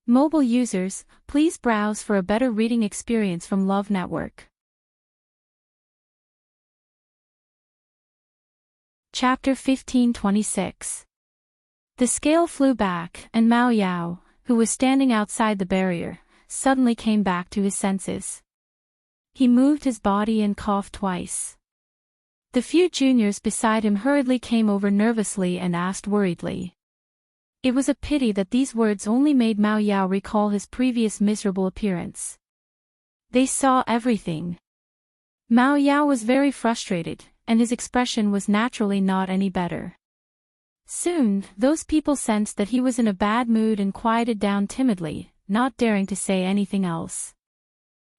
Mobile users, please browse for a better reading experience from Love Network. Chapter 1526. The scale flew back, and Mao Yao, who was standing outside the barrier, suddenly came back to his senses. He moved his body and coughed twice. The few juniors beside him hurriedly came over nervously and asked worriedly. It was a pity that these words only made Mao Yao recall his previous miserable appearance. They saw everything. Mao Yao was very frustrated, and his expression was naturally not any better. Soon, those people sensed that he was in a bad mood and quieted down timidly, not daring to say anything else.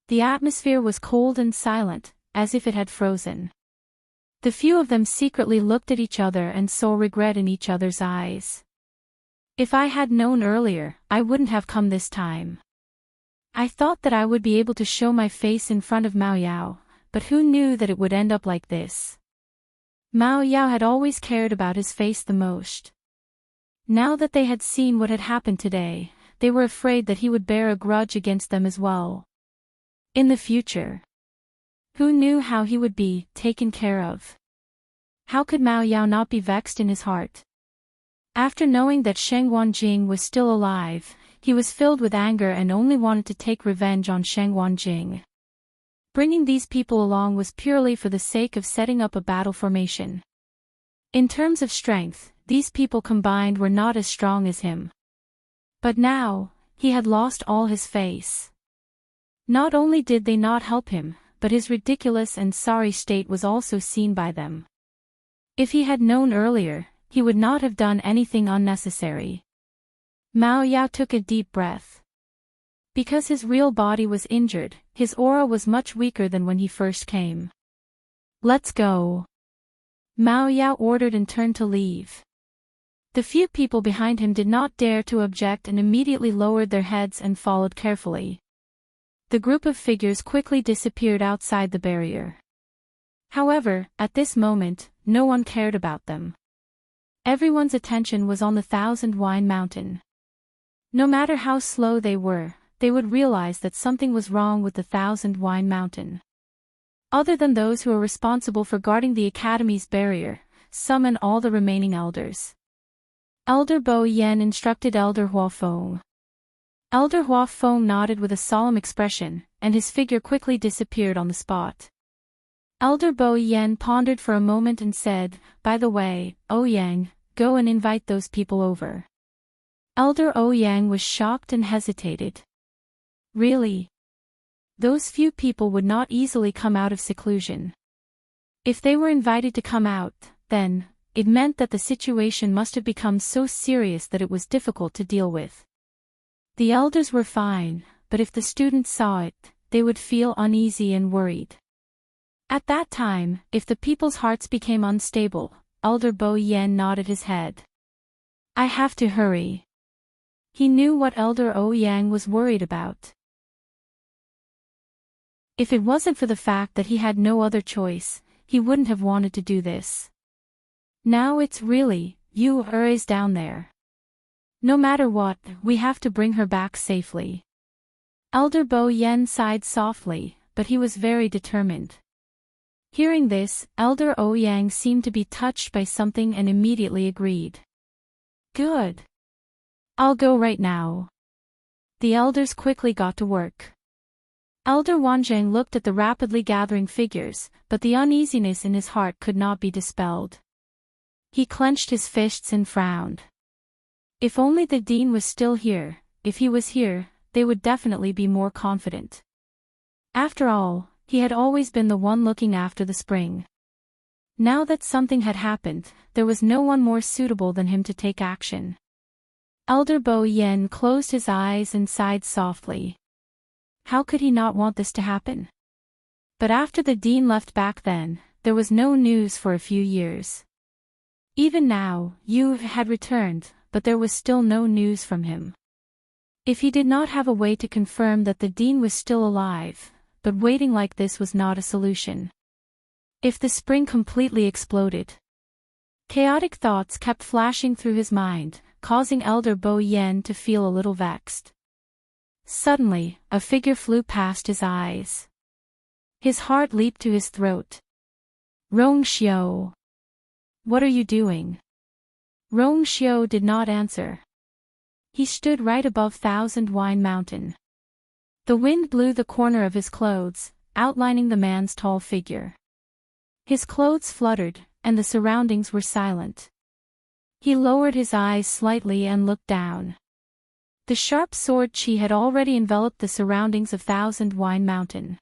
The atmosphere was cold and silent, as if it had frozen. The few of them secretly looked at each other and saw regret in each other's eyes. If I had known earlier, I wouldn't have come this time. I thought that I would be able to show my face in front of Mao Yao, but who knew that it would end up like this? Mao Yao had always cared about his face the most. Now that they had seen what had happened today, they were afraid that he would bear a grudge against them as well. In the future. Who knew how he would be taken care of? How could Mao Yao not be vexed in his heart? After knowing that Sheng Wanjing was still alive, he was filled with anger and only wanted to take revenge on Sheng Wanjing. Bringing these people along was purely for the sake of setting up a battle formation. In terms of strength, these people combined were not as strong as him. But now, he had lost all his face. Not only did they not help him, but his ridiculous and sorry state was also seen by them. If he had known earlier, he would not have done anything unnecessary. Mao Yao took a deep breath. Because his real body was injured, his aura was much weaker than when he first came. Let's go. Mao Yao ordered and turned to leave. The few people behind him did not dare to object and immediately lowered their heads and followed carefully. The group of figures quickly disappeared outside the barrier. However, at this moment, no one cared about them. Everyone's attention was on the Thousand Wine Mountain. No matter how slow they would realize that something was wrong with the Thousand Wine Mountain. Other than those who were responsible for guarding the Academy's barrier, some and all the remaining elders. Elder Bo Yen instructed Elder Hua Feng. Elder Hua Feng nodded with a solemn expression, and his figure quickly disappeared on the spot. Elder Bo Yen pondered for a moment and said, "By the way, Ouyang, go and invite those people over." Elder Ouyang was shocked and hesitated. Really? Those few people would not easily come out of seclusion. If they were invited to come out, then, it meant that the situation must have become so serious that it was difficult to deal with. The elders were fine, but if the students saw it, they would feel uneasy and worried. At that time, if the people's hearts became unstable, Elder Bo Yen nodded his head. I have to hurry. He knew what Elder Ouyang was worried about. If it wasn't for the fact that he had no other choice, he wouldn't have wanted to do this. Now it's really, you is down there. No matter what, we have to bring her back safely. Elder Bo Yen sighed softly, but he was very determined. Hearing this, Elder Ouyang seemed to be touched by something and immediately agreed. Good. I'll go right now. The elders quickly got to work. Elder Wanzheng looked at the rapidly gathering figures, but the uneasiness in his heart could not be dispelled. He clenched his fists and frowned. If only the dean was still here, if he was here, they would definitely be more confident. After all, he had always been the one looking after the spring. Now that something had happened, there was no one more suitable than him to take action. Elder Bo Yen closed his eyes and sighed softly. How could he not want this to happen? But after the dean left back then, there was no news for a few years. Even now, Yu had returned, but there was still no news from him. If he did not have a way to confirm that the dean was still alive, but waiting like this was not a solution. If the spring completely exploded. Chaotic thoughts kept flashing through his mind, causing Elder Bo Yen to feel a little vexed. Suddenly, a figure flew past his eyes. His heart leaped to his throat. Rong Xiao. What are you doing? Rong Xiao did not answer. He stood right above Thousand Wine Mountain. The wind blew the corner of his clothes, outlining the man's tall figure. His clothes fluttered, and the surroundings were silent. He lowered his eyes slightly and looked down. The sharp sword chi had already enveloped the surroundings of Thousand Wine Mountain.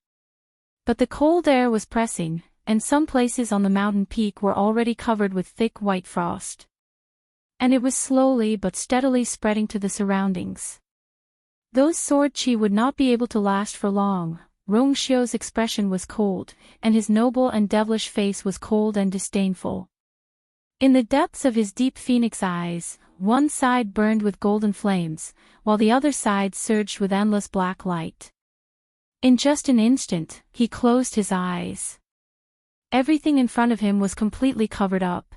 But the cold air was pressing, and some places on the mountain peak were already covered with thick white frost. And it was slowly but steadily spreading to the surroundings. Those sword chi would not be able to last for long. Rongshio's expression was cold, and his noble and devilish face was cold and disdainful. In the depths of his deep phoenix eyes, one side burned with golden flames, while the other side surged with endless black light. In just an instant, he closed his eyes. Everything in front of him was completely covered up.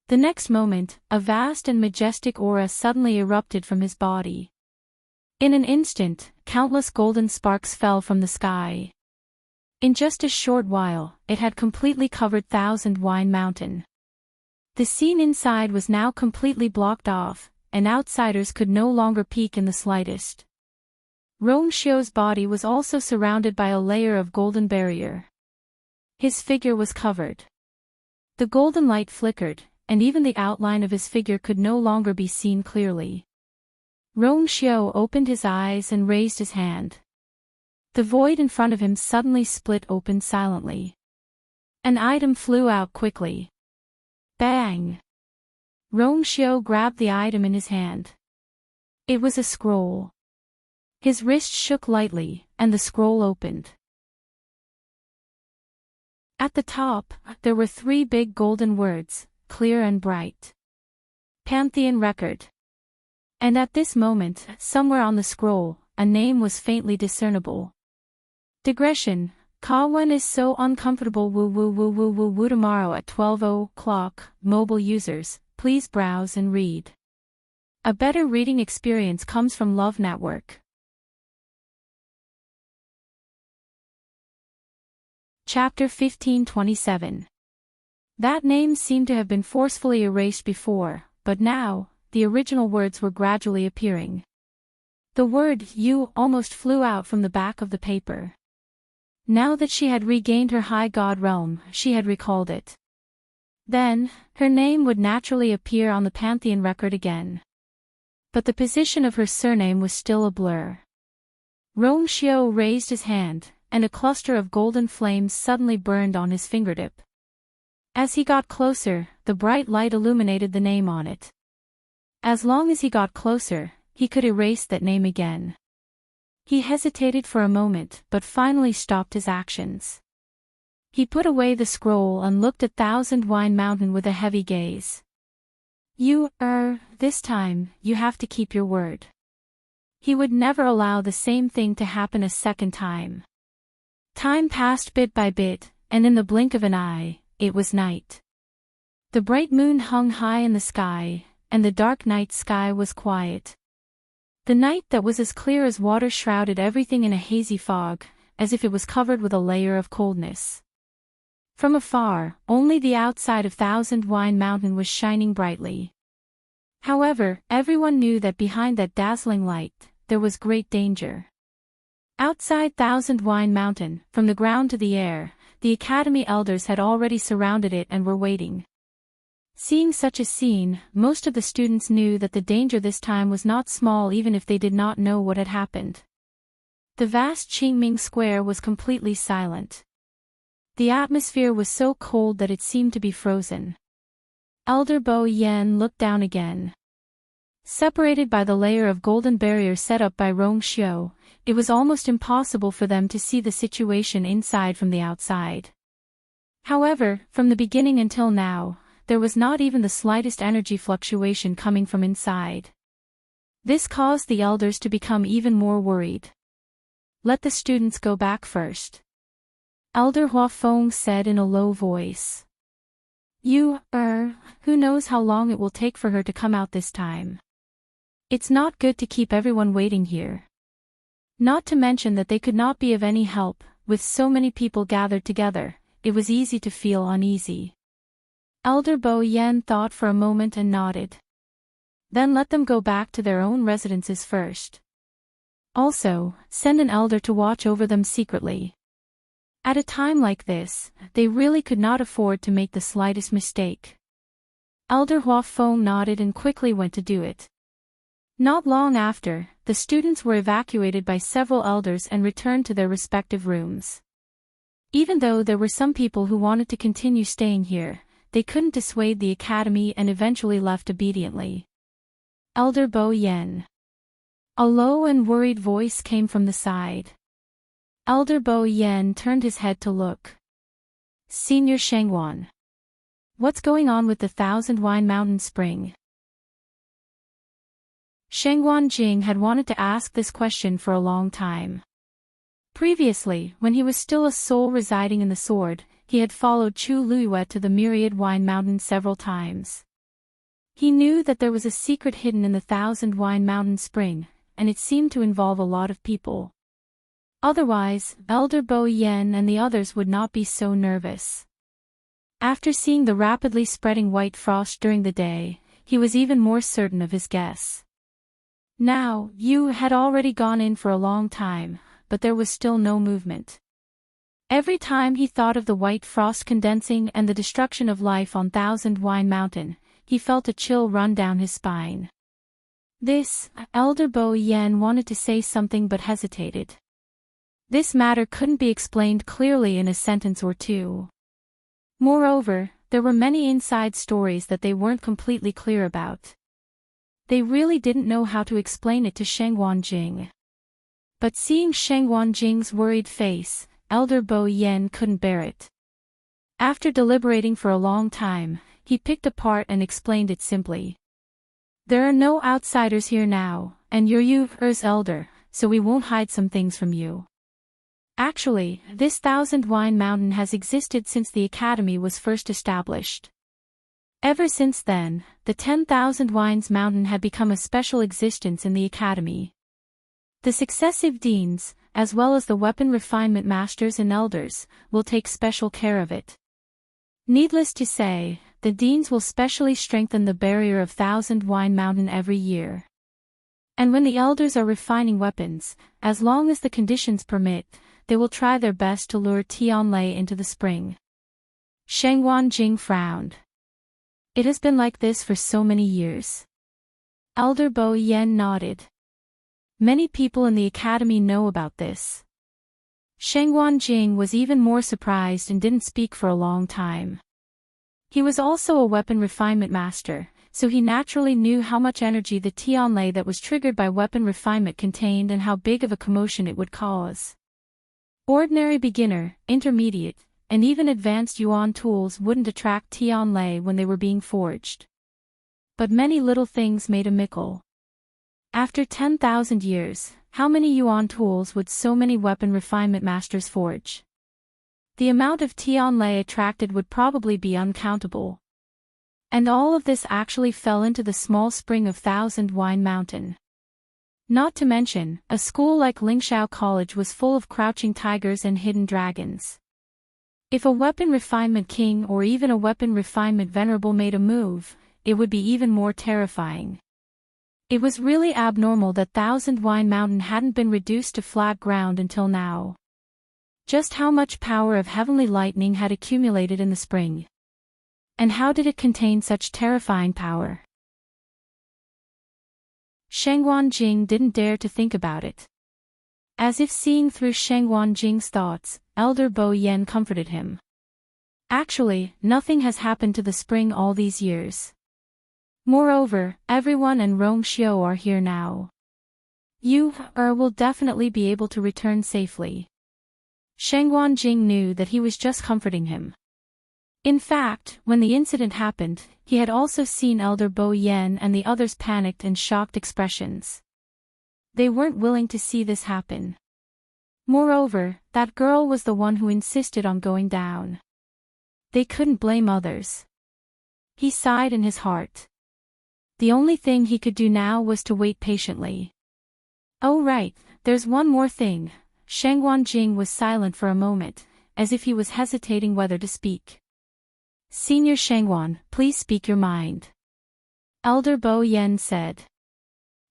The next moment, a vast and majestic aura suddenly erupted from his body. In an instant, countless golden sparks fell from the sky. In just a short while, it had completely covered Thousand Wine Mountain. The scene inside was now completely blocked off, and outsiders could no longer peek in the slightest. Rongshio's body was also surrounded by a layer of golden barrier. His figure was covered. The golden light flickered, and even the outline of his figure could no longer be seen clearly. Rongshio opened his eyes and raised his hand. The void in front of him suddenly split open silently. An item flew out quickly. Bang! Rongshio grabbed the item in his hand. It was a scroll. His wrist shook lightly, and the scroll opened. At the top, there were 3 big golden words, clear and bright. Pantheon Record. And at this moment, somewhere on the scroll, a name was faintly discernible. Digression. Kawen is so uncomfortable woo woo woo woo woo woo. Tomorrow at 12:00, mobile users, please browse and read. A better reading experience comes from Love Network. Chapter 1527. That name seemed to have been forcefully erased before, but now, the original words were gradually appearing. The word "you" almost flew out from the back of the paper. Now that she had regained her high god realm, she had recalled it. Then, her name would naturally appear on the Pantheon record again. But the position of her surname was still a blur. Rongshio raised his hand, and a cluster of golden flames suddenly burned on his fingertip. As he got closer, the bright light illuminated the name on it. As long as he got closer, he could erase that name again. He hesitated for a moment but finally stopped his actions. He put away the scroll and looked at Thousand Wine Mountain with a heavy gaze. This time, you have to keep your word. He would never allow the same thing to happen a second time. Time passed bit by bit, and in the blink of an eye, it was night. The bright moon hung high in the sky, and the dark night sky was quiet. The night that was as clear as water shrouded everything in a hazy fog, as if it was covered with a layer of coldness. From afar, only the outside of Thousand Wine Mountain was shining brightly. However, everyone knew that behind that dazzling light, there was great danger. Outside Thousand Wine Mountain, from the ground to the air, the Academy elders had already surrounded it and were waiting. Seeing such a scene, most of the students knew that the danger this time was not small even if they did not know what had happened. The vast Qingming Square was completely silent. The atmosphere was so cold that it seemed to be frozen. Elder Bo Yen looked down again. Separated by the layer of golden barrier set up by Rongshio, it was almost impossible for them to see the situation inside from the outside. However, from the beginning until now, there was not even the slightest energy fluctuation coming from inside. This caused the elders to become even more worried. Let the students go back first. Elder Huafeng said in a low voice. Who knows how long it will take for her to come out this time. It's not good to keep everyone waiting here. Not to mention that they could not be of any help, with so many people gathered together, it was easy to feel uneasy. Elder Bo Yen thought for a moment and nodded. Then let them go back to their own residences first. Also, send an elder to watch over them secretly. At a time like this, they really could not afford to make the slightest mistake. Elder Huafeng nodded and quickly went to do it. Not long after, the students were evacuated by several elders and returned to their respective rooms. Even though there were some people who wanted to continue staying here, they couldn't dissuade the academy and eventually left obediently. Elder Bo Yen. A low and worried voice came from the side. Elder Bo Yen turned his head to look. Senior Shengwan. What's going on with the Thousand Wine Mountain Spring? Shengwan Jing had wanted to ask this question for a long time. Previously, when he was still a soul residing in the sword, he had followed Chu Luiyue to the Myriad Wine Mountain several times. He knew that there was a secret hidden in the Thousand Wine Mountain Spring, and it seemed to involve a lot of people. Otherwise, Elder Bo Yen and the others would not be so nervous. After seeing the rapidly spreading white frost during the day, he was even more certain of his guess. Now, Yu had already gone in for a long time, but there was still no movement. Every time he thought of the white frost condensing and the destruction of life on Thousand Wine Mountain, he felt a chill run down his spine. Elder Bo Yen wanted to say something but hesitated. This matter couldn't be explained clearly in a sentence or two. Moreover, there were many inside stories that they weren't completely clear about. They really didn't know how to explain it to Shengwan Jing. But seeing Shengwan Jing's worried face, Elder Bo Yen couldn't bear it. After deliberating for a long time, he picked a part and explained it simply. There are no outsiders here now, and you're Yu's elder, so we won't hide some things from you. Actually, this Thousand Wine Mountain has existed since the academy was first established. Ever since then, the 10,000 Wines Mountain had become a special existence in the academy. The successive deans, as well as the weapon refinement masters and elders, will take special care of it. Needless to say, the deans will specially strengthen the barrier of Thousand Wine Mountain every year. And when the elders are refining weapons, as long as the conditions permit, they will try their best to lure Tianlei into the spring. Shengwan Jing frowned. It has been like this for so many years. Elder Bo Yen nodded. Many people in the academy know about this. Shengwan Jing was even more surprised and didn't speak for a long time. He was also a weapon refinement master, so he naturally knew how much energy the Tianlei that was triggered by weapon refinement contained and how big of a commotion it would cause. Ordinary beginner, intermediate, and even advanced yuan tools wouldn't attract Tianlei when they were being forged. But many little things made a mickle. After 10,000 years, how many yuan tools would so many weapon refinement masters forge? The amount of Tianlei attracted would probably be uncountable. And all of this actually fell into the small spring of Thousand Wine Mountain. Not to mention, a school like Lingxiao College was full of crouching tigers and hidden dragons. If a weapon refinement king or even a weapon refinement venerable made a move, it would be even more terrifying. It was really abnormal that Thousand Wine Mountain hadn't been reduced to flat ground until now. Just how much power of heavenly lightning had accumulated in the spring? And how did it contain such terrifying power? Shengwan Jing didn't dare to think about it. As if seeing through Shengwan Jing's thoughts, Elder Bo Yen comforted him. Actually, nothing has happened to the spring all these years. Moreover, everyone and Rong Xiu are here now. You will definitely be able to return safely. Shengwan Jing knew that he was just comforting him. In fact, when the incident happened, he had also seen Elder Bo Yen and the others panicked and shocked expressions. They weren't willing to see this happen. Moreover, that girl was the one who insisted on going down. They couldn't blame others. He sighed in his heart. The only thing he could do now was to wait patiently. Oh right, there's one more thing. Shengwan Jing was silent for a moment, as if he was hesitating whether to speak. Senior Shengwan, please speak your mind. Elder Bo Yen said.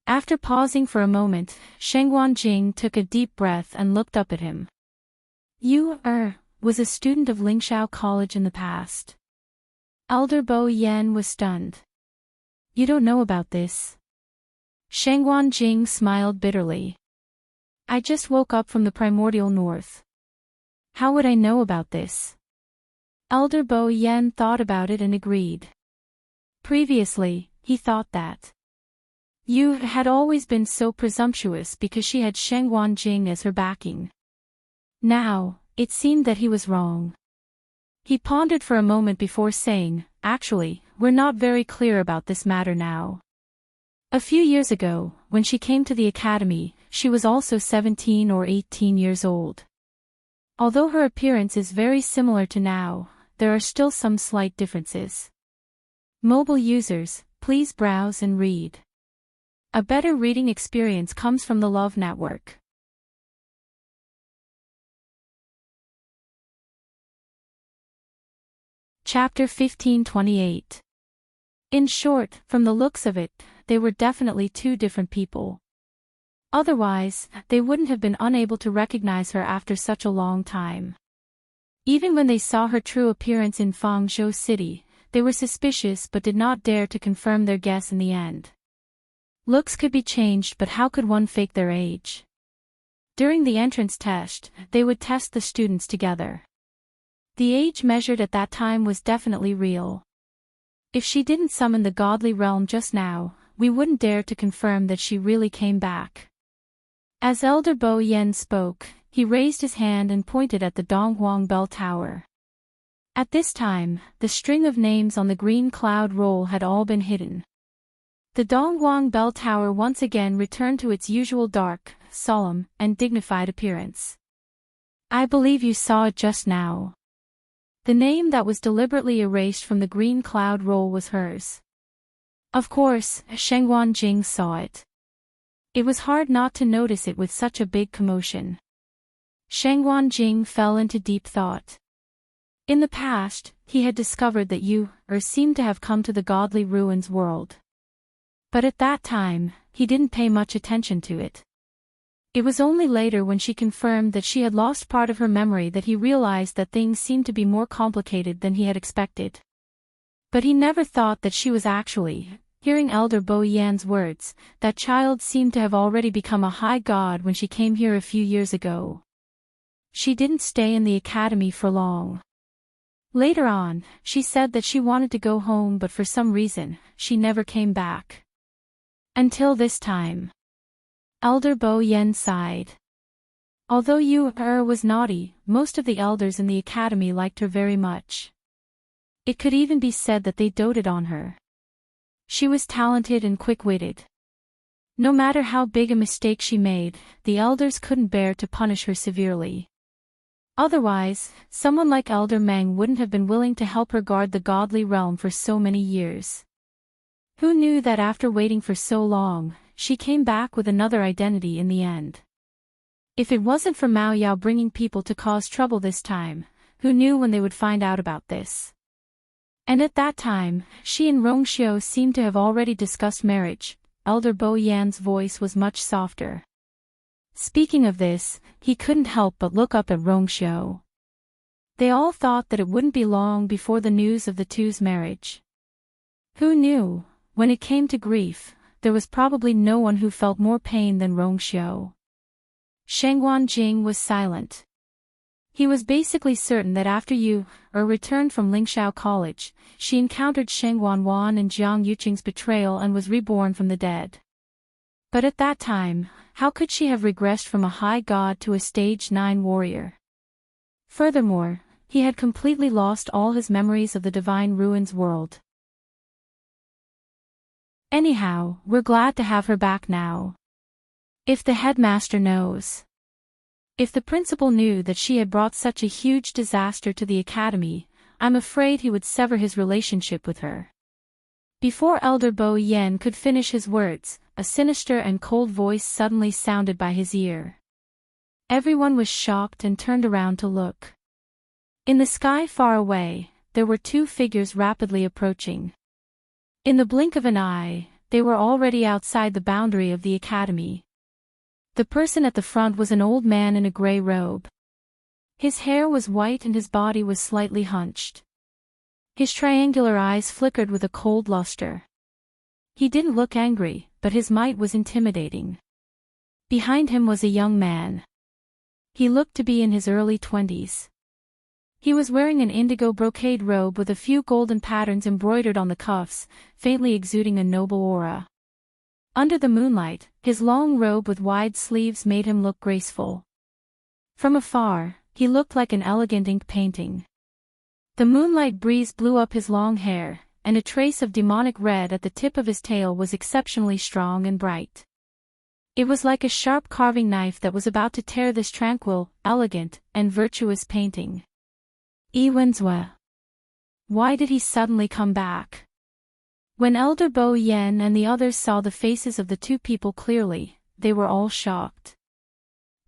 After pausing for a moment, Shengwan Jing took a deep breath and looked up at him. was a student of Lingxiao College in the past. Elder Bo Yan was stunned. You don't know about this? Shangguan Jing smiled bitterly. I just woke up from the primordial north. How would I know about this? Elder Bo Yan thought about it and agreed. Previously, he thought that Yu had always been so presumptuous because she had Shangguan Jing as her backing. Now, it seemed that he was wrong. He pondered for a moment before saying, actually, we're not very clear about this matter now. A few years ago, when she came to the academy, she was also 17 or 18 years old. Although her appearance is very similar to now, there are still some slight differences. Mobile users, please browse and read. A better reading experience comes from the Love Network. Chapter 1528. In short, from the looks of it, they were definitely two different people. Otherwise, they wouldn't have been unable to recognize her after such a long time. Even when they saw her true appearance in Fangzhou City, they were suspicious but did not dare to confirm their guess in the end. Looks could be changed, but how could one fake their age? During the entrance test, they would test the students together. The age measured at that time was definitely real. If she didn't summon the godly realm just now, we wouldn't dare to confirm that she really came back. As Elder Bo Yan spoke, he raised his hand and pointed at the Donghuang Bell Tower. At this time, the string of names on the green cloud roll had all been hidden. The Donghuang Bell Tower once again returned to its usual dark, solemn, and dignified appearance. I believe you saw it just now. The name that was deliberately erased from the green cloud roll was hers. Of course, Shangguan Jing saw it. It was hard not to notice it with such a big commotion. Shangguan Jing fell into deep thought. In the past, he had discovered that Yu seemed to have come to the godly ruins world. But at that time, he didn't pay much attention to it. It was only later when she confirmed that she had lost part of her memory that he realized that things seemed to be more complicated than he had expected. But he never thought that she was actually, hearing Elder Bo Yan's words, that child seemed to have already become a high god when she came here a few years ago. She didn't stay in the academy for long. Later on, she said that she wanted to go home, but for some reason, she never came back. Until this time. Elder Bo Yan sighed. Although Yu was naughty, most of the elders in the academy liked her very much. It could even be said that they doted on her. She was talented and quick-witted. No matter how big a mistake she made, the elders couldn't bear to punish her severely. Otherwise, someone like Elder Meng wouldn't have been willing to help her guard the godly realm for so many years. Who knew that after waiting for so long, she came back with another identity in the end? If it wasn't for Mao Yao bringing people to cause trouble this time, who knew when they would find out about this? And at that time, she and Rongxiu seemed to have already discussed marriage. Elder Bo Yan's voice was much softer. Speaking of this, he couldn't help but look up at Rongxiu. They all thought that it wouldn't be long before the news of the two's marriage. Who knew, when it came to grief, there was probably no one who felt more pain than Rongxiu. Shangguan Jing was silent. He was basically certain that after Yu returned from Lingxiao College, she encountered Shangguan Wan and Jiang Yuqing's betrayal and was reborn from the dead. But at that time, how could she have regressed from a high god to a stage 9 warrior? Furthermore, he had completely lost all his memories of the Divine Ruins world. Anyhow, we're glad to have her back now. If the headmaster knows. If the principal knew that she had brought such a huge disaster to the academy, I'm afraid he would sever his relationship with her. Before Elder Bo Yan could finish his words, a sinister and cold voice suddenly sounded by his ear. Everyone was shocked and turned around to look. In the sky far away, there were two figures rapidly approaching. In the blink of an eye, they were already outside the boundary of the academy. The person at the front was an old man in a gray robe. His hair was white and his body was slightly hunched. His triangular eyes flickered with a cold luster. He didn't look angry, but his might was intimidating. Behind him was a young man. He looked to be in his early 20s. He was wearing an indigo brocade robe with a few golden patterns embroidered on the cuffs, faintly exuding a noble aura. Under the moonlight, his long robe with wide sleeves made him look graceful. From afar, he looked like an elegant ink painting. The moonlight breeze blew up his long hair, and a trace of demonic red at the tip of his tail was exceptionally strong and bright. It was like a sharp carving knife that was about to tear this tranquil, elegant, and virtuous painting. Iwenzwa. Why did he suddenly come back? When Elder Bo Yen and the others saw the faces of the two people clearly, they were all shocked.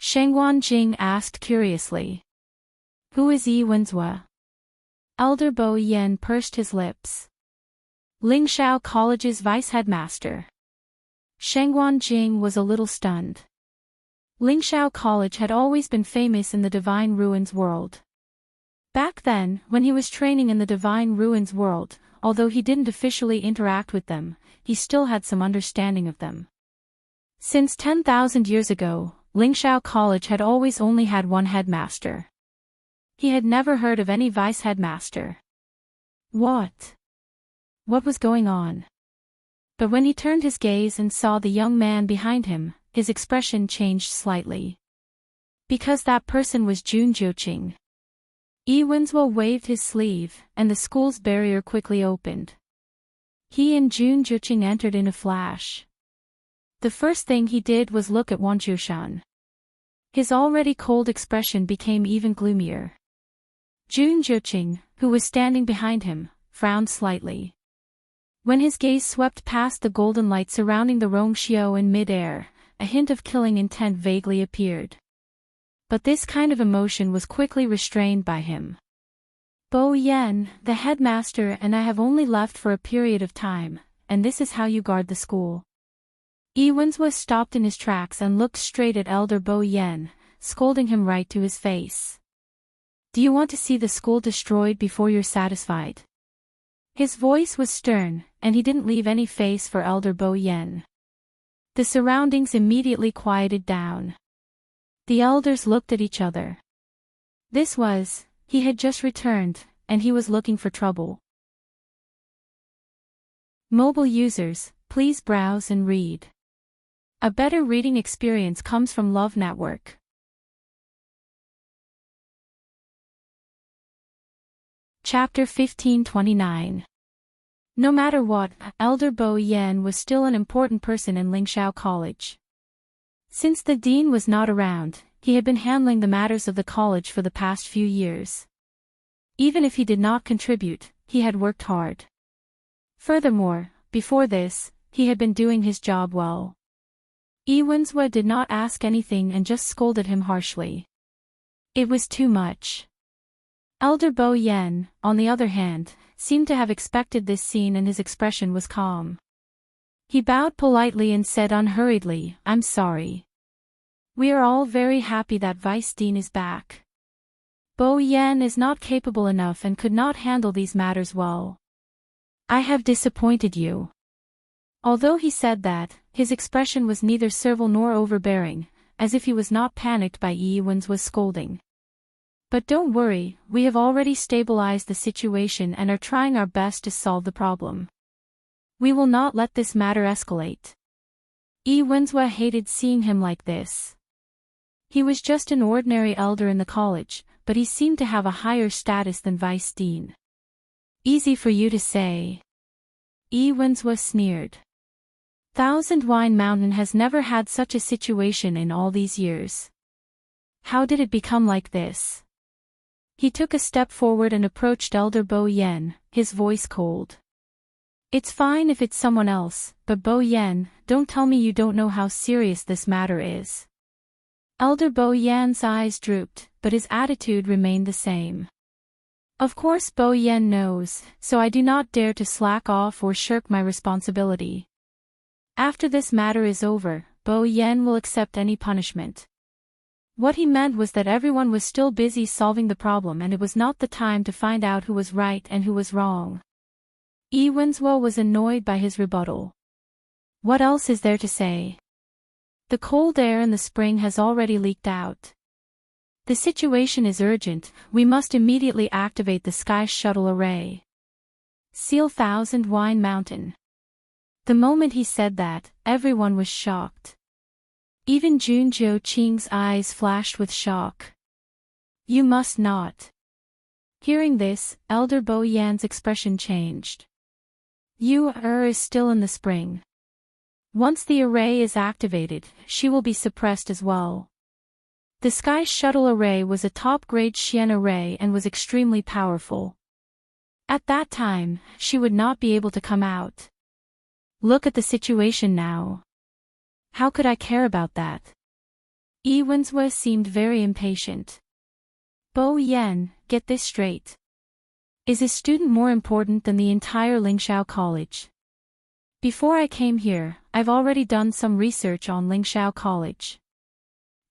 Shengguan Jing asked curiously. Who is Iwenzwa? Elder Bo Yen pursed his lips. Lingshao College's vice-headmaster. Shengguan Jing was a little stunned. Lingshao College had always been famous in the Divine Ruins world. Back then, when he was training in the Divine Ruins world, although he didn't officially interact with them, he still had some understanding of them. Since 10,000 years ago, Lingshao College had always only had one headmaster. He had never heard of any vice-headmaster. What was going on? But when he turned his gaze and saw the young man behind him, his expression changed slightly. Because that person was Jun Jiuqing. Iwenzwa waved his sleeve, and the school's barrier quickly opened. He and Jun Jiuqing entered in a flash. The first thing he did was look at Wang Jiushan. His already cold expression became even gloomier. Jun Jiuqing, who was standing behind him, frowned slightly. When his gaze swept past the golden light surrounding the Rongxiu in mid-air, a hint of killing intent vaguely appeared. But this kind of emotion was quickly restrained by him. Bo Yen, the headmaster, and I have only left for a period of time, and this is how you guard the school. Iwenzwa stopped in his tracks and looked straight at Elder Bo Yen, scolding him right to his face. Do you want to see the school destroyed before you're satisfied? His voice was stern, and he didn't leave any face for Elder Bo Yen. The surroundings immediately quieted down. The elders looked at each other. He had just returned, and he was looking for trouble. Mobile users, please browse and read. A better reading experience comes from Love Network. Chapter 1529. No matter what, Elder Bo Yen was still an important person in Lingshao College. Since the dean was not around, he had been handling the matters of the college for the past few years. Even if he did not contribute, he had worked hard. Furthermore, before this, he had been doing his job well. Iwenzwa did not ask anything and just scolded him harshly. It was too much. Elder Bo Yen, on the other hand, seemed to have expected this scene and his expression was calm. He bowed politely and said unhurriedly, I'm sorry. We are all very happy that Vice Dean is back. Bo Yen is not capable enough and could not handle these matters well. I have disappointed you. Although he said that, his expression was neither servile nor overbearing, as if he was not panicked by Iwenzwa's scolding. But don't worry, we have already stabilized the situation and are trying our best to solve the problem. We will not let this matter escalate. Iwenzwa hated seeing him like this. He was just an ordinary elder in the college, but he seemed to have a higher status than Vice Dean. Easy for you to say. Iwenzwa sneered. Thousand Wine Mountain has never had such a situation in all these years. How did it become like this? He took a step forward and approached Elder Bo Yen, his voice cold. It's fine if it's someone else, but Bo Yen, don't tell me you don't know how serious this matter is. Elder Bo Yen's eyes drooped, but his attitude remained the same. Of course Bo Yen knows, so I do not dare to slack off or shirk my responsibility. After this matter is over, Bo Yen will accept any punishment. What he meant was that everyone was still busy solving the problem and it was not the time to find out who was right and who was wrong. Winslow was annoyed by his rebuttal. What else is there to say? The cold air in the spring has already leaked out. The situation is urgent, we must immediately activate the Sky Shuttle array. Seal Thousand Wine Mountain. The moment he said that, everyone was shocked. Even Jun Jo Ching's eyes flashed with shock. You must not. Hearing this, Elder Bo Yan's expression changed. Is still in the spring. Once the array is activated, she will be suppressed as well. The Sky Shuttle array was a top-grade Xian array and was extremely powerful. At that time, she would not be able to come out. Look at the situation now. How could I care about that? Winslow seemed very impatient. Bo Yan, get this straight. Is a student more important than the entire Lingxiao College? Before I came here, I've already done some research on Lingxiao College.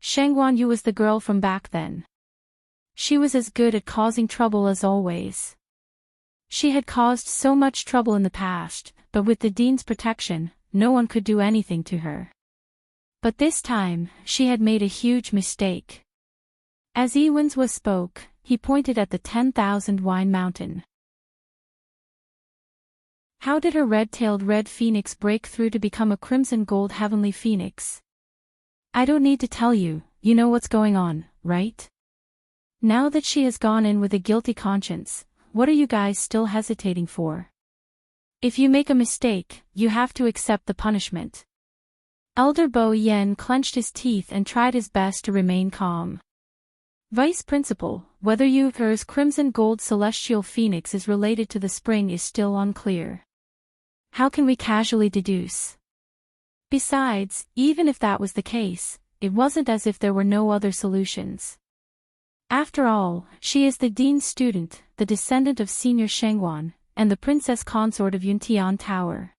Shengguan Yu was the girl from back then. She was as good at causing trouble as always. She had caused so much trouble in the past, but with the dean's protection, no one could do anything to her. But this time, she had made a huge mistake. As Winslow spoke, he pointed at the 10,000 Wine Mountain. How did her red-tailed red phoenix break through to become a crimson gold heavenly phoenix? I don't need to tell you, you know what's going on, right? Now that she has gone in with a guilty conscience, what are you guys still hesitating for? If you make a mistake, you have to accept the punishment. Elder Bo Yan clenched his teeth and tried his best to remain calm. Vice Principal, whether Yu's Crimson Gold Celestial Phoenix is related to the spring is still unclear. How can we casually deduce? Besides, even if that was the case, it wasn't as if there were no other solutions. After all, she is the dean's student, the descendant of Senior Shengguan, and the princess consort of Yuntian Tower.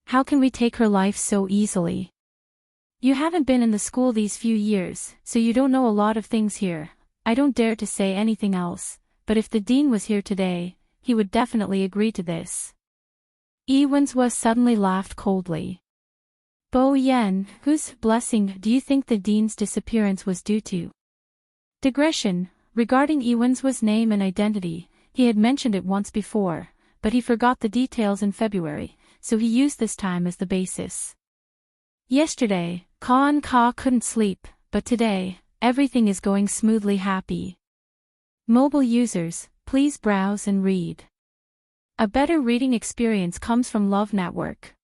How can we take her life so easily? You haven't been in the school these few years, so you don't know a lot of things here. I don't dare to say anything else, but if the dean was here today, he would definitely agree to this. Winslow suddenly laughed coldly. Bo Yan, whose blessing do you think the dean's disappearance was due to? Digression, regarding Winslow's name and identity, he had mentioned it once before, but he forgot the details in February, so he used this time as the basis. Yesterday, Ka and Ka couldn't sleep, but today, everything is going smoothly happy. Mobile users, please browse and read. A better reading experience comes from Love Network.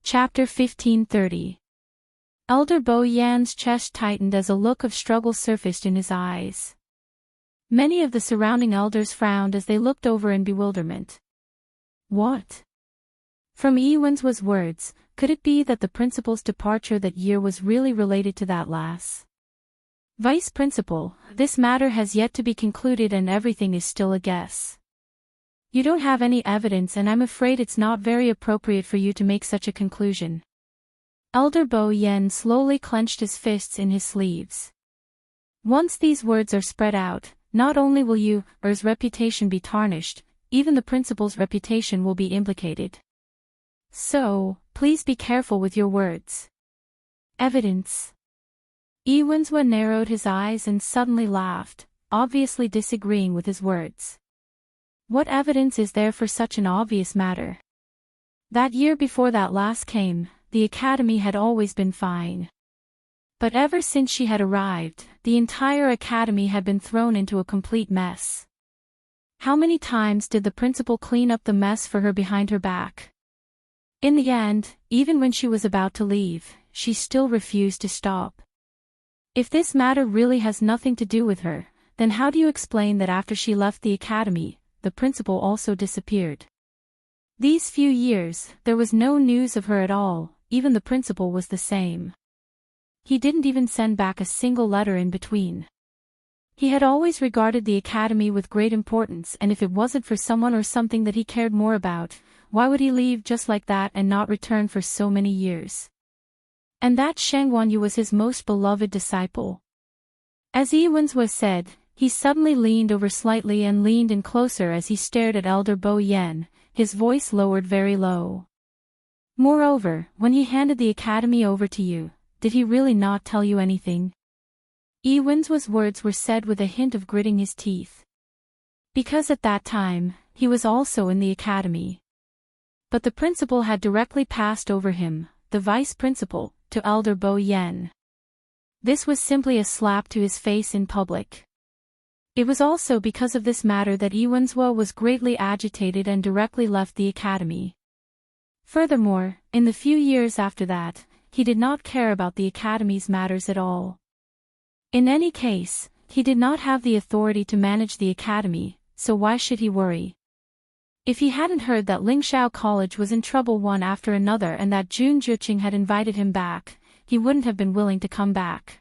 Chapter 1530. Elder Bo Yan's chest tightened as a look of struggle surfaced in his eyes. Many of the surrounding elders frowned as they looked over in bewilderment. What? From Winslow's words, could it be that the principal's departure that year was really related to that lass? Vice Principal, this matter has yet to be concluded and everything is still a guess. You don't have any evidence and I'm afraid it's not very appropriate for you to make such a conclusion. Elder Bo Yan slowly clenched his fists in his sleeves. Once these words are spread out, not only will Yu's reputation be tarnished, even the principal's reputation will be implicated. So, please be careful with your words. Evidence. Winslow narrowed his eyes and suddenly laughed, obviously disagreeing with his words. What evidence is there for such an obvious matter? That year before that lass came, the academy had always been fine. But ever since she had arrived, the entire academy had been thrown into a complete mess. How many times did the principal clean up the mess for her behind her back? In the end, even when she was about to leave, she still refused to stop. If this matter really has nothing to do with her, then how do you explain that after she left the academy, the principal also disappeared? These few years, there was no news of her at all, even the principal was the same. He didn't even send back a single letter in between. He had always regarded the academy with great importance and if it wasn't for someone or something that he cared more about, why would he leave just like that and not return for so many years? And that Shangguan Yu was his most beloved disciple. As Yi Wenzhua said, he suddenly leaned over slightly and leaned in closer as he stared at Elder Bo Yan, his voice lowered very low. Moreover, when he handed the academy over to you, did he really not tell you anything? Yi Wenzhua's words were said with a hint of gritting his teeth. Because at that time, he was also in the academy. But the principal had directly passed over him, the vice principal, to Elder Bo Yan. This was simply a slap to his face in public. It was also because of this matter that Yi Wenzhua was greatly agitated and directly left the academy. Furthermore, in the few years after that, he did not care about the academy's matters at all. In any case, he did not have the authority to manage the academy, so why should he worry? If he hadn't heard that Lingxiao College was in trouble one after another and that Jun Juqing had invited him back, he wouldn't have been willing to come back.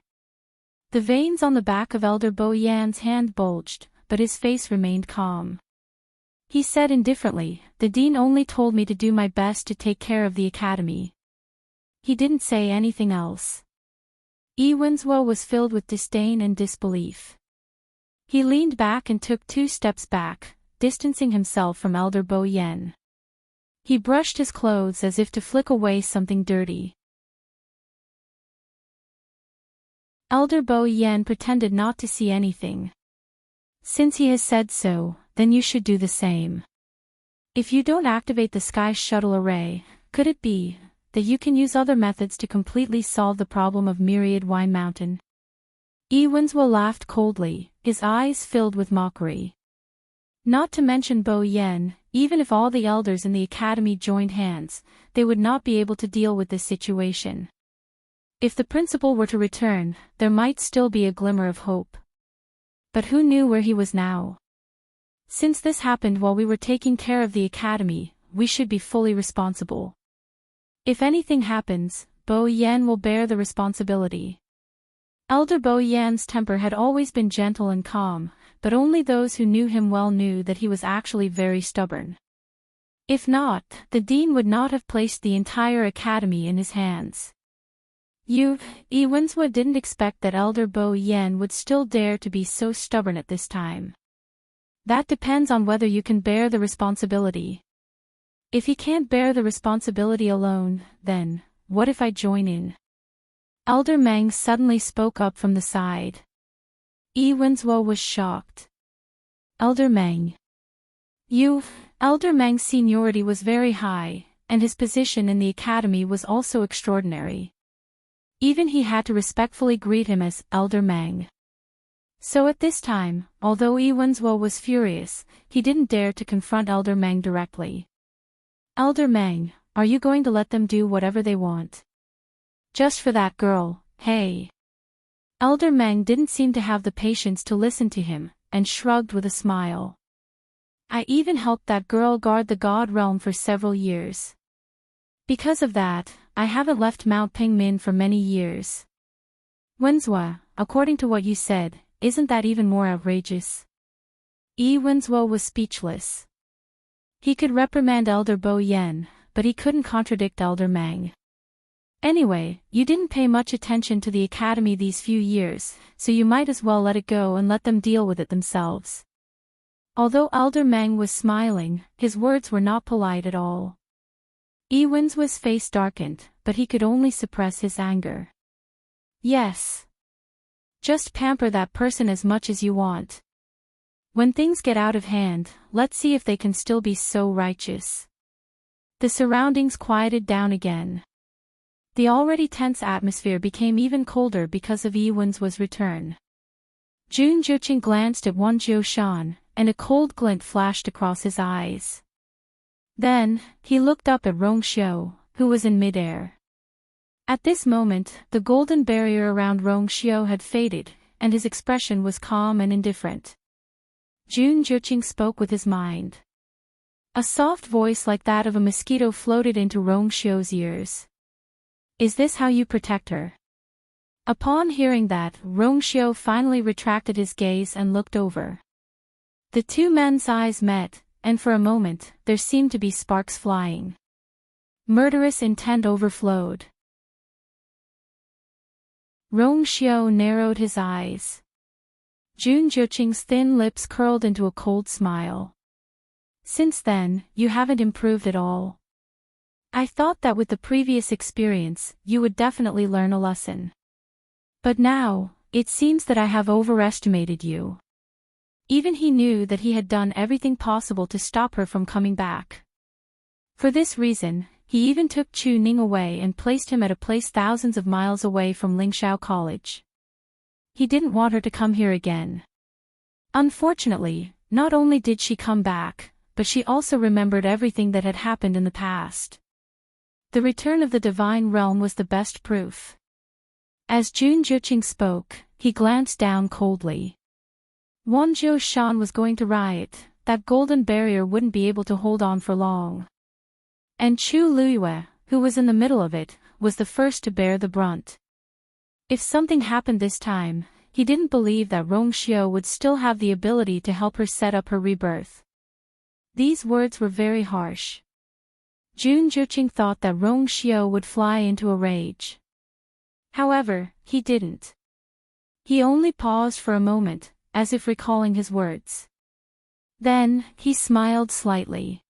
The veins on the back of Elder Bo Yan's hand bulged, but his face remained calm. He said indifferently, "The dean only told me to do my best to take care of the academy." He didn't say anything else. Yi Wenzhua was filled with disdain and disbelief. He leaned back and took 2 steps back, distancing himself from Elder Bo Yan. He brushed his clothes as if to flick away something dirty. Elder Bo Yan pretended not to see anything. "Since he has said so, then you should do the same. If you don't activate the Sky Shuttle Array, could it be that you can use other methods to completely solve the problem of Myriad Wine Mountain?" Yi Wenzhua laughed coldly, his eyes filled with mockery. Not to mention Bo Yan, even if all the elders in the academy joined hands, they would not be able to deal with this situation. If the principal were to return, there might still be a glimmer of hope. But who knew where he was now? Since this happened while we were taking care of the academy, we should be fully responsible. If anything happens, Bo Yan will bear the responsibility. Elder Bo Yan's temper had always been gentle and calm, but only those who knew him well knew that he was actually very stubborn. If not, the dean would not have placed the entire academy in his hands. Yi Wenzhua didn't expect that Elder Bo Yan would still dare to be so stubborn at this time. That depends on whether you can bear the responsibility. If he can't bear the responsibility alone, then, what if I join in? Elder Meng suddenly spoke up from the side. Yi Wenzhua was shocked. Elder Meng. Elder Meng's seniority was very high, and his position in the academy was also extraordinary. Even he had to respectfully greet him as Elder Meng. So at this time, although Yi Wenzhua was furious, he didn't dare to confront Elder Meng directly. "Elder Meng, are you going to let them do whatever they want? Just for that girl, hey?" Elder Meng didn't seem to have the patience to listen to him, and shrugged with a smile. "I even helped that girl guard the God Realm for several years. Because of that, I haven't left Mount Pingmin for many years. Wenzhua, according to what you said, isn't that even more outrageous?" Yi Wenzhua was speechless. He could reprimand Elder Bo Yan, but he couldn't contradict Elder Meng. "Anyway, you didn't pay much attention to the academy these few years, so you might as well let it go and let them deal with it themselves." Although Elder Meng was smiling, his words were not polite at all. Yi Wenzhua's face darkened, but he could only suppress his anger. "Yes. Just pamper that person as much as you want. When things get out of hand, let's see if they can still be so righteous." The surroundings quieted down again. The already tense atmosphere became even colder because of Yi Wenzhua's return. Jun Juqing glanced at Wan Jiushan, and a cold glint flashed across his eyes. Then, he looked up at Rongxiu, who was in midair. At this moment, the golden barrier around Rongxiu had faded, and his expression was calm and indifferent. Jun Juqing spoke with his mind. A soft voice like that of a mosquito floated into Rongxiu's ears. "Is this how you protect her?" Upon hearing that, Rongxiu finally retracted his gaze and looked over. The two men's eyes met, and for a moment, there seemed to be sparks flying. Murderous intent overflowed. Rongxiu narrowed his eyes. Jun Juqing's thin lips curled into a cold smile. Since then, you haven't improved at all. I thought that with the previous experience, you would definitely learn a lesson. But now, it seems that I have overestimated you. Even he knew that he had done everything possible to stop her from coming back. For this reason, he even took Chu Ning away and placed him at a place thousands of miles away from Lingxiao College. He didn't want her to come here again. Unfortunately, not only did she come back, but she also remembered everything that had happened in the past. The return of the divine realm was the best proof. As Jun Juqing spoke, he glanced down coldly. Wanzhou Shan was going to riot, that golden barrier wouldn't be able to hold on for long. And Chu Luyue, who was in the middle of it, was the first to bear the brunt. If something happened this time, he didn't believe that Rongxiu would still have the ability to help her set up her rebirth. These words were very harsh. Jun Juqing thought that Rongxiu would fly into a rage. However, he didn't. He only paused for a moment, as if recalling his words. Then, he smiled slightly.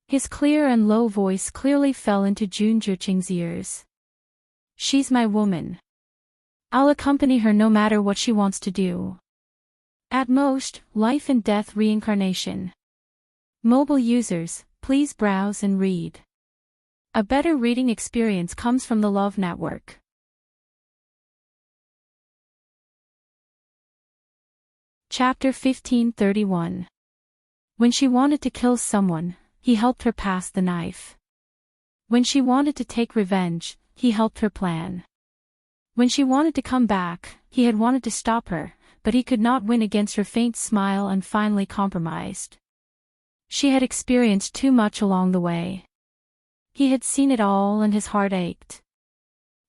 His clear and low voice clearly fell into Jun Juqing's ears. She's my woman. I'll accompany her no matter what she wants to do. At most, life and death reincarnation. Mobile users, please browse and read. A better reading experience comes from the Love Network. Chapter 1531. When she wanted to kill someone, he helped her pass the knife. When she wanted to take revenge, he helped her plan. When she wanted to come back, he had wanted to stop her, but he could not win against her faint smile and finally compromised. She had experienced too much along the way. He had seen it all and his heart ached.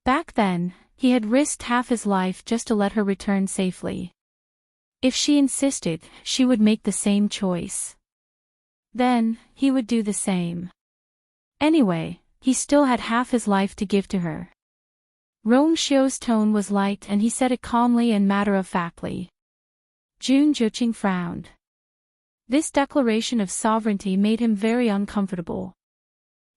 Back then, he had risked half his life just to let her return safely. If she insisted, she would make the same choice. Then, he would do the same. Anyway, he still had half his life to give to her. Rongxiu's tone was light and he said it calmly and matter-of-factly. Jun Juqing frowned. This declaration of sovereignty made him very uncomfortable.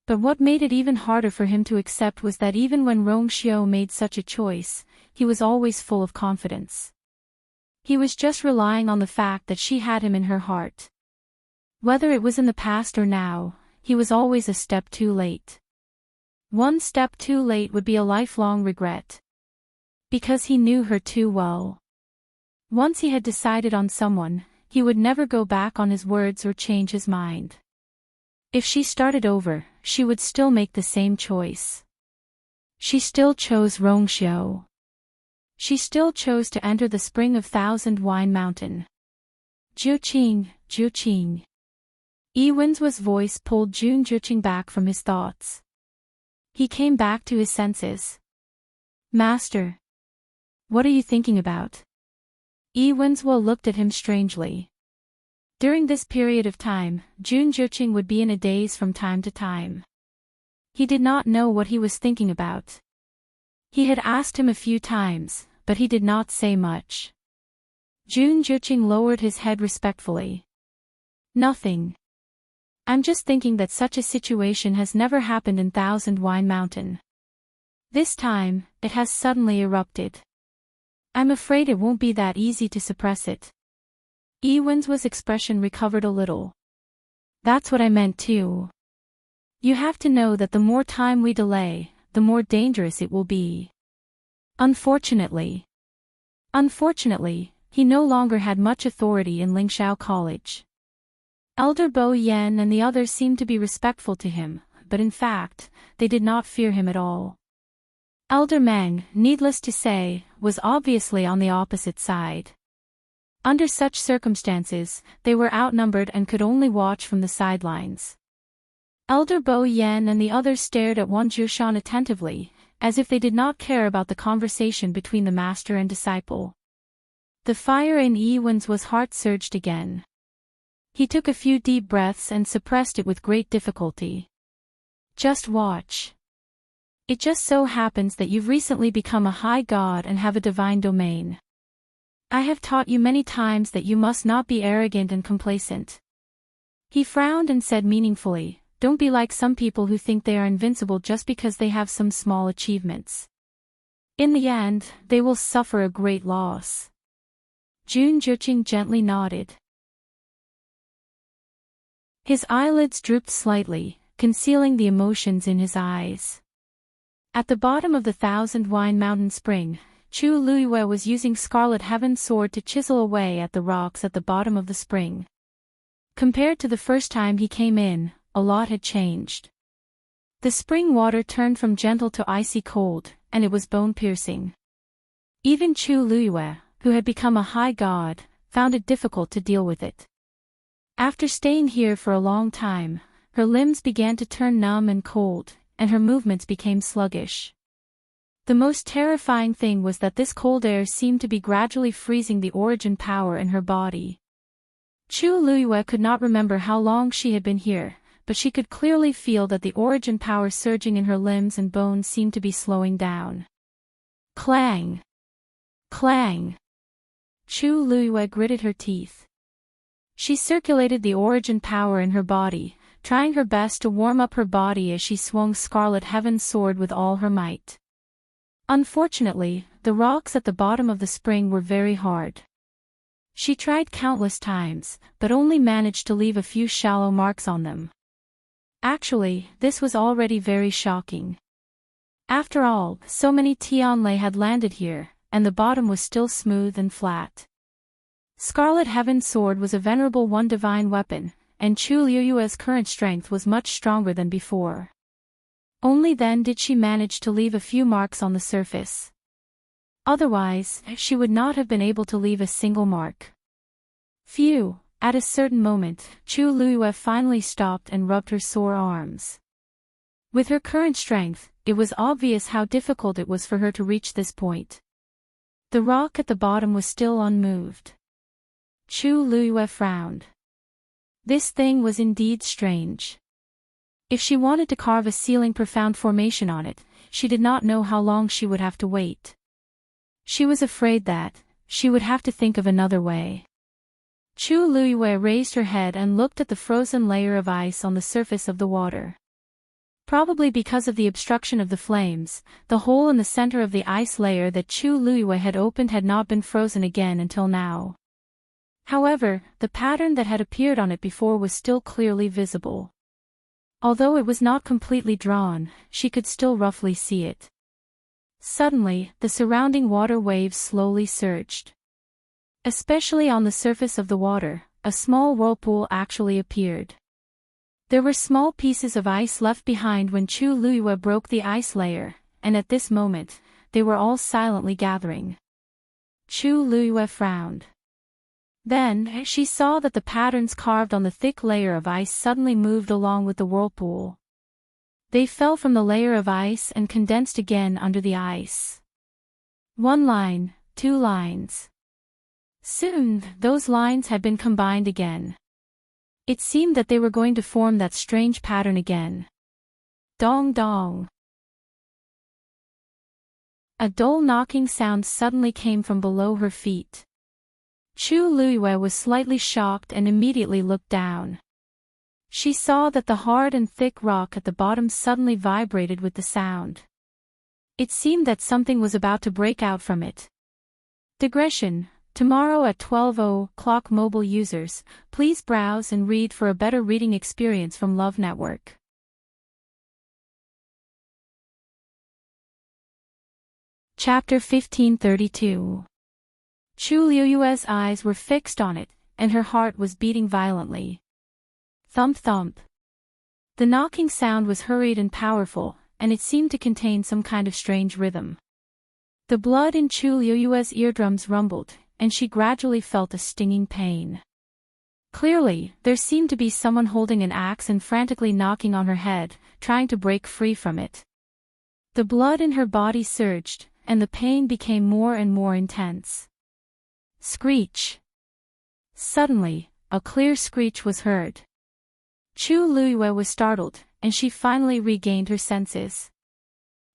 But what made it even harder for him to accept was that even when Rongxiu made such a choice, he was always full of confidence. He was just relying on the fact that she had him in her heart. Whether it was in the past or now, he was always a step too late. One step too late would be a lifelong regret. Because he knew her too well. Once he had decided on someone, he would never go back on his words or change his mind. If she started over, she would still make the same choice. She still chose Rongxiu. She still chose to enter the Spring of Thousand Wine Mountain. Juqing, Juqing. Yiwen's voice pulled Jun Juqing back from his thoughts. He came back to his senses. Master. What are you thinking about? Yiwen's looked at him strangely. During this period of time, Jun Juqing would be in a daze from time to time. He did not know what he was thinking about. He had asked him a few times, but he did not say much. Jun Juqing lowered his head respectfully. Nothing. I'm just thinking that such a situation has never happened in Thousand Wine Mountain. This time, it has suddenly erupted. I'm afraid it won't be that easy to suppress it. Yiwen's expression recovered a little. That's what I meant too. You have to know that the more time we delay, the more dangerous it will be. Unfortunately, he no longer had much authority in Lingxiao College. Elder Bo Yan and the others seemed to be respectful to him, but in fact, they did not fear him at all. Elder Meng, needless to say, was obviously on the opposite side. Under such circumstances, they were outnumbered and could only watch from the sidelines. Elder Bo Yan and the others stared at Wanzhou Shan attentively, as if they did not care about the conversation between the master and disciple. The fire in Yiwen's heart surged again. He took a few deep breaths and suppressed it with great difficulty. Just watch. It just so happens that you've recently become a high god and have a divine domain. I have taught you many times that you must not be arrogant and complacent. He frowned and said meaningfully, don't be like some people who think they are invincible just because they have some small achievements. In the end, they will suffer a great loss. Jun Juqing gently nodded. His eyelids drooped slightly, concealing the emotions in his eyes. At the bottom of the Thousand Wine Mountain Spring, Chu Luiyue was using Scarlet Heaven's sword to chisel away at the rocks at the bottom of the spring. Compared to the first time he came in, a lot had changed. The spring water turned from gentle to icy cold, and it was bone-piercing. Even Chu Luiyue, who had become a high god, found it difficult to deal with it. After staying here for a long time, her limbs began to turn numb and cold, and her movements became sluggish. The most terrifying thing was that this cold air seemed to be gradually freezing the origin power in her body. Chu Luiyue could not remember how long she had been here, but she could clearly feel that the origin power surging in her limbs and bones seemed to be slowing down. Clang! Clang! Chu Luiyue gritted her teeth. She circulated the origin power in her body, trying her best to warm up her body as she swung Scarlet Heaven's sword with all her might. Unfortunately, the rocks at the bottom of the spring were very hard. She tried countless times, but only managed to leave a few shallow marks on them. Actually, this was already very shocking. After all, so many Tianlei had landed here, and the bottom was still smooth and flat. Scarlet Heaven's sword was a venerable one divine weapon, and Chu Luiyue's current strength was much stronger than before. Only then did she manage to leave a few marks on the surface. Otherwise, she would not have been able to leave a single mark. Phew! At a certain moment, Chu Luiyue finally stopped and rubbed her sore arms. With her current strength, it was obvious how difficult it was for her to reach this point. The rock at the bottom was still unmoved. Chu Luiyue frowned. This thing was indeed strange. If she wanted to carve a ceiling profound formation on it, she did not know how long she would have to wait. She was afraid that she would have to think of another way. Chu Luiyue raised her head and looked at the frozen layer of ice on the surface of the water. Probably because of the obstruction of the flames, the hole in the center of the ice layer that Chu Luiyue had opened had not been frozen again until now. However, the pattern that had appeared on it before was still clearly visible. Although it was not completely drawn, she could still roughly see it. Suddenly, the surrounding water waves slowly surged. Especially on the surface of the water, a small whirlpool actually appeared. There were small pieces of ice left behind when Chu Luiyue broke the ice layer, and at this moment, they were all silently gathering. Chu Luiyue frowned. Then, she saw that the patterns carved on the thick layer of ice suddenly moved along with the whirlpool. They fell from the layer of ice and condensed again under the ice. 1 line, 2 lines. Soon, those lines had been combined again. It seemed that they were going to form that strange pattern again. Dong dong. A dull knocking sound suddenly came from below her feet. Chu Luiyue was slightly shocked and immediately looked down. She saw that the hard and thick rock at the bottom suddenly vibrated with the sound. It seemed that something was about to break out from it. Digression. Tomorrow at 12:00 mobile users, please browse and read for a better reading experience from Love Network. Chapter 1532. Chu Luiyue's eyes were fixed on it, and her heart was beating violently. Thump thump. The knocking sound was hurried and powerful, and it seemed to contain some kind of strange rhythm. The blood in Chu Luiyue's eardrums rumbled, and she gradually felt a stinging pain. Clearly, there seemed to be someone holding an axe and frantically knocking on her head, trying to break free from it. The blood in her body surged, and the pain became more and more intense. Screech! Suddenly, a clear screech was heard. Chu Luiyue was startled, and she finally regained her senses.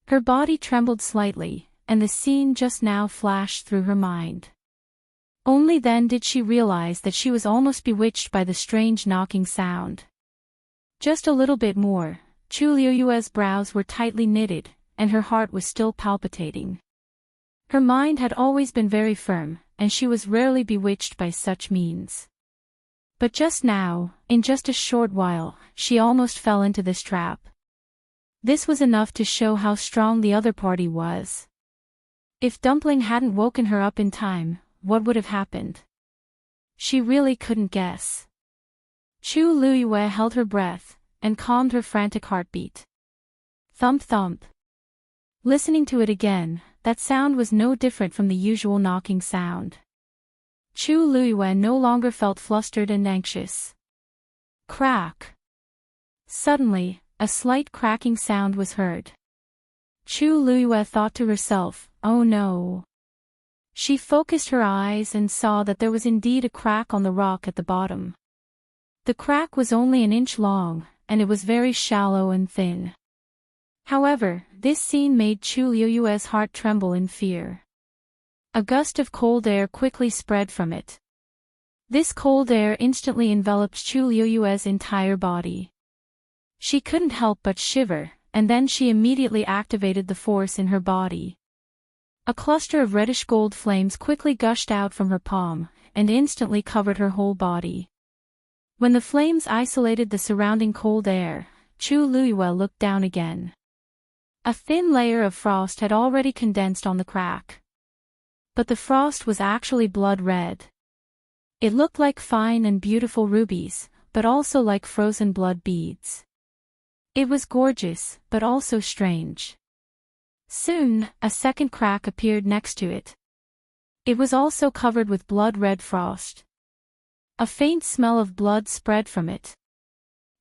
Her body trembled slightly, and the scene just now flashed through her mind. Only then did she realize that she was almost bewitched by the strange knocking sound. Just a little bit more, Chu Luiyue's brows were tightly knitted, and her heart was still palpitating. Her mind had always been very firm, and she was rarely bewitched by such means. But just now, in just a short while, she almost fell into this trap. This was enough to show how strong the other party was. If Dumpling hadn't woken her up in time, what would have happened? She really couldn't guess. Chu Luiyue held her breath, and calmed her frantic heartbeat. Thump thump. Listening to it again, that sound was no different from the usual knocking sound. Chu Luiyue no longer felt flustered and anxious. Crack. Suddenly, a slight cracking sound was heard. Chu Luiyue thought to herself, "Oh no." She focused her eyes and saw that there was indeed a crack on the rock at the bottom. The crack was only an inch long, and it was very shallow and thin. However, this scene made Chu Luiyue's heart tremble in fear. A gust of cold air quickly spread from it. This cold air instantly enveloped Chu Luiyue's entire body. She couldn't help but shiver, and then she immediately activated the force in her body. A cluster of reddish-gold flames quickly gushed out from her palm, and instantly covered her whole body. When the flames isolated the surrounding cold air, Chu Luiyue looked down again. A thin layer of frost had already condensed on the crack. But the frost was actually blood red. It looked like fine and beautiful rubies, but also like frozen blood beads. It was gorgeous, but also strange. Soon, a second crack appeared next to it. It was also covered with blood-red frost. A faint smell of blood spread from it.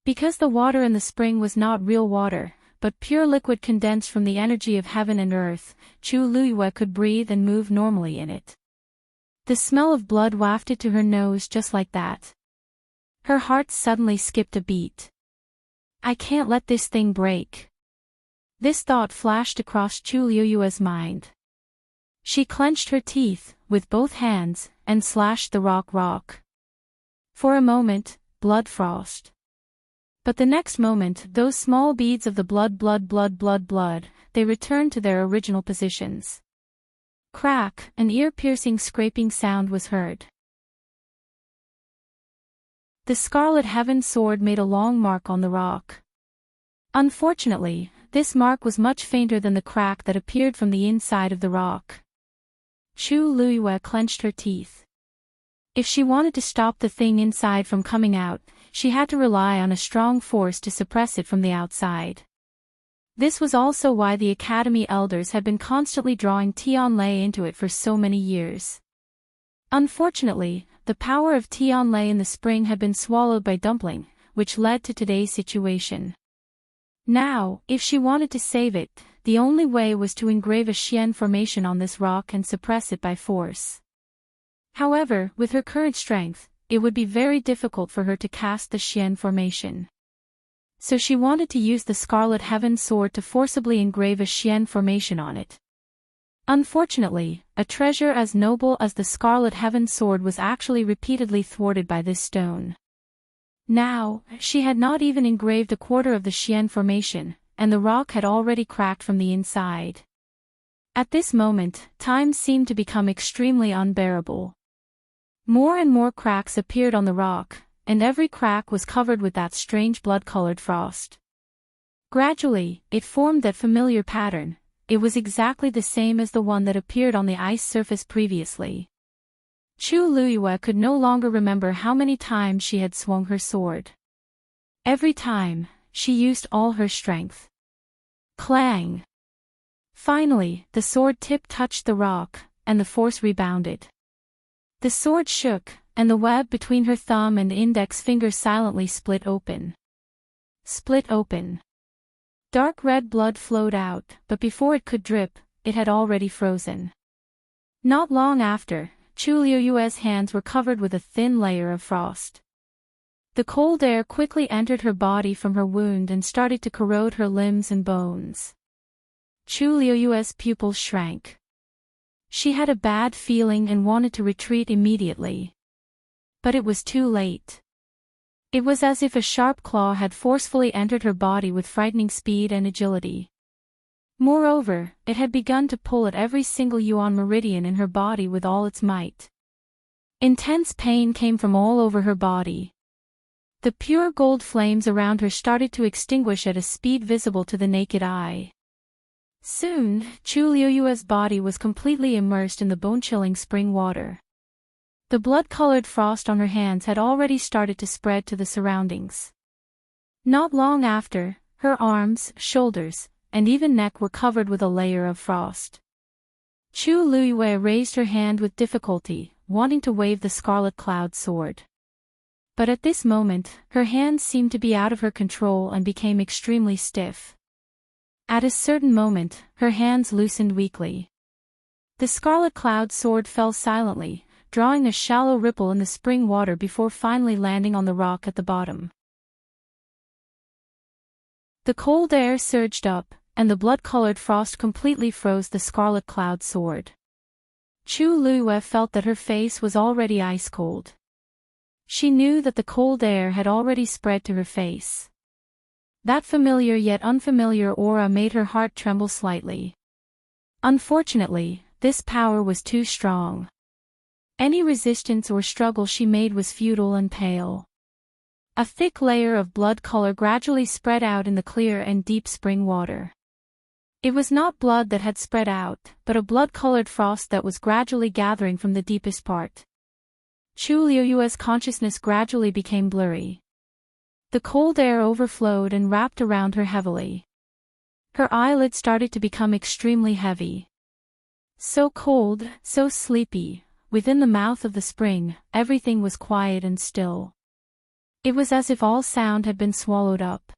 Because the water in the spring was not real water, but pure liquid condensed from the energy of heaven and earth, Chu Luiyue could breathe and move normally in it. The smell of blood wafted to her nose just like that. Her heart suddenly skipped a beat. I can't let this thing break. This thought flashed across Chu Luiyue's mind. She clenched her teeth, with both hands, and slashed the rock. For a moment, blood frost. But the next moment, those small beads of the blood, they returned to their original positions. Crack, an ear-piercing scraping sound was heard. The Scarlet Heaven sword made a long mark on the rock. Unfortunately, this mark was much fainter than the crack that appeared from the inside of the rock. Chu Luiyue clenched her teeth. If she wanted to stop the thing inside from coming out, she had to rely on a strong force to suppress it from the outside. This was also why the Academy elders had been constantly drawing Tianlei into it for so many years. Unfortunately, the power of Tianlei in the spring had been swallowed by Dumpling, which led to today's situation. Now, if she wanted to save it, the only way was to engrave a Xian formation on this rock and suppress it by force. However, with her current strength, it would be very difficult for her to cast the Xian formation. So she wanted to use the Scarlet Heaven sword to forcibly engrave a Xian formation on it. Unfortunately, a treasure as noble as the Scarlet Heaven sword was actually repeatedly thwarted by this stone. Now, she had not even engraved a quarter of the Xian formation, and the rock had already cracked from the inside. At this moment, time seemed to become extremely unbearable. More and more cracks appeared on the rock, and every crack was covered with that strange blood-colored frost. Gradually, it formed that familiar pattern. It was exactly the same as the one that appeared on the ice surface previously. Chu Luiyue could no longer remember how many times she had swung her sword. Every time, she used all her strength. Clang! Finally, the sword tip touched the rock, and the force rebounded. The sword shook, and the web between her thumb and index finger silently split open. Split open. Dark red blood flowed out, but before it could drip, it had already frozen. Not long after, Chu Luiyue's hands were covered with a thin layer of frost. The cold air quickly entered her body from her wound and started to corrode her limbs and bones. Chu Liuyue's pupils shrank. She had a bad feeling and wanted to retreat immediately. But it was too late. It was as if a sharp claw had forcefully entered her body with frightening speed and agility. Moreover, it had begun to pull at every single yuan meridian in her body with all its might. Intense pain came from all over her body. The pure gold flames around her started to extinguish at a speed visible to the naked eye. Soon, Chu Liuyue's body was completely immersed in the bone-chilling spring water. The blood-colored frost on her hands had already started to spread to the surroundings. Not long after, her arms, shoulders, and even neck were covered with a layer of frost. Chu Liyue raised her hand with difficulty, wanting to wave the scarlet cloud sword. But at this moment, her hands seemed to be out of her control and became extremely stiff. At a certain moment, her hands loosened weakly. The scarlet cloud sword fell silently, drawing a shallow ripple in the spring water before finally landing on the rock at the bottom. The cold air surged up, and the blood-colored frost completely froze the scarlet cloud sword. Chu Liyue felt that her face was already ice-cold. She knew that the cold air had already spread to her face. That familiar yet unfamiliar aura made her heart tremble slightly. Unfortunately, this power was too strong. Any resistance or struggle she made was futile and pale. A thick layer of blood color gradually spread out in the clear and deep spring water. It was not blood that had spread out, but a blood-colored frost that was gradually gathering from the deepest part. Chu Liyue's consciousness gradually became blurry. The cold air overflowed and wrapped around her heavily. Her eyelids started to become extremely heavy. So cold, so sleepy, within the mouth of the spring, everything was quiet and still. It was as if all sound had been swallowed up.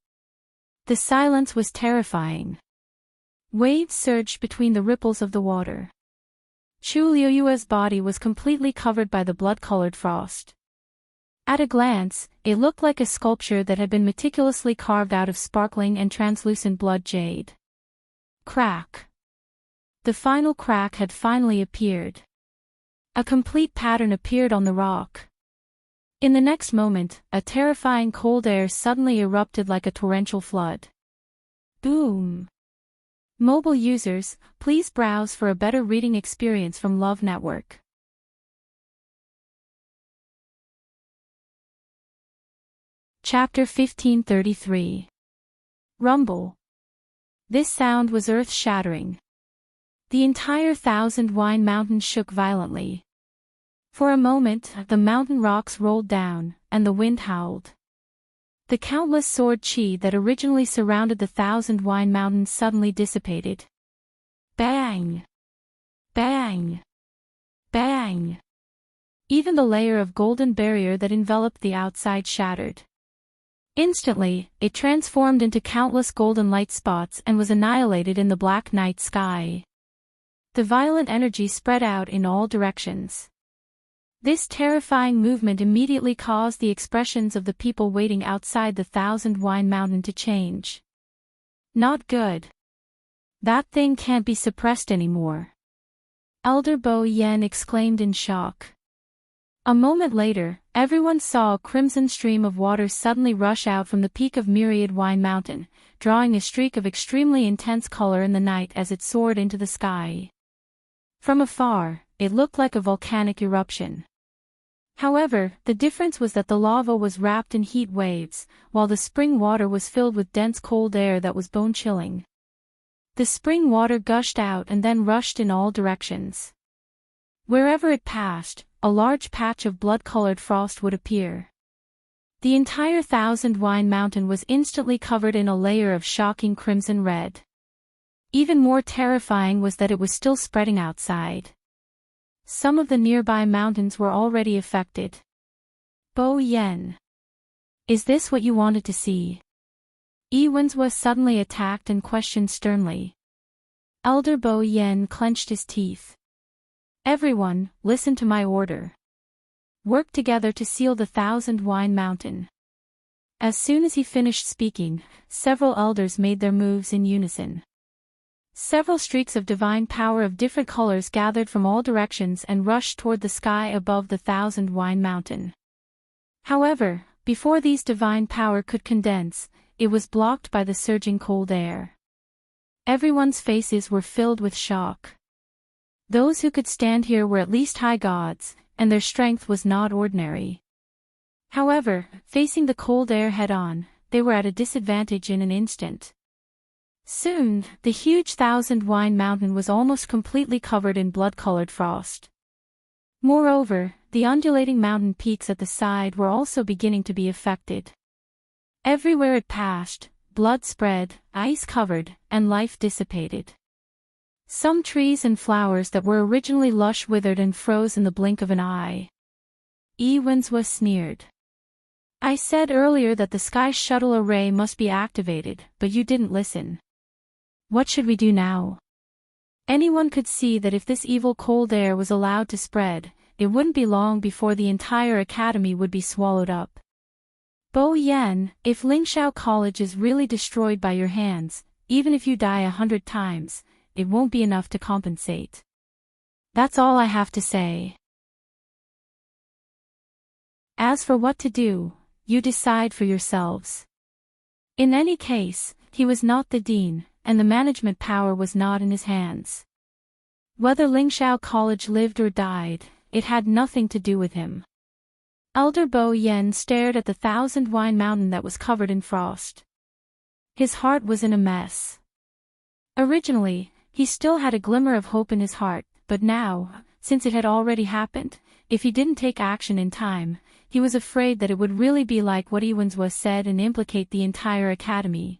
The silence was terrifying. Waves surged between the ripples of the water. Chu Liyue's body was completely covered by the blood-colored frost. At a glance, it looked like a sculpture that had been meticulously carved out of sparkling and translucent blood jade. Crack. The final crack had finally appeared. A complete pattern appeared on the rock. In the next moment, a terrifying cold air suddenly erupted like a torrential flood. Boom! Mobile users, please browse for a better reading experience from Love Network. Chapter 1533. Rumble. This sound was earth-shattering. The entire Thousand Wine Mountain shook violently. For a moment, the mountain rocks rolled down, and the wind howled. The countless sword chi that originally surrounded the Thousand Wine Mountains suddenly dissipated. Bang! Bang! Bang! Even the layer of golden barrier that enveloped the outside shattered. Instantly, it transformed into countless golden light spots and was annihilated in the black night sky. The violent energy spread out in all directions. This terrifying movement immediately caused the expressions of the people waiting outside the Thousand Wine Mountain to change. Not good. That thing can't be suppressed anymore. Elder Bo Yen exclaimed in shock. A moment later, everyone saw a crimson stream of water suddenly rush out from the peak of Myriad Wine Mountain, drawing a streak of extremely intense color in the night as it soared into the sky. From afar, it looked like a volcanic eruption. However, the difference was that the lava was wrapped in heat waves, while the spring water was filled with dense cold air that was bone-chilling. The spring water gushed out and then rushed in all directions. Wherever it passed, a large patch of blood-colored frost would appear. The entire Thousand Wine Mountain was instantly covered in a layer of shocking crimson red. Even more terrifying was that it was still spreading outside. Some of the nearby mountains were already affected. Bo Yen. Is this what you wanted to see? Yi Wenzhua suddenly attacked and questioned sternly. Elder Bo Yen clenched his teeth. Everyone, listen to my order. Work together to seal the Thousand Wine Mountain. As soon as he finished speaking, several elders made their moves in unison. Several streaks of divine power of different colors gathered from all directions and rushed toward the sky above the Thousand Wine Mountain. However, before these divine power could condense, it was blocked by the surging cold air. Everyone's faces were filled with shock. Those who could stand here were at least high gods, and their strength was not ordinary. However, facing the cold air head-on, they were at a disadvantage in an instant. Soon, the huge Thousand Wine Mountain was almost completely covered in blood-colored frost. Moreover, the undulating mountain peaks at the side were also beginning to be affected. Everywhere it passed, blood spread, ice covered, and life dissipated. Some trees and flowers that were originally lush withered and froze in the blink of an eye. Ewinswa sneered. I said earlier that the Sky Shuttle Array must be activated, but you didn't listen. What should we do now? Anyone could see that if this evil cold air was allowed to spread, it wouldn't be long before the entire academy would be swallowed up. Bo Yen, if Lingxiao College is really destroyed by your hands, even if you die 100 times, it won't be enough to compensate. That's all I have to say. As for what to do, you decide for yourselves. In any case, he was not the dean, and the management power was not in his hands. Whether Lingxiao College lived or died, it had nothing to do with him. Elder Bo Yen stared at the Thousand Wine Mountain that was covered in frost. His heart was in a mess. Originally, he still had a glimmer of hope in his heart, but now, since it had already happened, if he didn't take action in time, he was afraid that it would really be like what Ewinswa said and implicate the entire academy.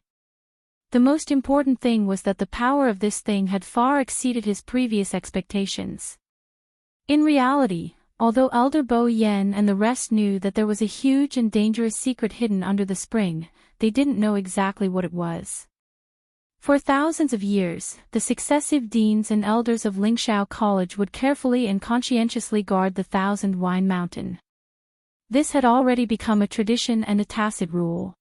The most important thing was that the power of this thing had far exceeded his previous expectations. In reality, although Elder Bo Yen and the rest knew that there was a huge and dangerous secret hidden under the spring, they didn't know exactly what it was. For thousands of years, the successive deans and elders of Lingxiao College would carefully and conscientiously guard the Thousand Wine Mountain. This had already become a tradition and a tacit rule.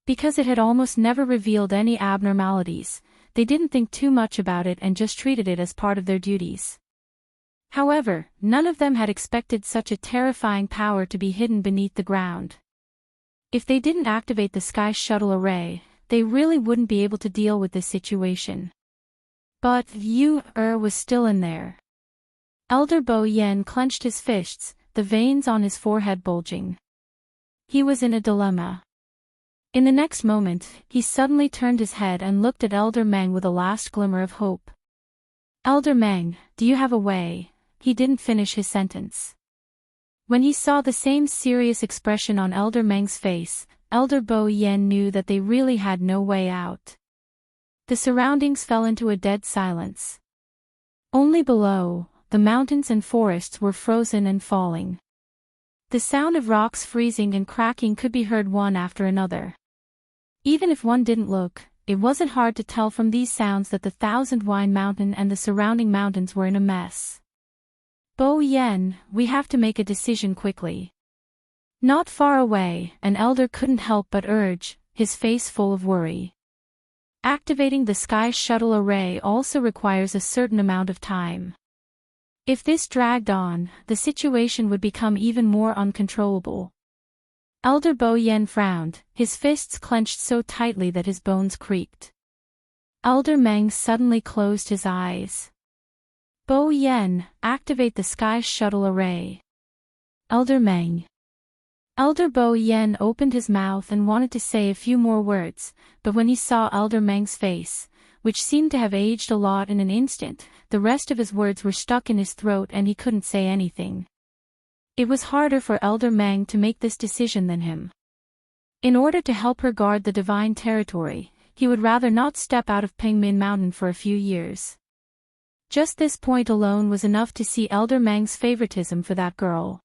Because it had almost never revealed any abnormalities, they didn't think too much about it and just treated it as part of their duties. However, none of them had expected such a terrifying power to be hidden beneath the ground. If they didn't activate the Sky Shuttle Array, they really wouldn't be able to deal with this situation. But was still in there. Elder Bo Yen clenched his fists, the veins on his forehead bulging. He was in a dilemma. In the next moment, he suddenly turned his head and looked at Elder Meng with a last glimmer of hope. Elder Meng, do you have a way? He didn't finish his sentence. When he saw the same serious expression on Elder Meng's face, Elder Bo Yen knew that they really had no way out. The surroundings fell into a dead silence. Only below, the mountains and forests were frozen and falling. The sound of rocks freezing and cracking could be heard one after another. Even if one didn't look, it wasn't hard to tell from these sounds that the Thousand Wine Mountain and the surrounding mountains were in a mess. Bo Yen, we have to make a decision quickly. Not far away, an elder couldn't help but urge, his face full of worry. Activating the Sky Shuttle Array also requires a certain amount of time. If this dragged on, the situation would become even more uncontrollable. Elder Bo Yen frowned, his fists clenched so tightly that his bones creaked. Elder Meng suddenly closed his eyes. Bo Yen, activate the Sky Shuttle Array. Elder Meng. Elder Bo Yen opened his mouth and wanted to say a few more words, but when he saw Elder Meng's face, which seemed to have aged a lot in an instant, the rest of his words were stuck in his throat and he couldn't say anything. It was harder for Elder Meng to make this decision than him. In order to help her guard the divine territory, he would rather not step out of Pengmin Mountain for a few years. Just this point alone was enough to see Elder Meng's favoritism for that girl.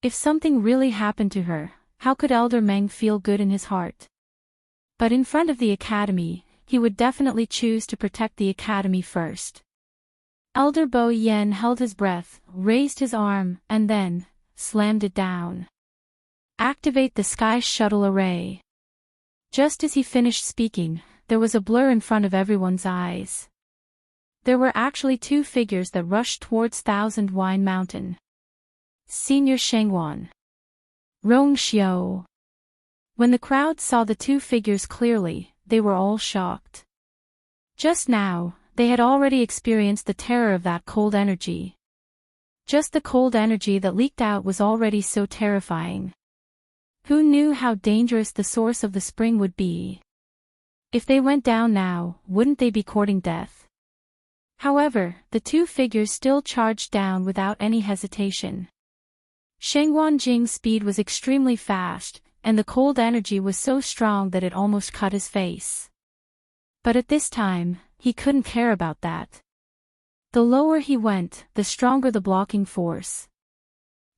If something really happened to her, how could Elder Meng feel good in his heart? But in front of the academy, he would definitely choose to protect the academy first. Elder Bo Yen held his breath, raised his arm, and then slammed it down. Activate the Sky Shuttle Array. Just as he finished speaking, there was a blur in front of everyone's eyes. There were actually two figures that rushed towards Thousand Wine Mountain. Senior Shengwan. Rong Xiao. When the crowd saw the two figures clearly, they were all shocked. Just now, they had already experienced the terror of that cold energy. Just the cold energy that leaked out was already so terrifying. Who knew how dangerous the source of the spring would be? If they went down now, wouldn't they be courting death? However, the two figures still charged down without any hesitation. Shengwan Jing's speed was extremely fast, and the cold energy was so strong that it almost cut his face. But at this time, he couldn't care about that. The lower he went, the stronger the blocking force.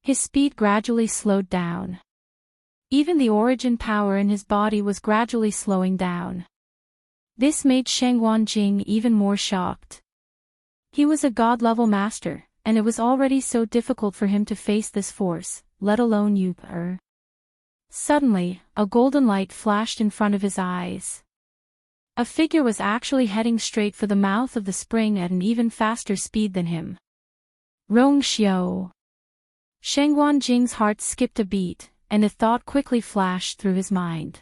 His speed gradually slowed down. Even the origin power in his body was gradually slowing down. This made Shengwan Jing even more shocked. He was a god-level master, and it was already so difficult for him to face this force, let alone Yu-Er. Suddenly, a golden light flashed in front of his eyes. A figure was actually heading straight for the mouth of the spring at an even faster speed than him. Rong Xiao. Shengwan Jing's heart skipped a beat, and a thought quickly flashed through his mind.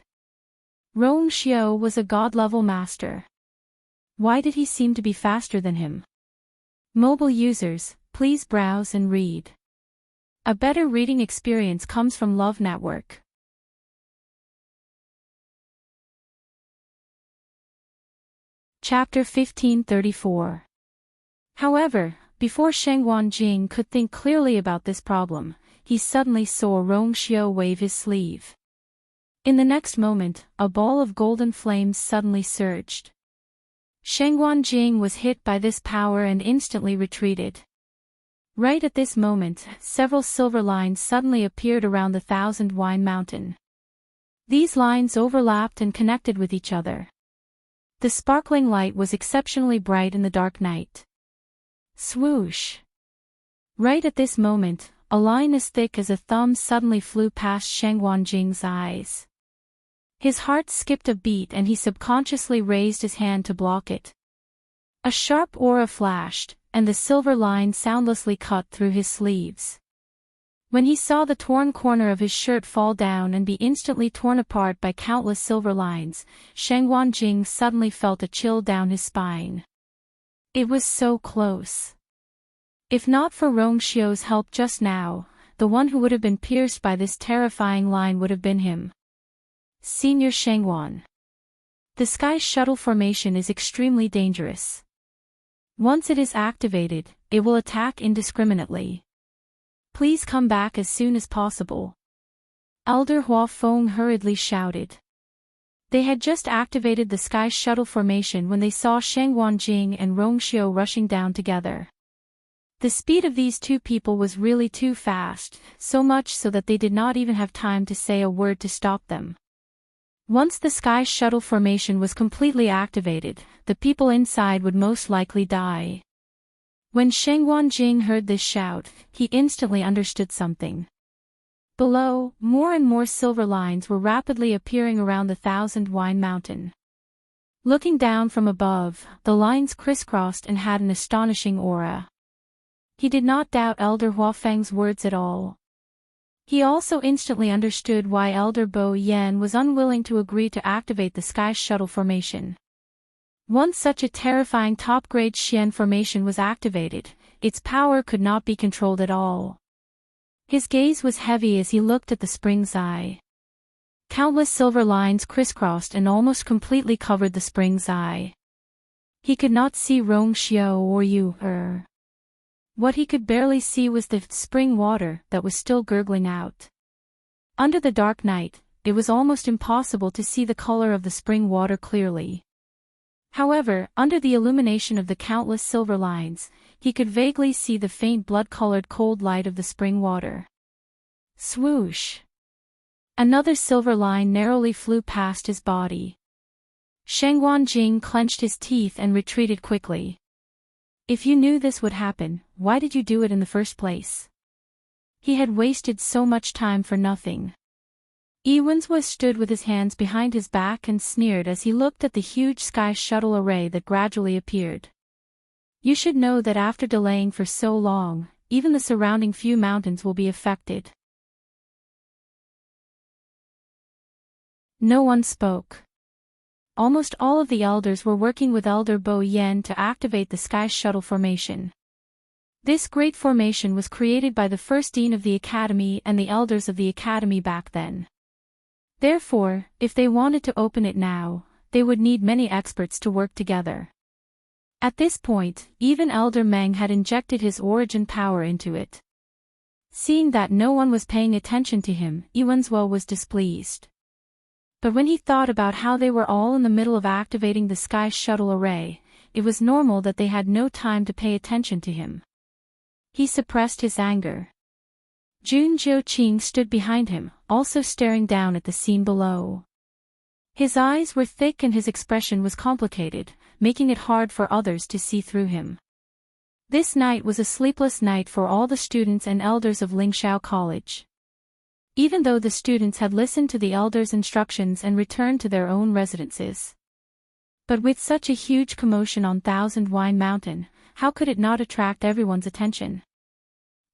Rong Xiao was a god-level master. Why did he seem to be faster than him? Mobile users, please browse and read. A better reading experience comes from Love Network. Chapter 1534. However, before Shengwan Jing could think clearly about this problem, he suddenly saw Rong Xiao wave his sleeve. In the next moment, a ball of golden flames suddenly surged. Shengwan Jing was hit by this power and instantly retreated. Right at this moment, several silver lines suddenly appeared around the Thousand Wine Mountain. These lines overlapped and connected with each other. The sparkling light was exceptionally bright in the dark night. Swoosh! Right at this moment, a line as thick as a thumb suddenly flew past Shengwan Jing's eyes. His heart skipped a beat and he subconsciously raised his hand to block it. A sharp aura flashed, and the silver line soundlessly cut through his sleeves. When he saw the torn corner of his shirt fall down and be instantly torn apart by countless silver lines, Shengwan Jing suddenly felt a chill down his spine. It was so close. If not for Rong Xiao's help just now, the one who would have been pierced by this terrifying line would have been him. Senior Shengwan. The Sky Shuttle formation is extremely dangerous. Once it is activated, it will attack indiscriminately. Please come back as soon as possible. Elder Hua Feng hurriedly shouted. They had just activated the Sky Shuttle formation when they saw Shengwan Jing and Rong Xiao rushing down together. The speed of these two people was really too fast, so much so that they did not even have time to say a word to stop them. Once the Sky Shuttle formation was completely activated, the people inside would most likely die. When Shengwan Jing heard this shout, he instantly understood something. Below, more and more silver lines were rapidly appearing around the Thousand Wine Mountain. Looking down from above, the lines crisscrossed and had an astonishing aura. He did not doubt Elder Huafeng's words at all. He also instantly understood why Elder Bo Yan was unwilling to agree to activate the Sky Shuttle formation. Once such a terrifying top-grade Xian formation was activated, its power could not be controlled at all. His gaze was heavy as he looked at the spring's eye. Countless silver lines crisscrossed and almost completely covered the spring's eye. He could not see Rong Xiao or Yu-Er. What he could barely see was the spring water that was still gurgling out. Under the dark night, it was almost impossible to see the color of the spring water clearly. However, under the illumination of the countless silver lines, he could vaguely see the faint blood-colored cold light of the spring water. Swoosh! Another silver line narrowly flew past his body. Shengwan Jing clenched his teeth and retreated quickly. If you knew this would happen, why did you do it in the first place? He had wasted so much time for nothing. Ewanswa stood with his hands behind his back and sneered as he looked at the huge sky shuttle array that gradually appeared. You should know that after delaying for so long, even the surrounding few mountains will be affected. No one spoke. Almost all of the elders were working with Elder Bo Yen to activate the sky shuttle formation. This great formation was created by the first dean of the academy and the elders of the academy back then. Therefore, if they wanted to open it now, they would need many experts to work together. At this point, even Elder Meng had injected his origin power into it. Seeing that no one was paying attention to him, Ewanswa was displeased. But when he thought about how they were all in the middle of activating the sky shuttle array, it was normal that they had no time to pay attention to him. He suppressed his anger. Jun Jiuqing stood behind him, also staring down at the scene below. His eyes were thick and his expression was complicated, making it hard for others to see through him. This night was a sleepless night for all the students and elders of Lingxiao College. Even though the students had listened to the elders' instructions and returned to their own residences. But with such a huge commotion on Thousand Wine Mountain, how could it not attract everyone's attention?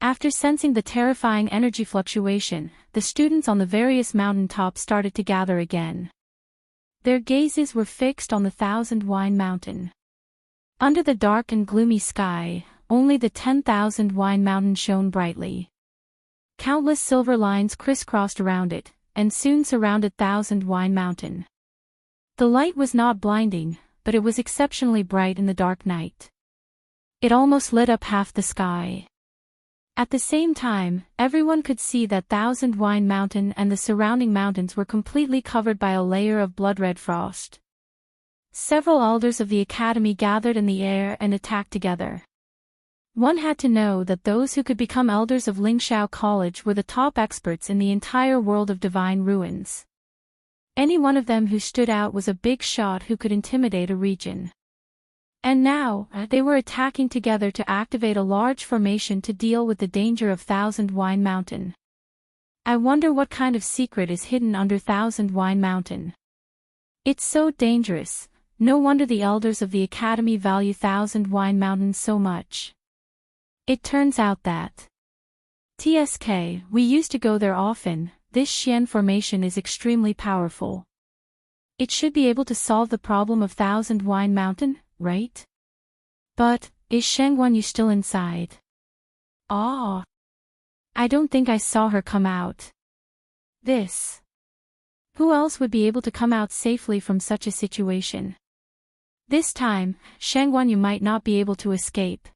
After sensing the terrifying energy fluctuation, the students on the various mountain tops started to gather again. Their gazes were fixed on the Thousand Wine Mountain. Under the dark and gloomy sky, only the 10,000 Wine Mountain shone brightly. Countless silver lines crisscrossed around it, and soon surrounded Thousand Wine Mountain. The light was not blinding, but it was exceptionally bright in the dark night. It almost lit up half the sky. At the same time, everyone could see that Thousand Wine Mountain and the surrounding mountains were completely covered by a layer of blood-red frost. Several elders of the academy gathered in the air and attacked together. One had to know that those who could become elders of Lingxiao College were the top experts in the entire world of divine ruins. Any one of them who stood out was a big shot who could intimidate a region. And now, they were attacking together to activate a large formation to deal with the danger of Thousand Wine Mountain. I wonder what kind of secret is hidden under Thousand Wine Mountain. It's so dangerous, no wonder the elders of the academy value Thousand Wine Mountain so much. It turns out that TSK, we used to go there often, this Xian formation is extremely powerful. It should be able to solve the problem of Thousand Wine Mountain, right? But, is Shengguanyu still inside? Ah. I don't think I saw her come out. This. Who else would be able to come out safely from such a situation? This time, Shengguanyu might not be able to escape.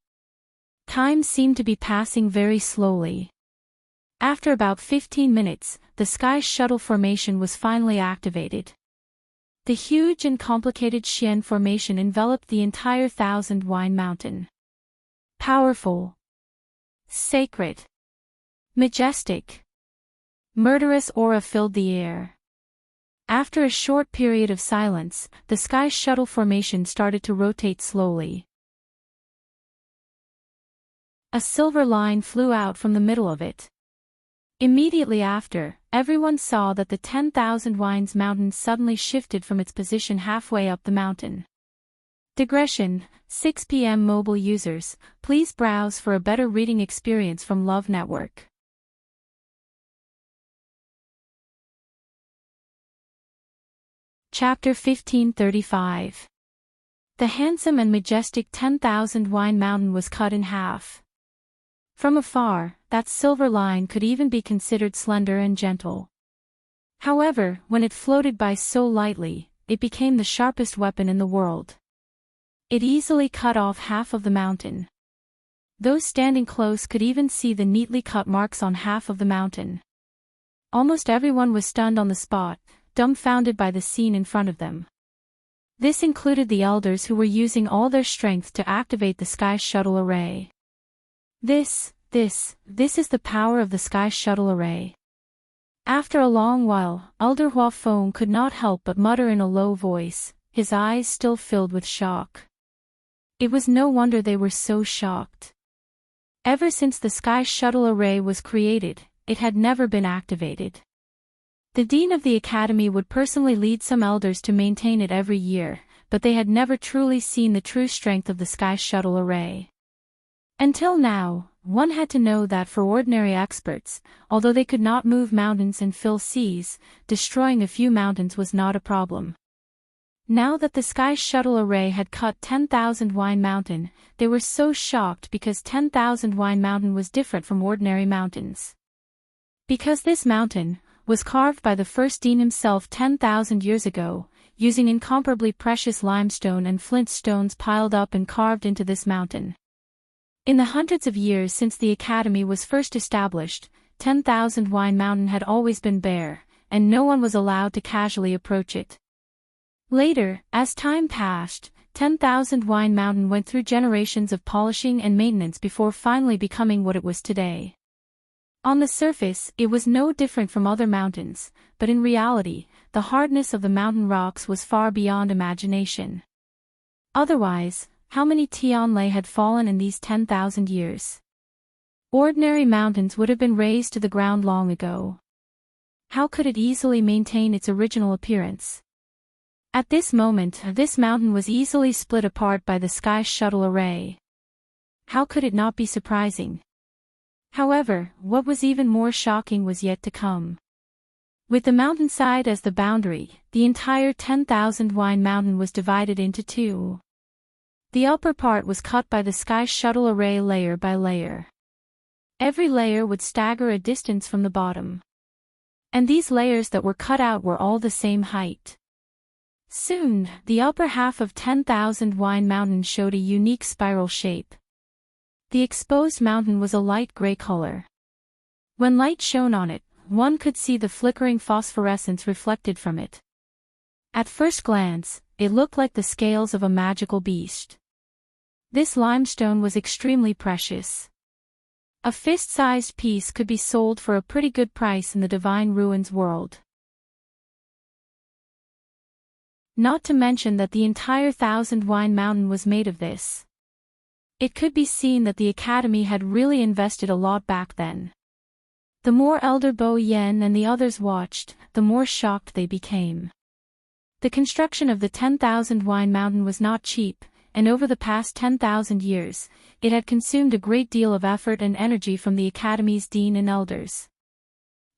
Time seemed to be passing very slowly. After about 15 minutes, the sky shuttle formation was finally activated. The huge and complicated Xian formation enveloped the entire Thousand Wine Mountain. Powerful. Sacred. Majestic. Murderous aura filled the air. After a short period of silence, the sky shuttle formation started to rotate slowly. A silver line flew out from the middle of it. Immediately after, everyone saw that the 10,000 Wines Mountain suddenly shifted from its position halfway up the mountain. Digression, 6 p.m. Mobile users, please browse for a better reading experience from Love Network. Chapter 1535. The handsome and majestic 10,000 Wine Mountain was cut in half. From afar, that silver line could even be considered slender and gentle. However, when it floated by so lightly, it became the sharpest weapon in the world. It easily cut off half of the mountain. Those standing close could even see the neatly cut marks on half of the mountain. Almost everyone was stunned on the spot, dumbfounded by the scene in front of them. This included the elders who were using all their strength to activate the Sky Shuttle Array. This is the power of the Sky Shuttle Array. After a long while, Elder Hua Feng could not help but mutter in a low voice, his eyes still filled with shock. It was no wonder they were so shocked. Ever since the Sky Shuttle Array was created, it had never been activated. The dean of the academy would personally lead some elders to maintain it every year, but they had never truly seen the true strength of the Sky Shuttle array. Until now, one had to know that for ordinary experts, although they could not move mountains and fill seas, destroying a few mountains was not a problem. Now that the Sky Shuttle array had cut 10,000 Wine Mountain, they were so shocked because 10,000 Wine Mountain was different from ordinary mountains. Because this mountain was carved by the first dean himself 10,000 years ago, using incomparably precious limestone and flint stones piled up and carved into this mountain. In the hundreds of years since the academy was first established, 10,000 Wine Mountain had always been bare, and no one was allowed to casually approach it. Later, as time passed, 10,000 Wine Mountain went through generations of polishing and maintenance before finally becoming what it was today. On the surface, it was no different from other mountains, but in reality, the hardness of the mountain rocks was far beyond imagination. Otherwise, how many Tianlei had fallen in these 10,000 years? Ordinary mountains would have been razed to the ground long ago. How could it easily maintain its original appearance? At this moment, this mountain was easily split apart by the Sky Shuttle array. How could it not be surprising? However, what was even more shocking was yet to come. With the mountainside as the boundary, the entire 10,000 Wine Mountain was divided into two. The upper part was cut by the Sky Shuttle array layer by layer. Every layer would stagger a distance from the bottom. And these layers that were cut out were all the same height. Soon, the upper half of 10,000 Wine Mountain showed a unique spiral shape. The exposed mountain was a light gray color. When light shone on it, one could see the flickering phosphorescence reflected from it. At first glance, it looked like the scales of a magical beast. This limestone was extremely precious. A fist-sized piece could be sold for a pretty good price in the Divine Ruins world. Not to mention that the entire 1,000 Wine Mountain was made of this. It could be seen that the academy had really invested a lot back then. The more Elder Bo Yen and the others watched, the more shocked they became. The construction of the 10,000 Wine Mountain was not cheap, and over the past 10,000 years, it had consumed a great deal of effort and energy from the academy's dean and elders.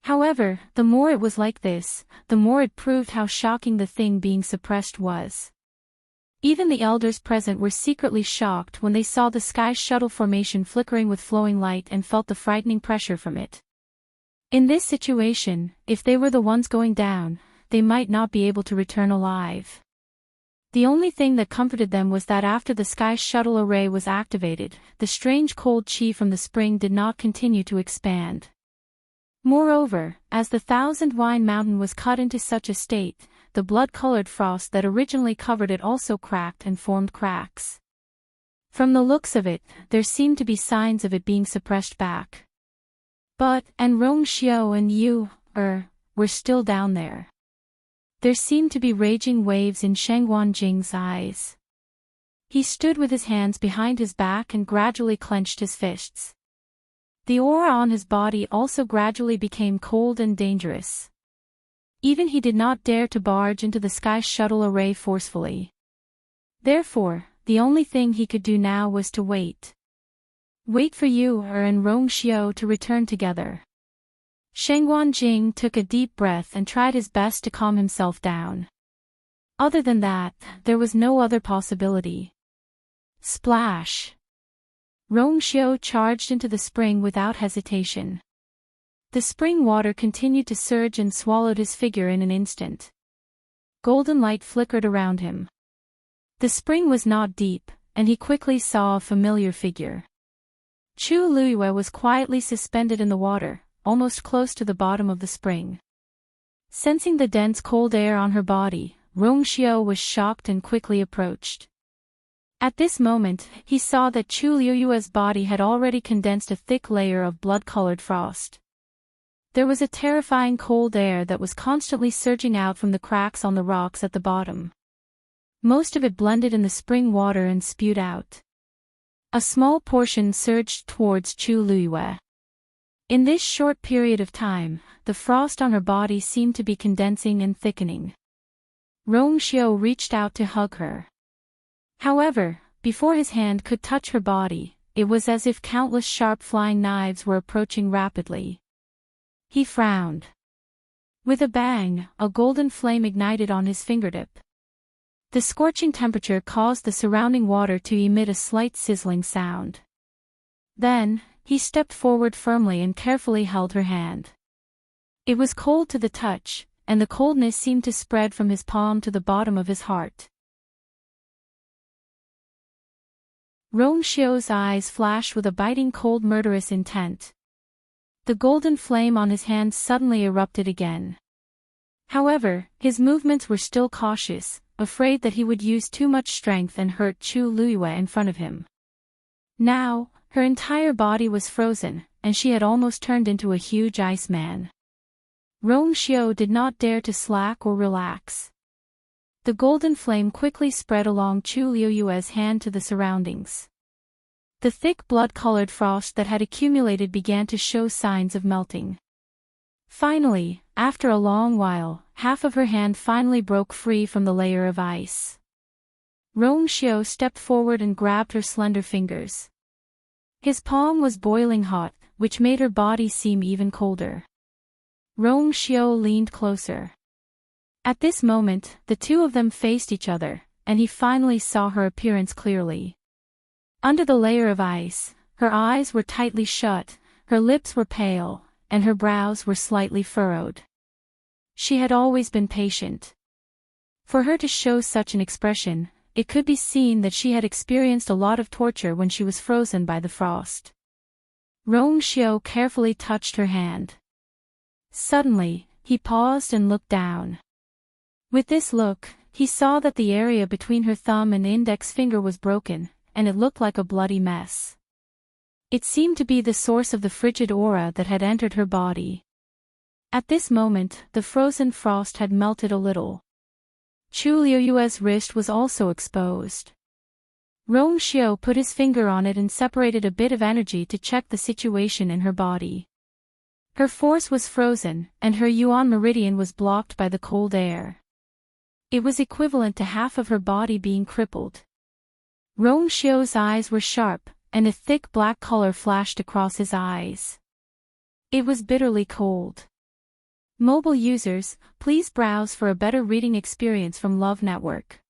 However, the more it was like this, the more it proved how shocking the thing being suppressed was. Even the elders present were secretly shocked when they saw the Sky Shuttle formation flickering with flowing light and felt the frightening pressure from it. In this situation, if they were the ones going down, they might not be able to return alive. The only thing that comforted them was that after the Sky Shuttle array was activated, the strange cold chi from the spring did not continue to expand. Moreover, as the 1,000 Wine Mountain was cut into such a state, the blood-colored frost that originally covered it also cracked and formed cracks. From the looks of it, there seemed to be signs of it being suppressed back. But, and Rong Xiao and Yu, were still down there. There seemed to be raging waves in Shengguan Jing's eyes. He stood with his hands behind his back and gradually clenched his fists. The aura on his body also gradually became cold and dangerous. Even he did not dare to barge into the Sky Shuttle array forcefully. Therefore, the only thing he could do now was to wait. Wait for Yu and Rong Xiao to return together. Shengguan Jing took a deep breath and tried his best to calm himself down. Other than that, there was no other possibility. Splash! Rong Xiao charged into the spring without hesitation. The spring water continued to surge and swallowed his figure in an instant. Golden light flickered around him. The spring was not deep, and he quickly saw a familiar figure. Chu Luiyue was quietly suspended in the water, almost close to the bottom of the spring. Sensing the dense cold air on her body, Rong Xiao was shocked and quickly approached. At this moment, he saw that Chu Luiyue's body had already condensed a thick layer of blood-colored frost. There was a terrifying cold air that was constantly surging out from the cracks on the rocks at the bottom. Most of it blended in the spring water and spewed out. A small portion surged towards Chu Luiyue. In this short period of time, the frost on her body seemed to be condensing and thickening. Rongxiu reached out to hug her. However, before his hand could touch her body, it was as if countless sharp flying knives were approaching rapidly. He frowned. With a bang, a golden flame ignited on his fingertip. The scorching temperature caused the surrounding water to emit a slight sizzling sound. Then, he stepped forward firmly and carefully held her hand. It was cold to the touch, and the coldness seemed to spread from his palm to the bottom of his heart. Rongxiu's eyes flashed with a biting cold murderous intent. The golden flame on his hand suddenly erupted again. However, his movements were still cautious, afraid that he would use too much strength and hurt Chu Luiyue in front of him. Now, her entire body was frozen, and she had almost turned into a huge ice man. Rongxiu did not dare to slack or relax. The golden flame quickly spread along Chu Luiyue's hand to the surroundings. The thick blood-colored frost that had accumulated began to show signs of melting. Finally, after a long while, half of her hand finally broke free from the layer of ice. Rongxiu stepped forward and grabbed her slender fingers. His palm was boiling hot, which made her body seem even colder. Rongxiu leaned closer. At this moment, the two of them faced each other, and he finally saw her appearance clearly. Under the layer of ice, her eyes were tightly shut, her lips were pale, and her brows were slightly furrowed. She had always been patient. For her to show such an expression, it could be seen that she had experienced a lot of torture when she was frozen by the frost. Rongxiu carefully touched her hand. Suddenly, he paused and looked down. With this look, he saw that the area between her thumb and index finger was broken, and it looked like a bloody mess. It seemed to be the source of the frigid aura that had entered her body. At this moment, the frozen frost had melted a little. Chu Luiyue's wrist was also exposed. Rongxiu put his finger on it and separated a bit of energy to check the situation in her body. Her force was frozen, and her yuan meridian was blocked by the cold air. It was equivalent to half of her body being crippled. Rongxiu's eyes were sharp, and a thick black color flashed across his eyes. It was bitterly cold. Mobile users, please browse for a better reading experience from Love Network.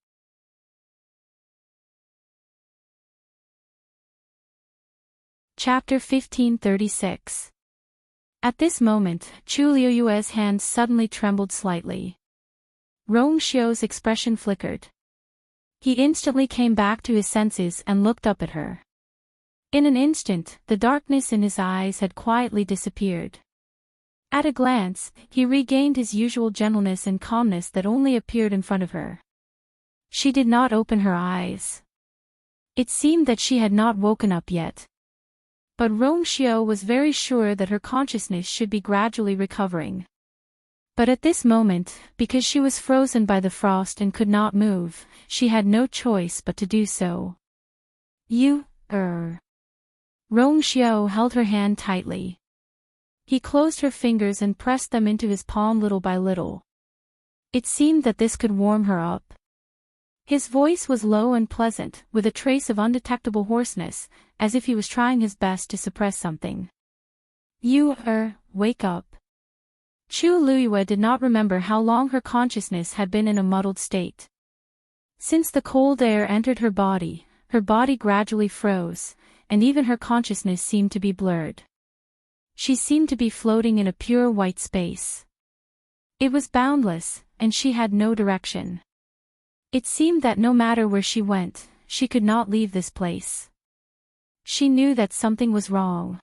Chapter 1536. At this moment, Chu Luiyue's hand suddenly trembled slightly. Rongxiu's expression flickered. He instantly came back to his senses and looked up at her. In an instant, the darkness in his eyes had quietly disappeared. At a glance, he regained his usual gentleness and calmness that only appeared in front of her. She did not open her eyes. It seemed that she had not woken up yet. But Rongxiu was very sure that her consciousness should be gradually recovering. But at this moment, because she was frozen by the frost and could not move, she had no choice but to do so. Rongxiu held her hand tightly. He closed her fingers and pressed them into his palm little by little. It seemed that this could warm her up. His voice was low and pleasant, with a trace of undetectable hoarseness, as if he was trying his best to suppress something. Wake up. Chu Luiyue did not remember how long her consciousness had been in a muddled state. Since the cold air entered her body gradually froze, and even her consciousness seemed to be blurred. She seemed to be floating in a pure white space. It was boundless, and she had no direction. It seemed that no matter where she went, she could not leave this place. She knew that something was wrong.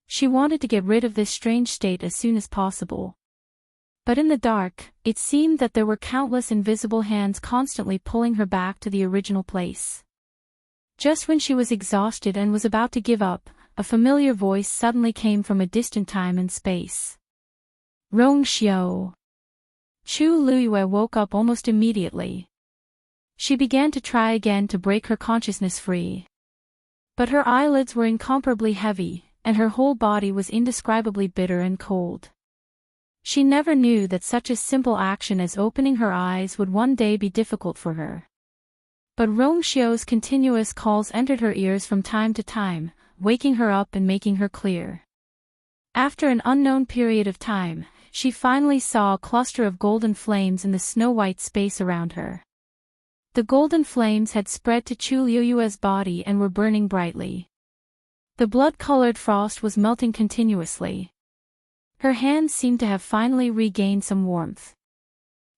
She wanted to get rid of this strange state as soon as possible. But in the dark, it seemed that there were countless invisible hands constantly pulling her back to the original place. Just when she was exhausted and was about to give up, a familiar voice suddenly came from a distant time and space. Rongxiu. Chu Luiyue woke up almost immediately. She began to try again to break her consciousness free. But her eyelids were incomparably heavy, and her whole body was indescribably bitter and cold. She never knew that such a simple action as opening her eyes would one day be difficult for her. But Rongxiu's continuous calls entered her ears from time to time, waking her up and making her clear. After an unknown period of time, she finally saw a cluster of golden flames in the snow-white space around her. The golden flames had spread to Chu Liyue's body and were burning brightly. The blood-colored frost was melting continuously. Her hands seemed to have finally regained some warmth.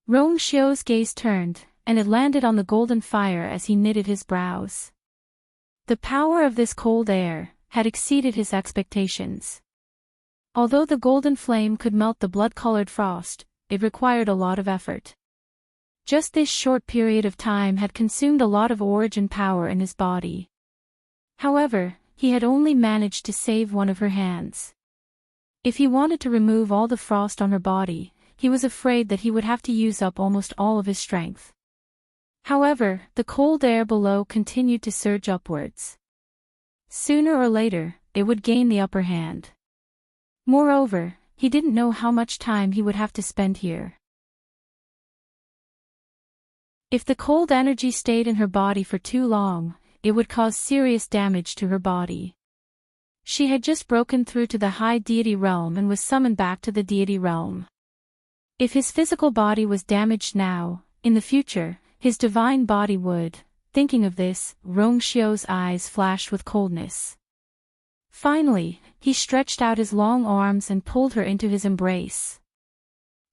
Rongxiu's gaze turned, and it landed on the golden fire as he knitted his brows. The power of this cold air had exceeded his expectations. Although the golden flame could melt the blood-colored frost, it required a lot of effort. Just this short period of time had consumed a lot of origin power in his body. However, he had only managed to save one of her hands. If he wanted to remove all the frost on her body, he was afraid that he would have to use up almost all of his strength. However, the cold air below continued to surge upwards. Sooner or later, it would gain the upper hand. Moreover, he didn't know how much time he would have to spend here. If the cold energy stayed in her body for too long, it would cause serious damage to her body. She had just broken through to the high deity realm and was summoned back to the deity realm. If his physical body was damaged now, in the future, his divine body would. Thinking of this, Rongxiu's eyes flashed with coldness. Finally, he stretched out his long arms and pulled her into his embrace.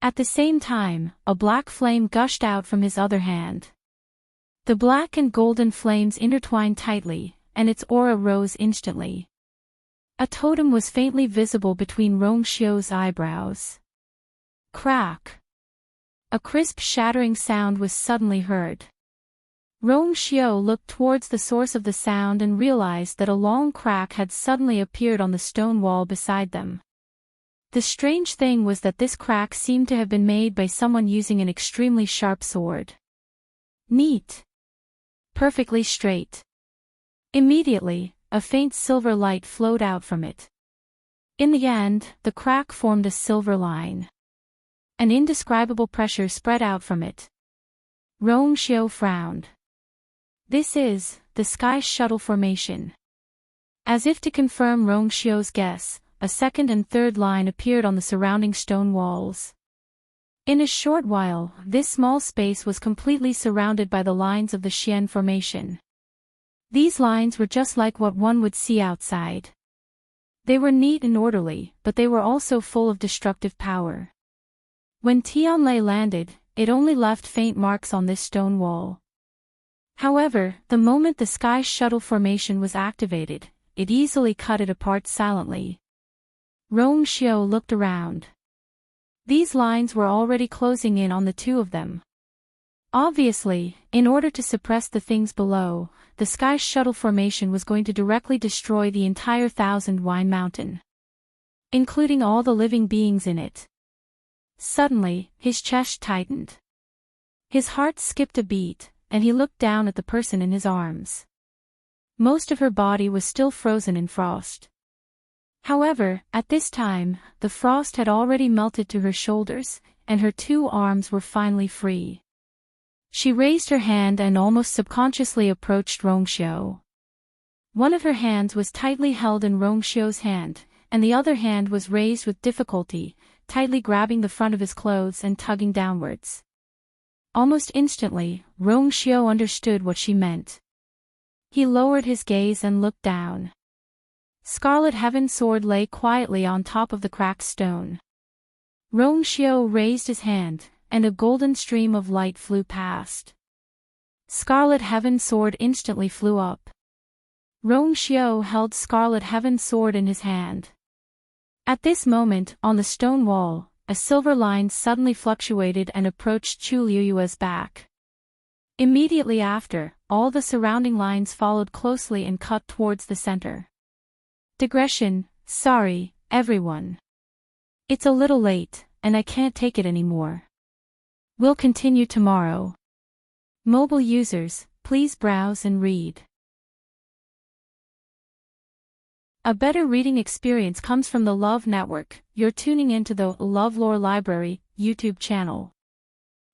At the same time, a black flame gushed out from his other hand. The black and golden flames intertwined tightly, and its aura rose instantly. A totem was faintly visible between Rongxiu's eyebrows. Crack! A crisp shattering sound was suddenly heard. Rongxiu looked towards the source of the sound and realized that a long crack had suddenly appeared on the stone wall beside them. The strange thing was that this crack seemed to have been made by someone using an extremely sharp sword. Neat. Perfectly straight. Immediately, a faint silver light flowed out from it. In the end, the crack formed a silver line. An indescribable pressure spread out from it. Rongxiu frowned. This is the sky shuttle formation. As if to confirm Rongxiu's guess, a second and third line appeared on the surrounding stone walls. In a short while, this small space was completely surrounded by the lines of the Xian formation. These lines were just like what one would see outside. They were neat and orderly, but they were also full of destructive power. When Tianlei landed, it only left faint marks on this stone wall. However, the moment the sky shuttle formation was activated, it easily cut it apart silently. Rongxiu looked around. These lines were already closing in on the two of them. Obviously, in order to suppress the things below, the sky shuttle formation was going to directly destroy the entire Thousand Wine Mountain, including all the living beings in it. Suddenly, his chest tightened. His heart skipped a beat, and he looked down at the person in his arms. Most of her body was still frozen in frost. However, at this time, the frost had already melted to her shoulders, and her two arms were finally free. She raised her hand and almost subconsciously approached Rongxiu. One of her hands was tightly held in Rongxiu's hand, and the other hand was raised with difficulty, tightly grabbing the front of his clothes and tugging downwards. Almost instantly, Rongxiu understood what she meant. He lowered his gaze and looked down. Scarlet Heaven's sword lay quietly on top of the cracked stone. Rongxiu raised his hand, and a golden stream of light flew past. Scarlet Heaven's sword instantly flew up. Rongxiu held Scarlet Heaven's sword in his hand. At this moment, on the stone wall, a silver line suddenly fluctuated and approached Chu Liyue's back. Immediately after, all the surrounding lines followed closely and cut towards the center. Digression, sorry, everyone. It's a little late, and I can't take it anymore. We'll continue tomorrow. Mobile users, please browse and read. A better reading experience comes from the Love Network. You're tuning into the LoveLore Library YouTube channel.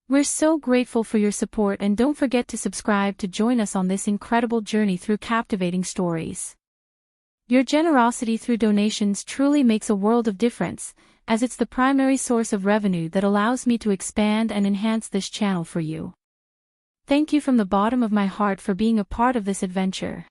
We're so grateful for your support, and don't forget to subscribe to join us on this incredible journey through captivating stories. Your generosity through donations truly makes a world of difference, as it's the primary source of revenue that allows me to expand and enhance this channel for you. Thank you from the bottom of my heart for being a part of this adventure.